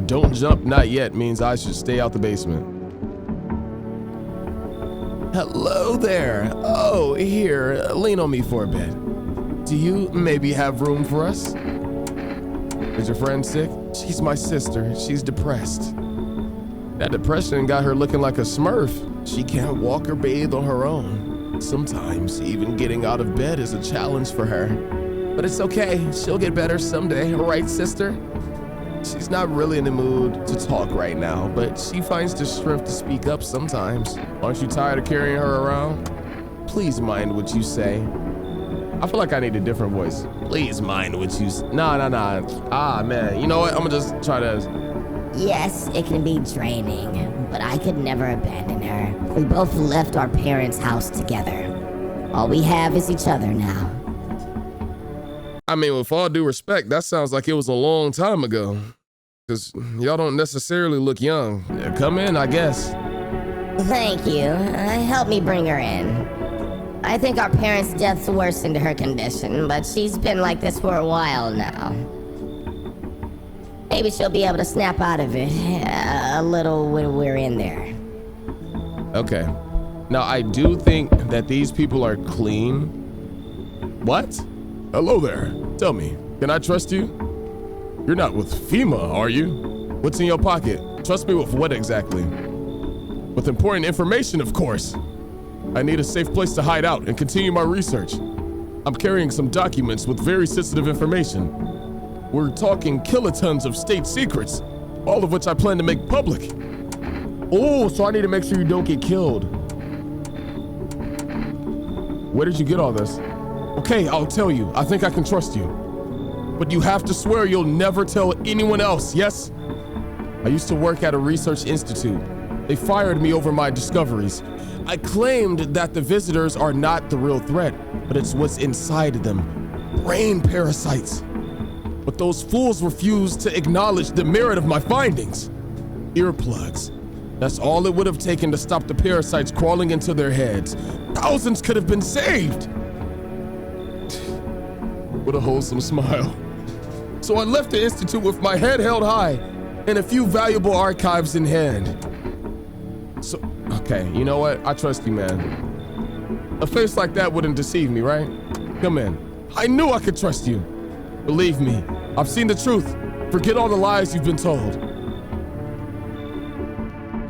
Don't jump, not yet means I should stay out the basement. Hello there. Oh, here, lean on me for a bit. Do you maybe have room for us? Is your friend sick? She's my sister. She's depressed. That depression got her looking like a smurf. She can't walk or bathe on her own. Sometimes even getting out of bed is a challenge for her. But it's okay. She'll get better someday, right, sister? She's not really in the mood to talk right now, but she finds the strength to speak up sometimes. Aren't you tired of carrying her around? Please mind what you say. I feel like I need a different voice. Please mind what you say. Nah. Ah, man. You know what? I'm gonna just try to... Yes, it can be draining, but I could never abandon her. We both left our parents' house together. All we have is each other now. I mean, with all due respect, that sounds like it was a long time ago. Because y'all don't necessarily look young. Yeah, come in, I guess. Thank you. Help me bring her in. I think our parents' deaths worsened her condition, but she's been like this for a while now. Maybe she'll be able to snap out of it a little when we're in there. Okay. Now, I do think that these people are clean. What? Hello there. Tell me, can I trust you? You're not with FEMA, are you? What's in your pocket? Trust me with what exactly? With important information, of course. I need a safe place to hide out and continue my research. I'm carrying some documents with very sensitive information. We're talking kilotons of state secrets, all of which I plan to make public. Oh, so I need to make sure you don't get killed. Where did you get all this? Okay, I'll tell you. I think I can trust you. But you have to swear you'll never tell anyone else, yes? I used to work at a research institute. They fired me over my discoveries. I claimed that the visitors are not the real threat, but it's what's inside them. Brain parasites. But those fools refused to acknowledge the merit of my findings. Earplugs. That's all it would have taken to stop the parasites crawling into their heads. Thousands could have been saved. What a wholesome smile. So I left the institute with my head held high and a few valuable archives in hand. So, okay, you know what? I trust you, man. A face like that wouldn't deceive me, right? Come in. I knew I could trust you. Believe me, I've seen the truth. Forget all the lies you've been told.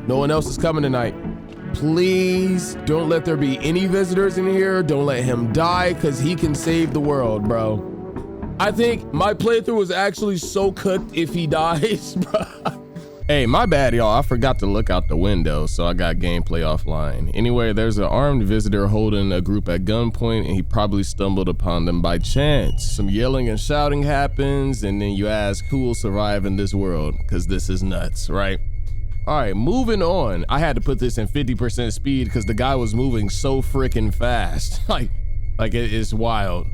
No one else is coming tonight. Please don't let there be any visitors in here. Don't let him die, because he can save the world, bro. I think my playthrough was actually so cooked if he dies, bro. Hey, my bad, y'all. I forgot to look out the window, so I got gameplay offline. Anyway, there's an armed visitor holding a group at gunpoint, and he probably stumbled upon them by chance. Some yelling and shouting happens, and then you ask who will survive in this world, because this is nuts, right? All right, moving on. I had to put this in 50% speed because the guy was moving so freaking fast. Like Like, it is wild.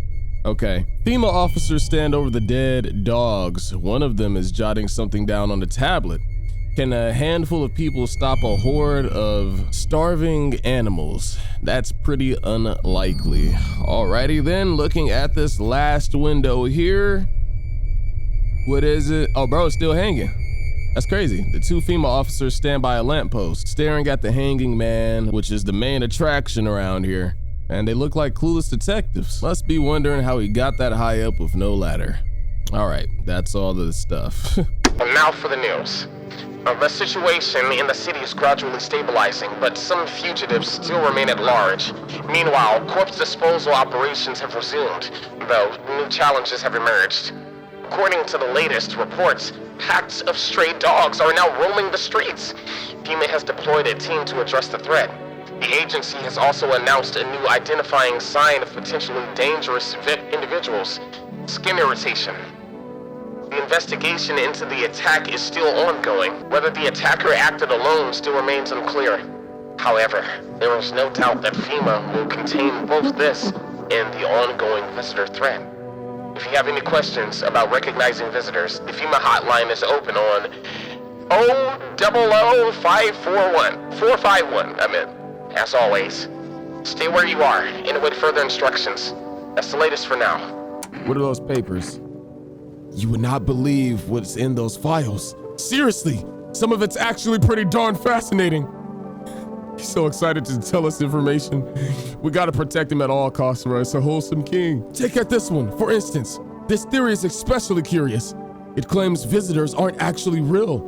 Okay. FEMA officers stand over the dead dogs. One of them is jotting something down on the tablet. Can a handful of people stop a horde of starving animals? That's pretty unlikely. Alrighty then, looking at this last window here. What is it? Oh, bro, it's still hanging. That's crazy. The two FEMA officers stand by a lamppost, staring at the hanging man, which is the main attraction around here. And they look like clueless detectives. Must be wondering how he got that high up with no ladder. All right, that's all the stuff. And now for the news. The situation in the city is gradually stabilizing, but some fugitives still remain at large. Meanwhile, corpse disposal operations have resumed, though new challenges have emerged. According to the latest reports, packs of stray dogs are now roaming the streets. FEMA has deployed a team to address the threat. The agency has also announced a new identifying sign of potentially dangerous individuals: skin irritation. The investigation into the attack is still ongoing. Whether the attacker acted alone still remains unclear. However, there is no doubt that FEMA will contain both this and the ongoing visitor threat. If you have any questions about recognizing visitors, the FEMA hotline is open on 000-541-451. As always, stay where you are and await further instructions. That's the latest for now. What are those papers? You would not believe what's in those files. Seriously, some of it's actually pretty darn fascinating. He's so excited to tell us information. We gotta protect him at all costs, right? It's a wholesome king. Take out this one, for instance. This theory is especially curious. It claims visitors aren't actually real,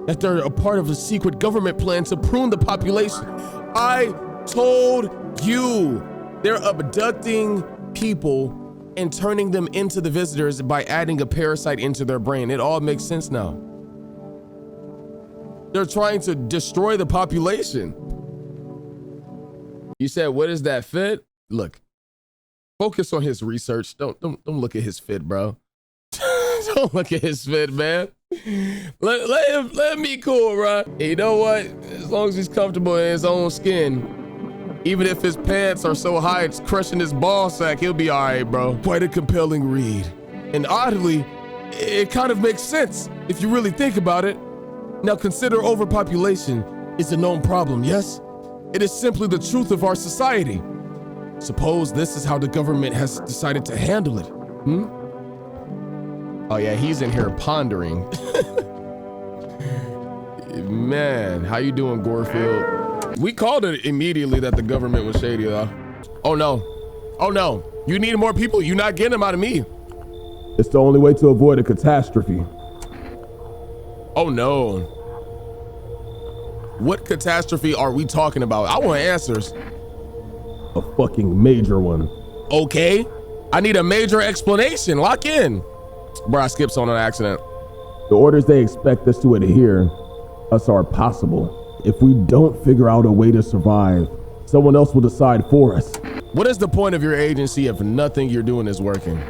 that they're a part of a secret government plan to prune the population. I told you, they're abducting people and turning them into the visitors by adding a parasite into their brain. It all makes sense now. They're trying to destroy the population. You said, what is that fit? Look, focus on his research. Don't look at his fit, bro. Don't look at his fit, man. Let him be cool, bro. You know what? As long as he's comfortable in his own skin, even if his pants are so high it's crushing his ball sack, he'll be all right, bro. Quite a compelling read. And oddly, it kind of makes sense if you really think about it. Now consider overpopulation is a known problem, yes? It is simply the truth of our society. Suppose this is how the government has decided to handle it, Oh yeah, he's in here pondering. Man, how you doing, Gorefield? We called it immediately that the government was shady, though. Oh no, you need more people. You're not getting them out of me. It's the only way to avoid a catastrophe. Oh no. What catastrophe are we talking about? I want answers. A fucking major one. Okay, I need a major explanation. Lock in. Bro, I skipped on an accident. The orders they expect us to adhere us are possible. If we don't figure out a way to survive, someone else will decide for us. What is the point of your agency if nothing you're doing is working?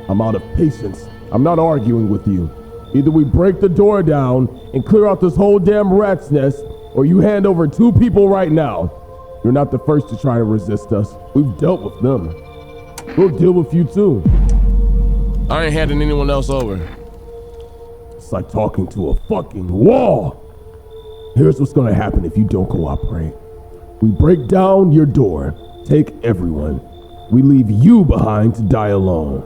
I'm out of patience. I'm not arguing with you. Either we break the door down and clear out this whole damn rat's nest, or you hand over 2 people right now. You're not the first to try to resist us. We've dealt with them. We'll deal with you too. I ain't handing anyone else over. It's like talking to a fucking wall. Here's what's gonna happen if you don't cooperate. We break down your door, take everyone. We leave you behind to die alone.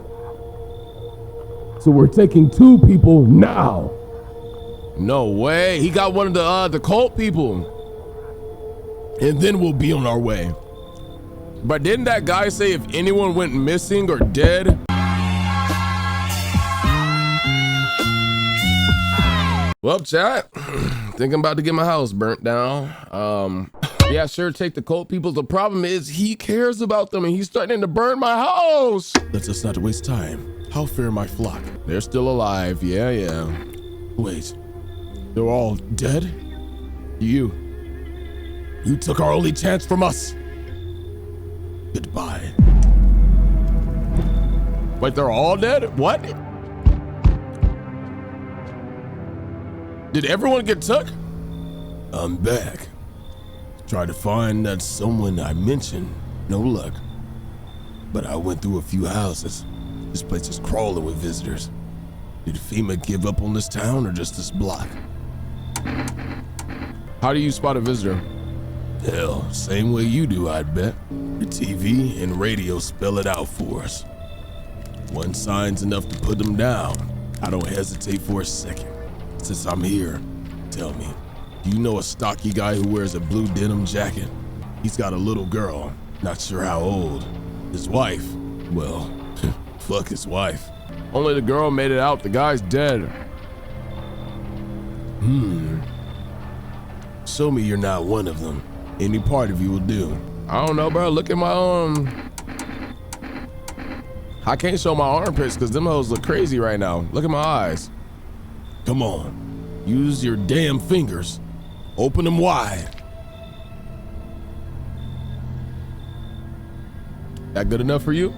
So we're taking 2 people now. No way. He got one of the cult people. And then we'll be on our way. But didn't that guy say if anyone went missing or dead? Well, chat, think I'm about to get my house burnt down. Yeah, sure, take the cult people. The problem is he cares about them and he's threatening to burn my house. Let's just not waste time. How fare my flock? They're still alive, yeah. Wait, they're all dead? You took our only chance from us. Goodbye. Wait, they're all dead? What? Did everyone get took? I'm back. Try to find that someone I mentioned. No luck. but I went through a few houses. This place is crawling with visitors. Did FEMA give up on this town or just this block? How do you spot a visitor? Hell, same way you do, I'd bet. The TV and radio spell it out for us. One sign's enough to put them down. I don't hesitate for a second. Since I'm here, tell me, do you know a stocky guy who wears a blue denim jacket? He's got a little girl, not sure how old. His wife, well, fuck his wife. Only the girl made it out, the guy's dead. Show me you're not one of them. Any part of you will do. I don't know, bro. Look at my I can't show my armpits because them hoes look crazy right now. Look at my eyes. Come on, use your damn fingers. Open them wide. That good enough for you?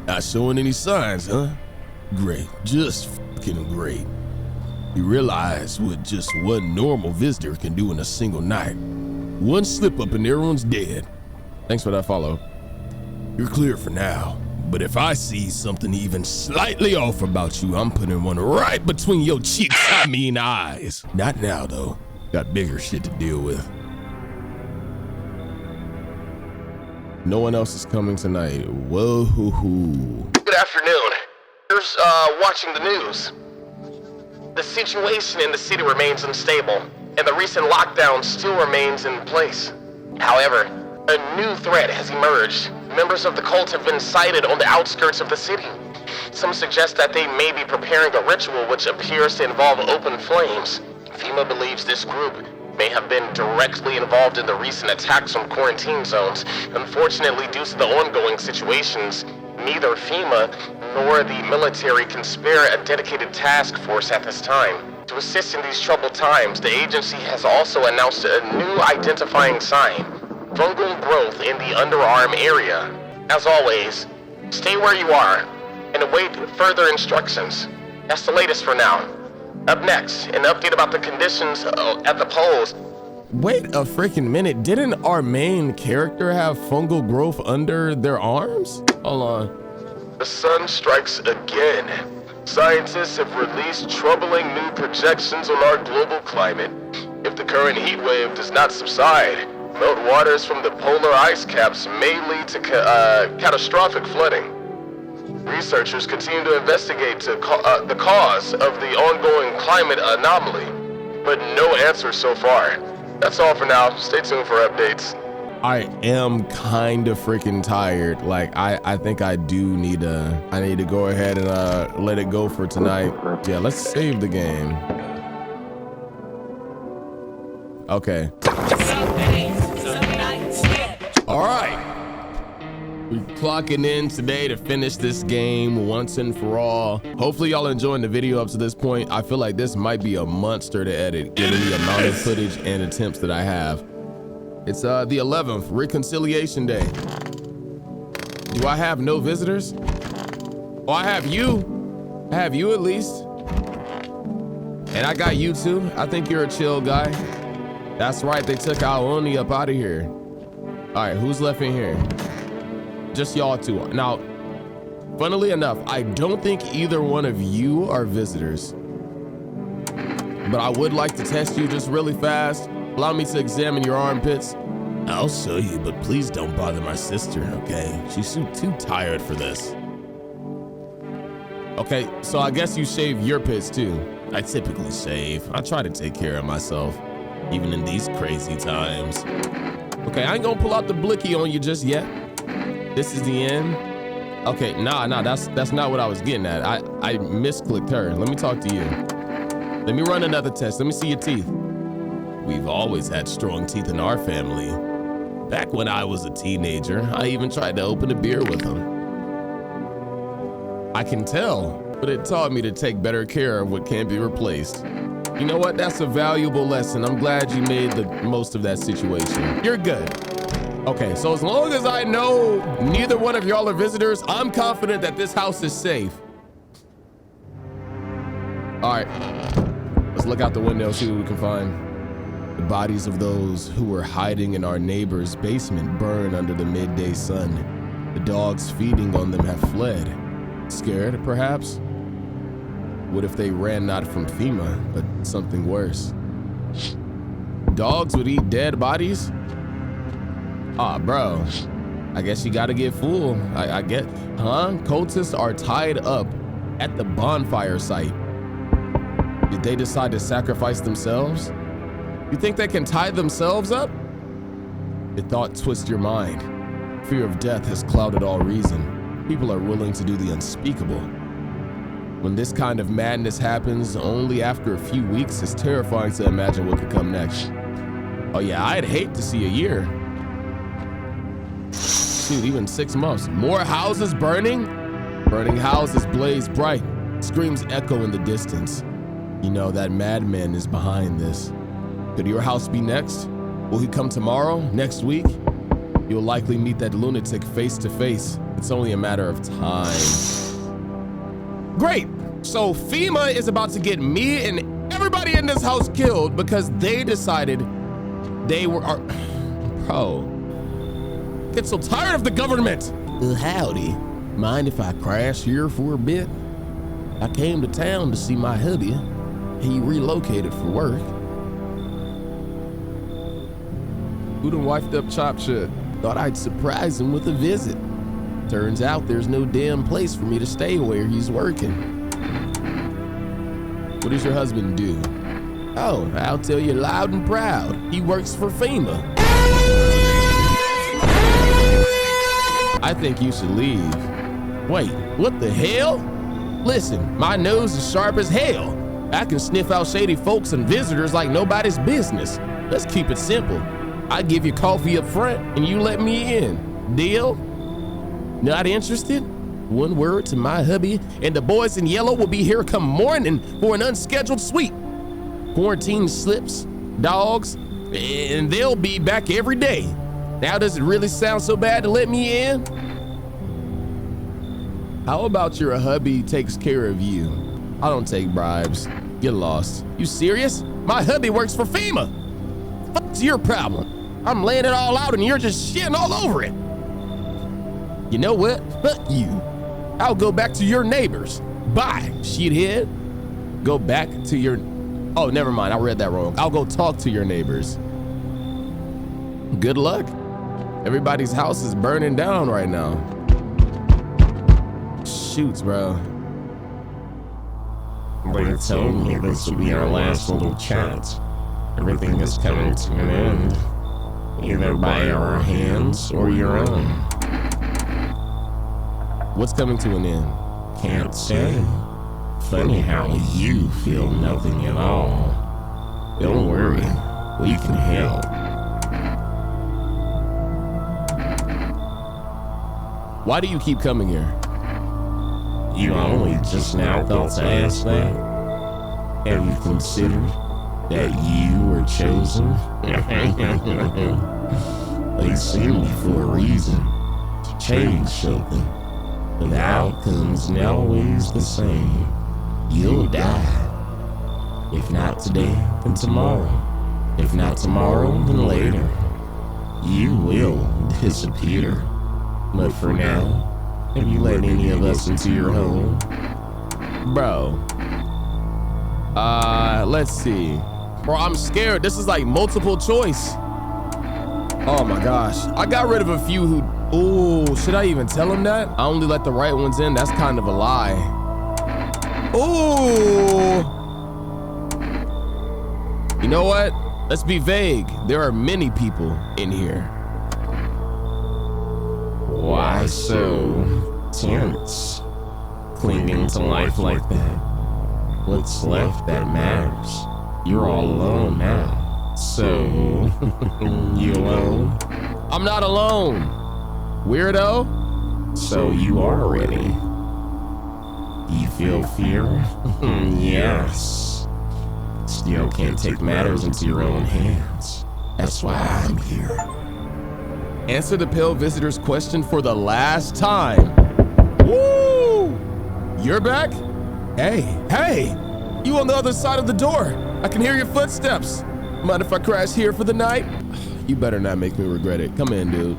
Not showing any signs, huh? Great, just fucking great. You realize what just one normal visitor can do in a single night. One slip up and everyone's dead. Thanks for that follow. You're clear for now, but if I see something even slightly off about you, I'm putting one right between your cheeks, I mean eyes. Not now though, got bigger shit to deal with. No one else is coming tonight. Whoa hoo hoo. Good afternoon. Here's watching the news. The situation in the city remains unstable, and the recent lockdown still remains in place. However, a new threat has emerged. Members of the cult have been sighted on the outskirts of the city. Some suggest that they may be preparing a ritual which appears to involve open flames. FEMA believes this group may have been directly involved in the recent attacks on quarantine zones. Unfortunately, due to the ongoing situations, neither FEMA nor the military can spare a dedicated task force at this time. To assist in these troubled times, the agency has also announced a new identifying sign: fungal growth in the underarm area. As always, stay where you are and await further instructions. That's the latest for now. Up next, an update about the conditions at the polls. Wait a freaking minute, didn't our main character have fungal growth under their arms? Hold on. The sun strikes again. Scientists have released troubling new projections on our global climate. If the current heat wave does not subside, meltwaters from the polar ice caps may lead to catastrophic flooding. Researchers continue to investigate the cause of the ongoing climate anomaly, but no answers so far. That's all for now. Stay tuned for updates. I am kind of freaking tired. Like, I think I do need to go ahead and let it go for tonight. Yeah, let's save the game. Okay. All right. We're clocking in today to finish this game once and for all. Hopefully y'all enjoying the video up to this point. I feel like this might be a monster to edit given the amount of footage and attempts that I have. It's the 11th, Reconciliation Day. Do I have no visitors? Oh, I have you. I have you at least. And I got you too. I think you're a chill guy. That's right, they took Aoni up out of here. All right, who's left in here? Just y'all two. Now, funnily enough, I don't think either one of you are visitors. But I would like to test you just really fast. Allow me to examine your armpits. I'll show you, but please don't bother my sister, okay? She's too tired for this. Okay, so I guess you shave your pits too. I typically shave. I try to take care of myself, even in these crazy times. Okay, I ain't gonna pull out the blicky on you just yet. This is the end. Okay, nah, that's not what I was getting at. I misclicked her. Let me talk to you. Let me run another test. Let me see your teeth. We've always had strong teeth in our family. Back when I was a teenager, I even tried to open a beer with them. I can tell, but it taught me to take better care of what can't be replaced. You know what? That's a valuable lesson. I'm glad you made the most of that situation. You're good. Okay, so as long as I know neither one of y'all are visitors, I'm confident that this house is safe. All right, let's look out the window, see what we can find. The bodies of those who were hiding in our neighbor's basement burn under the midday sun. The dogs feeding on them have fled. Scared, perhaps? What if they ran not from FEMA, but something worse? Dogs would eat dead bodies? Ah, bro. I guess you gotta get full. I get, huh? Cultists are tied up at the bonfire site. Did they decide to sacrifice themselves? You think they can tie themselves up? The thought twists your mind. Fear of death has clouded all reason. People are willing to do the unspeakable. When this kind of madness happens only after a few weeks, it's terrifying to imagine what could come next. Oh yeah, I'd hate to see a year. Shoot, even 6 months. More houses burning? Burning houses blaze bright. Screams echo in the distance. You know that madman is behind this. Could your house be next? Will he come tomorrow? Next week? You'll likely meet that lunatic face to face. It's only a matter of time. Great! So FEMA is about to get me and everybody in this house killed because they decided they were our... Bro. Get so tired of the government! Howdy. Mind if I crash here for a bit? I came to town to see my hubby. He relocated for work. Who done wifed up chop shit? Thought I'd surprise him with a visit. Turns out there's no damn place for me to stay where he's working. What does your husband do? Oh, I'll tell you loud and proud. He works for FEMA. I think you should leave. Wait, what the hell? Listen, my nose is sharp as hell. I can sniff out shady folks and visitors like nobody's business. Let's keep it simple. I give you coffee up front and you let me in. Deal? Not interested? One word to my hubby and the boys in yellow will be here come morning for an unscheduled sweep. Quarantine slips, dogs, and they'll be back every day. Now does it really sound so bad to let me in? How about your hubby takes care of you? I don't take bribes. Get lost. You serious? My hubby works for FEMA. What's your problem? I'm laying it all out and you're just shitting all over it. You know what? Fuck you. I'll go back to your neighbors. Bye, shithead. Go back to your... Oh, never mind. I read that wrong. I'll go talk to your neighbors. Good luck. Everybody's house is burning down right now. Shoots, bro. They told me this would be our last little chat. Everything is coming to an end. Either by our hands or your own. What's coming to an end? Can't say. Funny how you feel nothing at all. Don't worry, we can help. Why do you keep coming here? You only just now thought to ask that? Have you considered that you were chosen? They sent me for a reason, to change something. But the outcome's not always the same. You'll die. If not today, then tomorrow. If not tomorrow, then later. You will disappear. But for now, have you let any of us into your home? Bro. Let's see. Bro, I'm scared. This is like multiple choice. Oh my gosh. I got rid of a few who... Ooh, should I even tell him that? I only let the right ones in. That's kind of a lie. Ooh. You know what? Let's be vague. There are many people in here. Why so tense? Clinging to life like that? What's left that matters? You're all alone now. So, you alone? I'm not alone. Weirdo? So you are ready. You feel fear? Yes. Still can't take matters into your own hands. That's why I'm here. Answer the pale visitor's question for the last time. Woo! You're back? Hey, you on the other side of the door. I can hear your footsteps. Mind if I crash here for the night? You better not make me regret it. Come in, dude.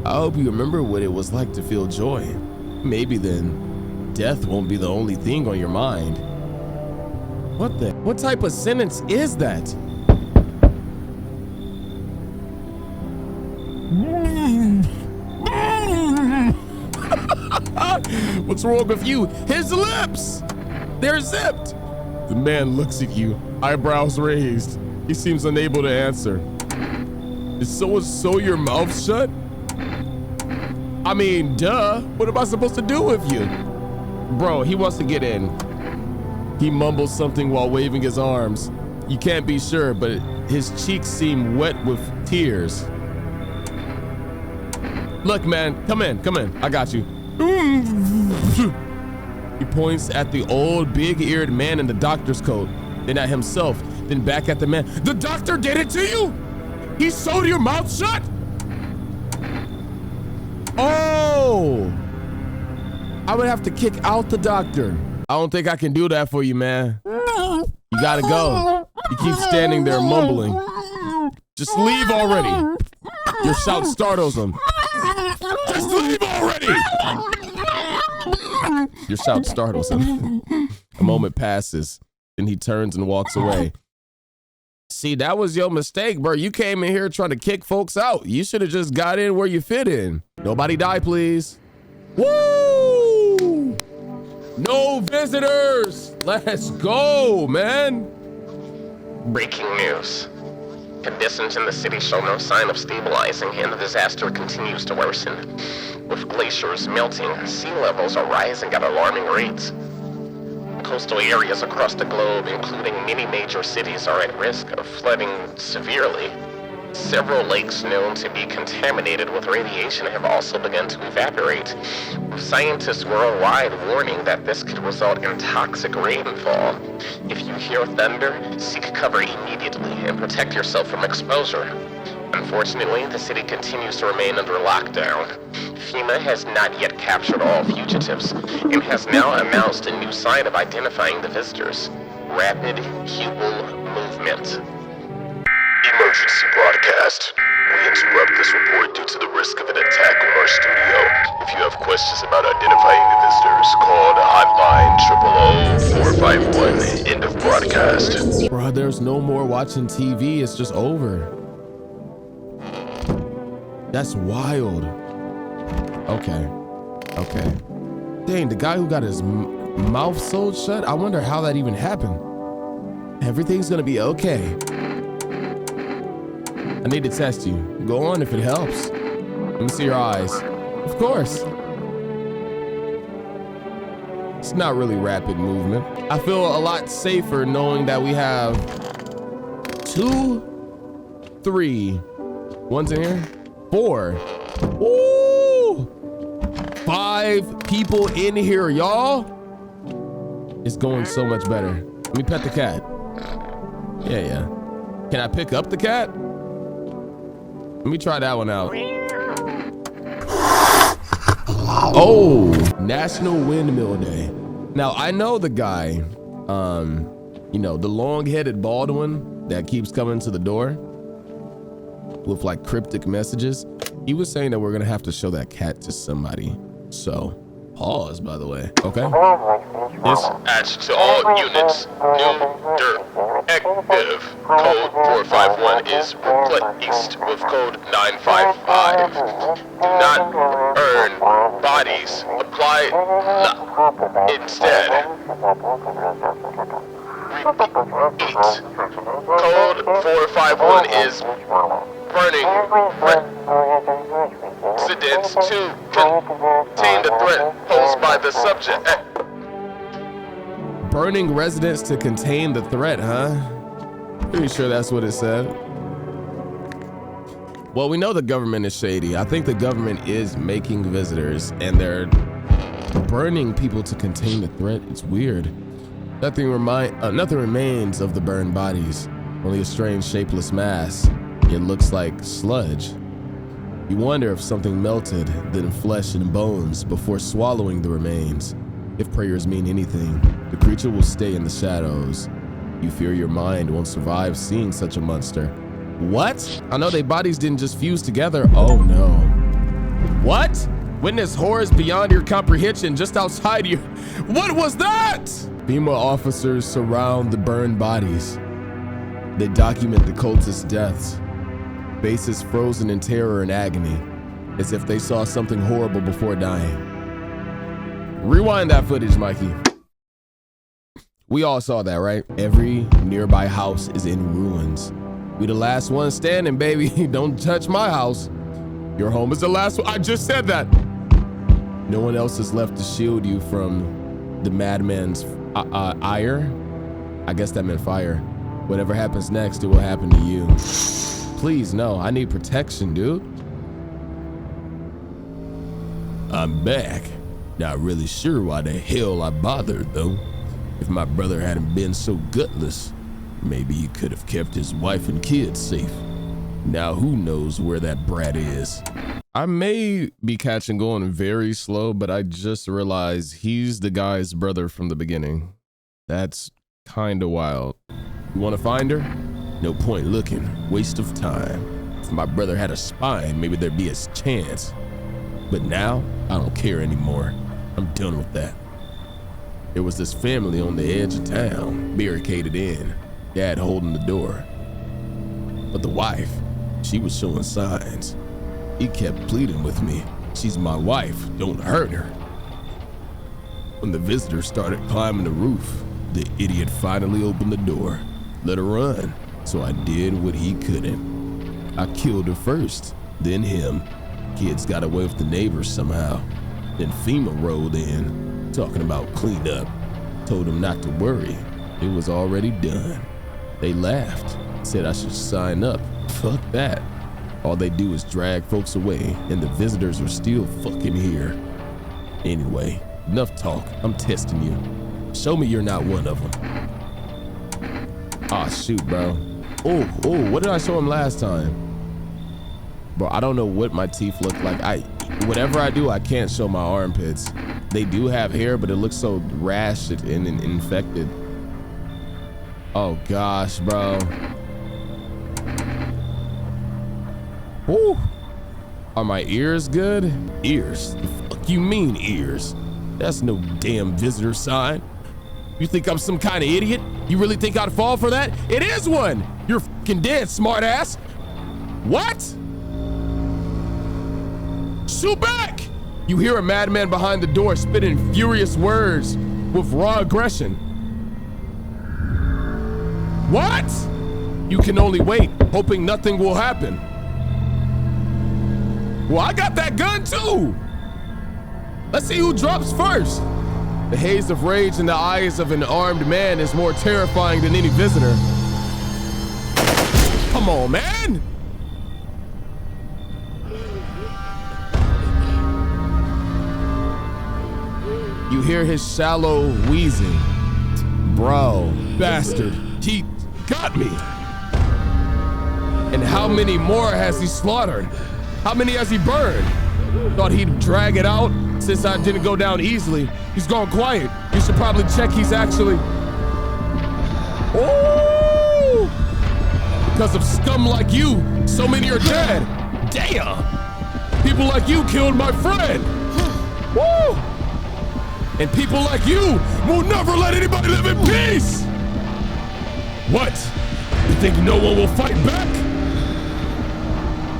I hope you remember what it was like to feel joy. Maybe then, death won't be the only thing on your mind. What type of sentence is that? What's wrong with you? His lips! They're zipped! The man looks at you, eyebrows raised. He seems unable to answer. Is so your mouth shut? I mean, duh. What am I supposed to do with you? Bro, he wants to get in. He mumbles something while waving his arms. You can't be sure, but his cheeks seem wet with tears. Look, man, come in. I got you. He points at the old, big-eared man in the doctor's coat, then at himself, then back at the man. The doctor did it to you? He sewed your mouth shut? Oh! I would have to kick out the doctor. I don't think I can do that for you, man. You gotta go. You keep standing there mumbling. Just leave already. Your shout startles him. Just leave already! Your shout startles him. A moment passes, then he turns and walks away. See, that was your mistake, bro. You came in here trying to kick folks out. You should have just got in where you fit in. Nobody die, please. Woo! No visitors! Let's go, man! Breaking news. Conditions in the city show no sign of stabilizing, and the disaster continues to worsen. With glaciers melting, sea levels are rising at alarming rates. Coastal areas across the globe, including many major cities, are at risk of flooding severely. Several lakes known to be contaminated with radiation have also begun to evaporate, with scientists worldwide warning that this could result in toxic rainfall. If you hear thunder, seek cover immediately and protect yourself from exposure. Unfortunately, the city continues to remain under lockdown. FEMA has not yet captured all fugitives and has now announced a new sign of identifying the visitors: rapid pupil movement. Emergency broadcast. We interrupt this report due to the risk of an attack on our studio. If you have questions about identifying the visitors, call the hotline 000-451. End of broadcast. Bro, there's no more watching TV. It's just over. That's wild. Okay. Dang, the guy who got his mouth sewed shut, I wonder how that even happened. Everything's gonna be okay. I need to test you. Go on if it helps. Let me see your eyes. Of course. It's not really rapid movement. I feel a lot safer knowing that we have 2, 3. One's in here. 4. Woo! 5 people in here, y'all. It's going so much better. Let me pet the cat. Yeah. Can I pick up the cat? Let me try that one out. Oh, National Windmill Day. Now, I know the guy, the long-headed bald one that keeps coming to the door with like cryptic messages. He was saying that we're gonna have to show that cat to somebody. So, pause, by the way, okay? Dispatch to all units. New dirt active. Code 451 is replaced with code 955. Do not burn bodies. Apply instead. Repeat. Code 451 is burning residents to contain the threat posed by the subject. Burning residents to contain the threat, huh? Pretty sure that's what it said. Well, we know the government is shady. I think the government is making visitors and they're burning people to contain the threat. It's weird. Nothing remains of the burned bodies. Only a strange shapeless mass. It looks like sludge. You wonder if something melted, then flesh and bones before swallowing the remains. If prayers mean anything, the creature will stay in the shadows. You fear your mind won't survive seeing such a monster. What? I know their bodies didn't just fuse together. Oh no. What? Witness horrors beyond your comprehension just outside you. What was that? FEMA officers surround the burned bodies. They document the cultist deaths. Faces frozen in terror and agony, as if they saw something horrible before dying. Rewind that footage, Mikeeey. We all saw that, right? Every nearby house is in ruins. We the last one standing, baby. Don't touch my house. Your home is the last one. I just said that. No one else is left to shield you from the madman's ire. I guess that meant fire. Whatever happens next, it will happen to you. Please, no, I need protection, dude. I'm back. Not really sure why the hell I bothered, though. If my brother hadn't been so gutless, maybe he could have kept his wife and kids safe. Now who knows where that brat is? I may be catching going very slow, but I just realized he's the guy's brother from the beginning. That's kinda wild. You wanna find her? No point looking, waste of time. If my brother had a spine, maybe there'd be a chance. But now, I don't care anymore. I'm done with that. There was this family on the edge of town, barricaded in, dad holding the door. But the wife, she was showing signs. He kept pleading with me. She's my wife, don't hurt her. When the visitors started climbing the roof, the idiot finally opened the door, let her run. So I did what he couldn't. I killed her first, then him. Kids got away with the neighbors somehow. Then FEMA rolled in, talking about cleanup. Told them not to worry, it was already done. They laughed, said I should sign up. Fuck that. All they do is drag folks away, and the visitors are still fucking here. Anyway, enough talk, I'm testing you. Show me you're not one of them. Ah, shoot, bro. Oh, what did I show him last time? Bro, I don't know what my teeth look like. Whatever I do, I can't show my armpits. They do have hair, but it looks so rash and infected. Oh gosh, bro. Woo. Are my ears good? Ears? The fuck you mean ears? That's no damn visitor sign. You think I'm some kind of idiot? You really think I'd fall for that? It is one! You're fucking dead, smartass! What? Shoot back! You hear a madman behind the door spitting furious words with raw aggression. What? You can only wait, hoping nothing will happen. Well, I got that gun too! Let's see who drops first. The haze of rage in the eyes of an armed man is more terrifying than any visitor. Come on, man! You hear his shallow wheezing. Bro, bastard, he got me. And how many more has he slaughtered? How many has he burned? Thought he'd drag it out since I didn't go down easily. He's gone quiet. You should probably check he's actually... Oh! Because of scum like you, so many are dead. Damn! People like you killed my friend. Woo! And people like you will never let anybody live in peace! What? You think no one will fight back?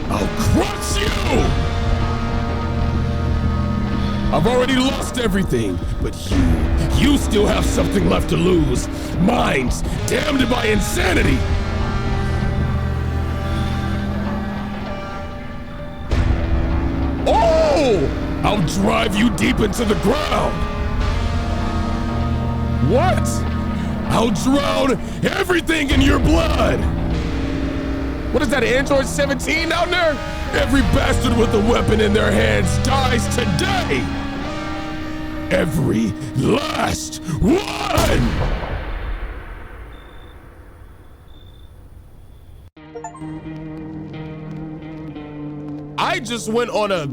I'll crush you! I've already lost everything, but you still have something left to lose. Minds damned by insanity. Oh! I'll drive you deep into the ground. What? I'll drown everything in your blood. What is that, Android 17 down there? Every bastard with a weapon in their hands dies today. Every last one! I just went on a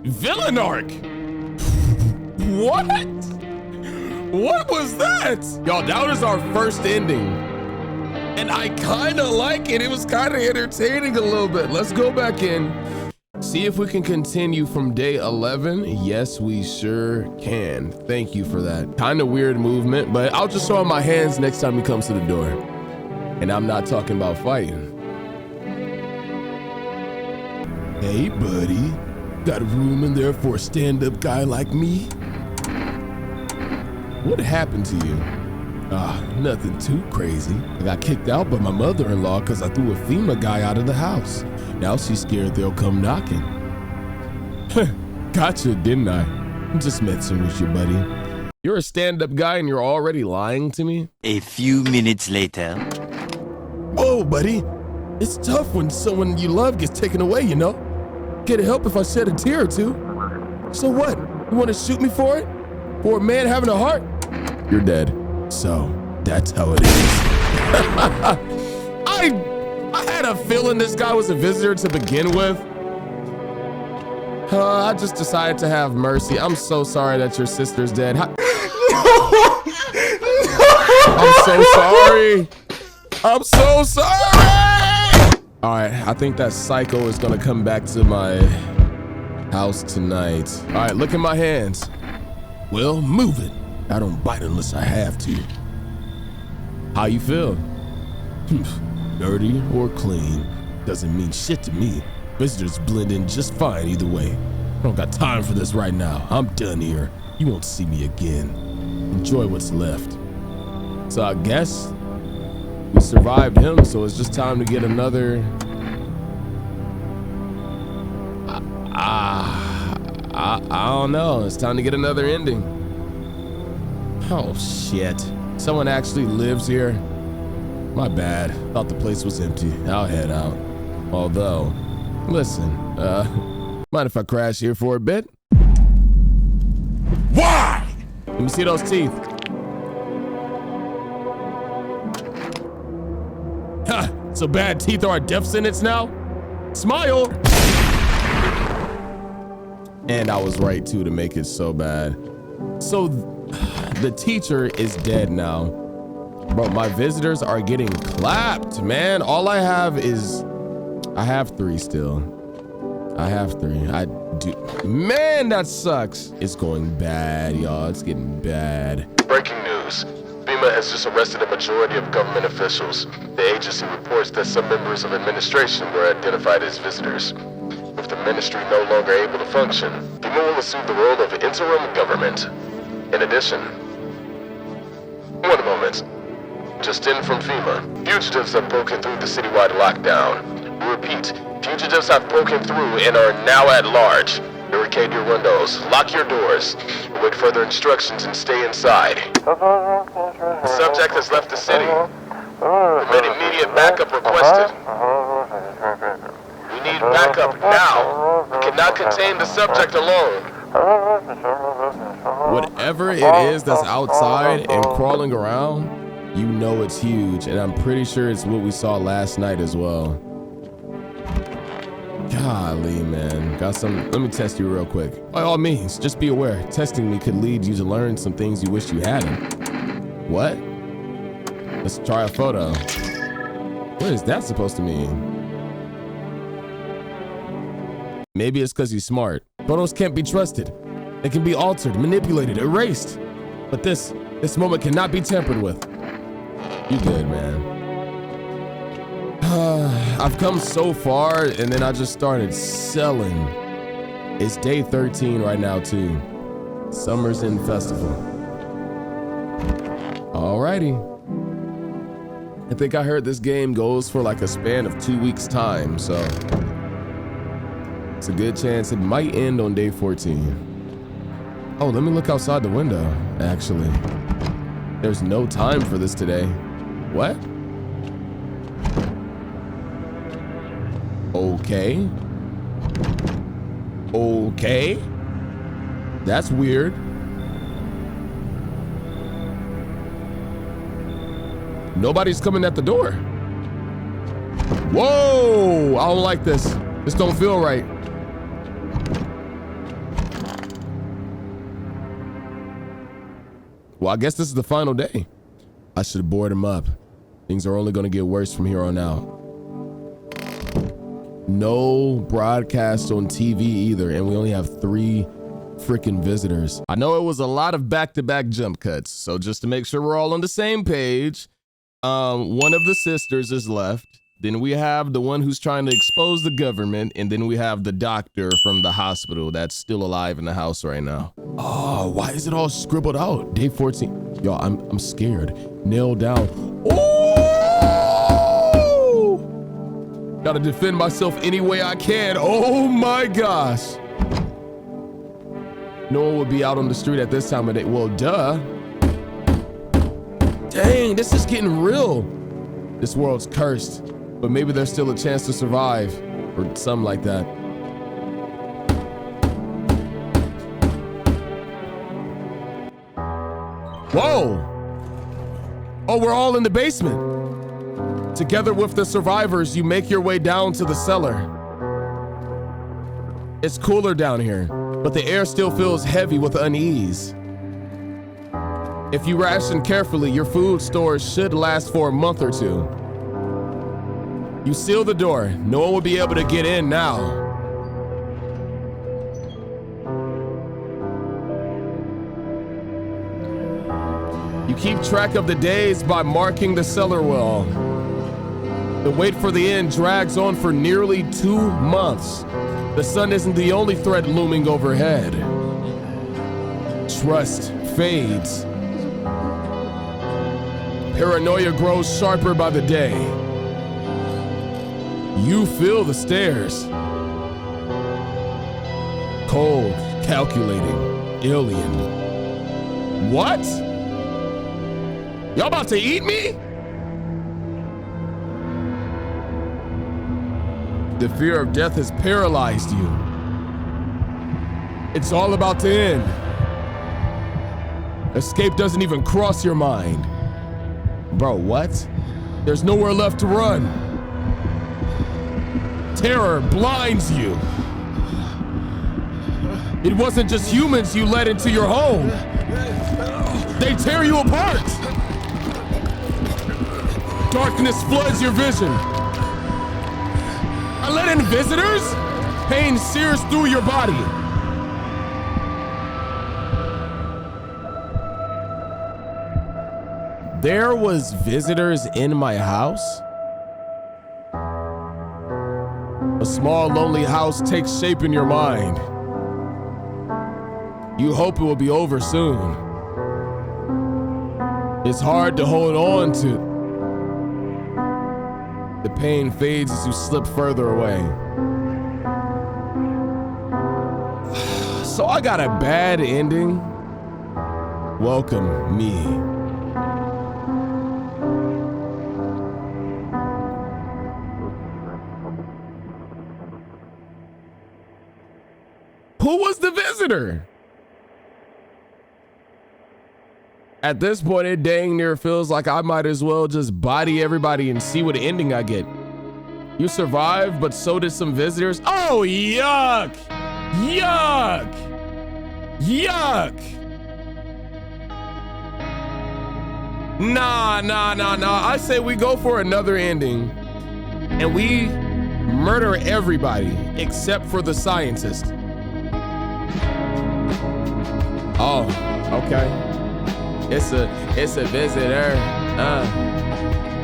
villain arc. What? What was that? Y'all, that was our first ending. And I kind of like it. It was kind of entertaining a little bit. Let's go back in. See if we can continue from day 11. Yes, we sure can. Thank you for that. Kind of weird movement, but I'll just show him my hands next time he comes to the door. And I'm not talking about fighting. Hey, buddy. Got room in there for a stand-up guy like me? What happened to you? Nothing too crazy. I got kicked out by my mother-in-law because I threw a FEMA guy out of the house. Now she's scared they'll come knocking. Gotcha, didn't I? Just messing with you, buddy. You're a stand-up guy and you're already lying to me? A few minutes later. Whoa, buddy. It's tough when someone you love gets taken away, you know? Can't help if I shed a tear or two. So what? You want to shoot me for it? For a man having a heart? You're dead. So, that's how it is. I had a feeling this guy was a visitor to begin with. I just decided to have mercy. I'm so sorry that your sister's dead. I'm so sorry. I'm so sorry. All right, I think that psycho is gonna come back to my house tonight. All right, look at my hands. Well, move it. I don't bite unless I have to. How you feel? Dirty or clean, doesn't mean shit to me. Visitors blend in just fine either way. I don't got time for this right now. I'm done here. You won't see me again. Enjoy what's left. So I guess we survived him, so it's just time to get another... I don't know. It's time to get another ending. Oh, shit. Someone actually lives here? My bad. Thought the place was empty. I'll head out. Although, listen, mind if I crash here for a bit? Why? Let me see those teeth. Ha! So bad teeth are a death sentence now? Smile! And I was right, too, to make it so bad. So, the teacher is dead now. Bro, my visitors are getting clapped, man. All I have is... I have 3 still. I have 3. I do... Man, that sucks. It's going bad, y'all. It's getting bad. Breaking news. FEMA has just arrested a majority of government officials. The agency reports that some members of administration were identified as visitors. With the ministry no longer able to function, FEMA will assume the role of interim government. In addition... One moment. Just in from FEMA. Fugitives have broken through the citywide lockdown. We repeat, fugitives have broken through and are now at large. Barricade your windows, lock your doors, await further instructions and stay inside. The subject has left the city. Permit immediate backup requested. We need backup now. We cannot contain the subject alone. Whatever it is that's outside and crawling around, you know it's huge, and I'm pretty sure it's what we saw last night as well. Golly, man. Got some... Let me test you real quick. By all means, just be aware. Testing me could lead you to learn some things you wish you hadn't. What? Let's try a photo. What is that supposed to mean? Maybe it's because he's smart. Photos can't be trusted. They can be altered, manipulated, erased. But this moment cannot be tampered with. You good, man. I've come so far, and then I just started selling. It's day 13 right now, too. Summer's End Festival. Alrighty. I think I heard this game goes for like a span of 2 weeks' time, so it's a good chance it might end on day 14. Oh, let me look outside the window, actually. There's no time for this today. What? Okay. Okay. That's weird. Nobody's coming at the door. Whoa! I don't like this. This don't feel right. Well, I guess this is the final day. I should have boarded him up. Things are only gonna get worse from here on out. No broadcast on TV either, and we only have 3 freaking visitors. I know it was a lot of back-to-back jump cuts, so just to make sure we're all on the same page, one of the sisters is left. Then we have the one who's trying to expose the government, and then we have the doctor from the hospital that's still alive in the house right now. Oh, why is it all scribbled out? Day 14. Y'all, I'm scared. Nailed down. Oh! Gotta defend myself any way I can. Oh my gosh. No one would be out on the street at this time of day. Well, duh. Dang, this is getting real. This world's cursed. But maybe there's still a chance to survive, or something like that. Whoa! Oh, we're all in the basement. Together with the survivors, you make your way down to the cellar. It's cooler down here, but the air still feels heavy with unease. If you ration carefully, your food stores should last for a month or 2. You seal the door. No one will be able to get in now. You keep track of the days by marking the cellar wall. The wait for the end drags on for nearly 2 months. The sun isn't the only threat looming overhead. Trust fades. Paranoia grows sharper by the day. You feel the stares. Cold, calculating, alien. What? Y'all about to eat me? The fear of death has paralyzed you. It's all about to end. Escape doesn't even cross your mind. Bro, what? There's nowhere left to run. Terror blinds you. It wasn't just humans you let into your home. They tear you apart. Darkness floods your vision. I let in visitors? Pain sears through your body. There was visitors in my house? A small, lonely house takes shape in your mind. You hope it will be over soon. It's hard to hold on to. The pain fades as you slip further away. So I got a bad ending. Welcome me. Who was the visitor? At this point, it dang near feels like I might as well just body everybody and see what ending I get. You survived, but so did some visitors. Oh, yuck! Yuck! Yuck! Nah. I say we go for another ending. And we murder everybody except for the scientist. Oh, okay. It's a visitor.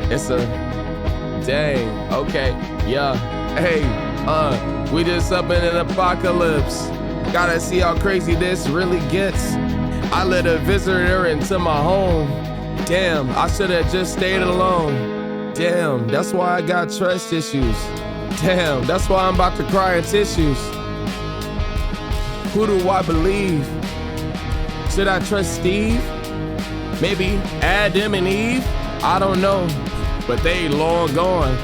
It's a dang. Okay, yeah. Hey, we just up in an apocalypse. Gotta see how crazy this really gets. I let a visitor into my home. Damn, I should have just stayed alone. Damn, that's why I got trust issues. Damn, that's why I'm about to cry in tissues. Who do I believe? Should I trust Steve? Maybe Adam and Eve? I don't know, but they long gone.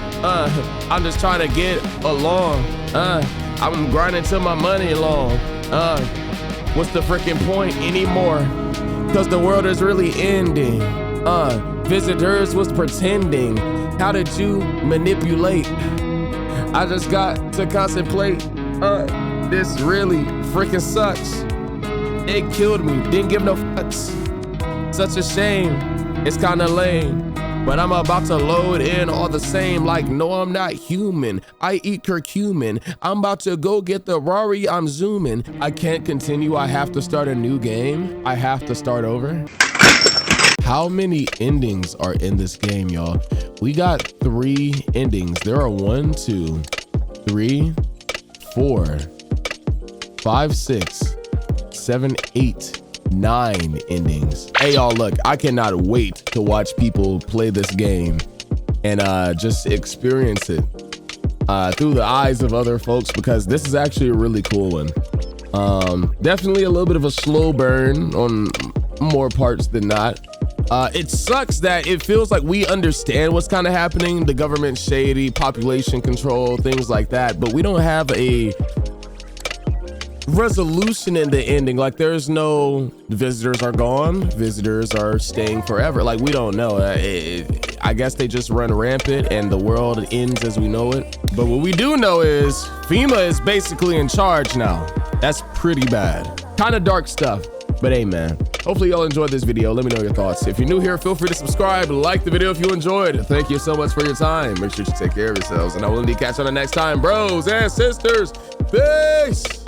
I'm just trying to get along. I'm grinding till my money long. What's the freaking point anymore? Cause the world is really ending. Visitors was pretending. How did you manipulate? I just got to contemplate. This really freaking sucks. It killed me, didn't give no fucks. Such a shame, it's kinda lame. But I'm about to load in all the same, like, no, I'm not human. I eat curcumin. I'm about to go get the Rari, I'm zooming. I can't continue, I have to start a new game. I have to start over. How many endings are in this game, y'all? We got 3 endings. There are 1, 2, 3, 4, 5, 6, 7, 8, 9 endings. Hey y'all, look, I cannot wait to watch people play this game and just experience it through the eyes of other folks, because this is actually a really cool one. Definitely a little bit of a slow burn on more parts than not. It sucks that it feels like we understand what's kind of happening, the government shady, population control, things like that, but we don't have a resolution in the ending. Like, there's no visitors are gone, visitors are staying forever. Like, we don't know. I guess they just run rampant and the world ends as we know it. But what we do know is FEMA is basically in charge now. That's pretty bad. Kind of dark stuff. But hey, man, hopefully y'all enjoyed this video. Let me know your thoughts. If you're new here, feel free to subscribe, like the video if you enjoyed. Thank you so much for your time. Make sure you take care of yourselves, and I will indeed catch you on the next time, bros and sisters. Peace.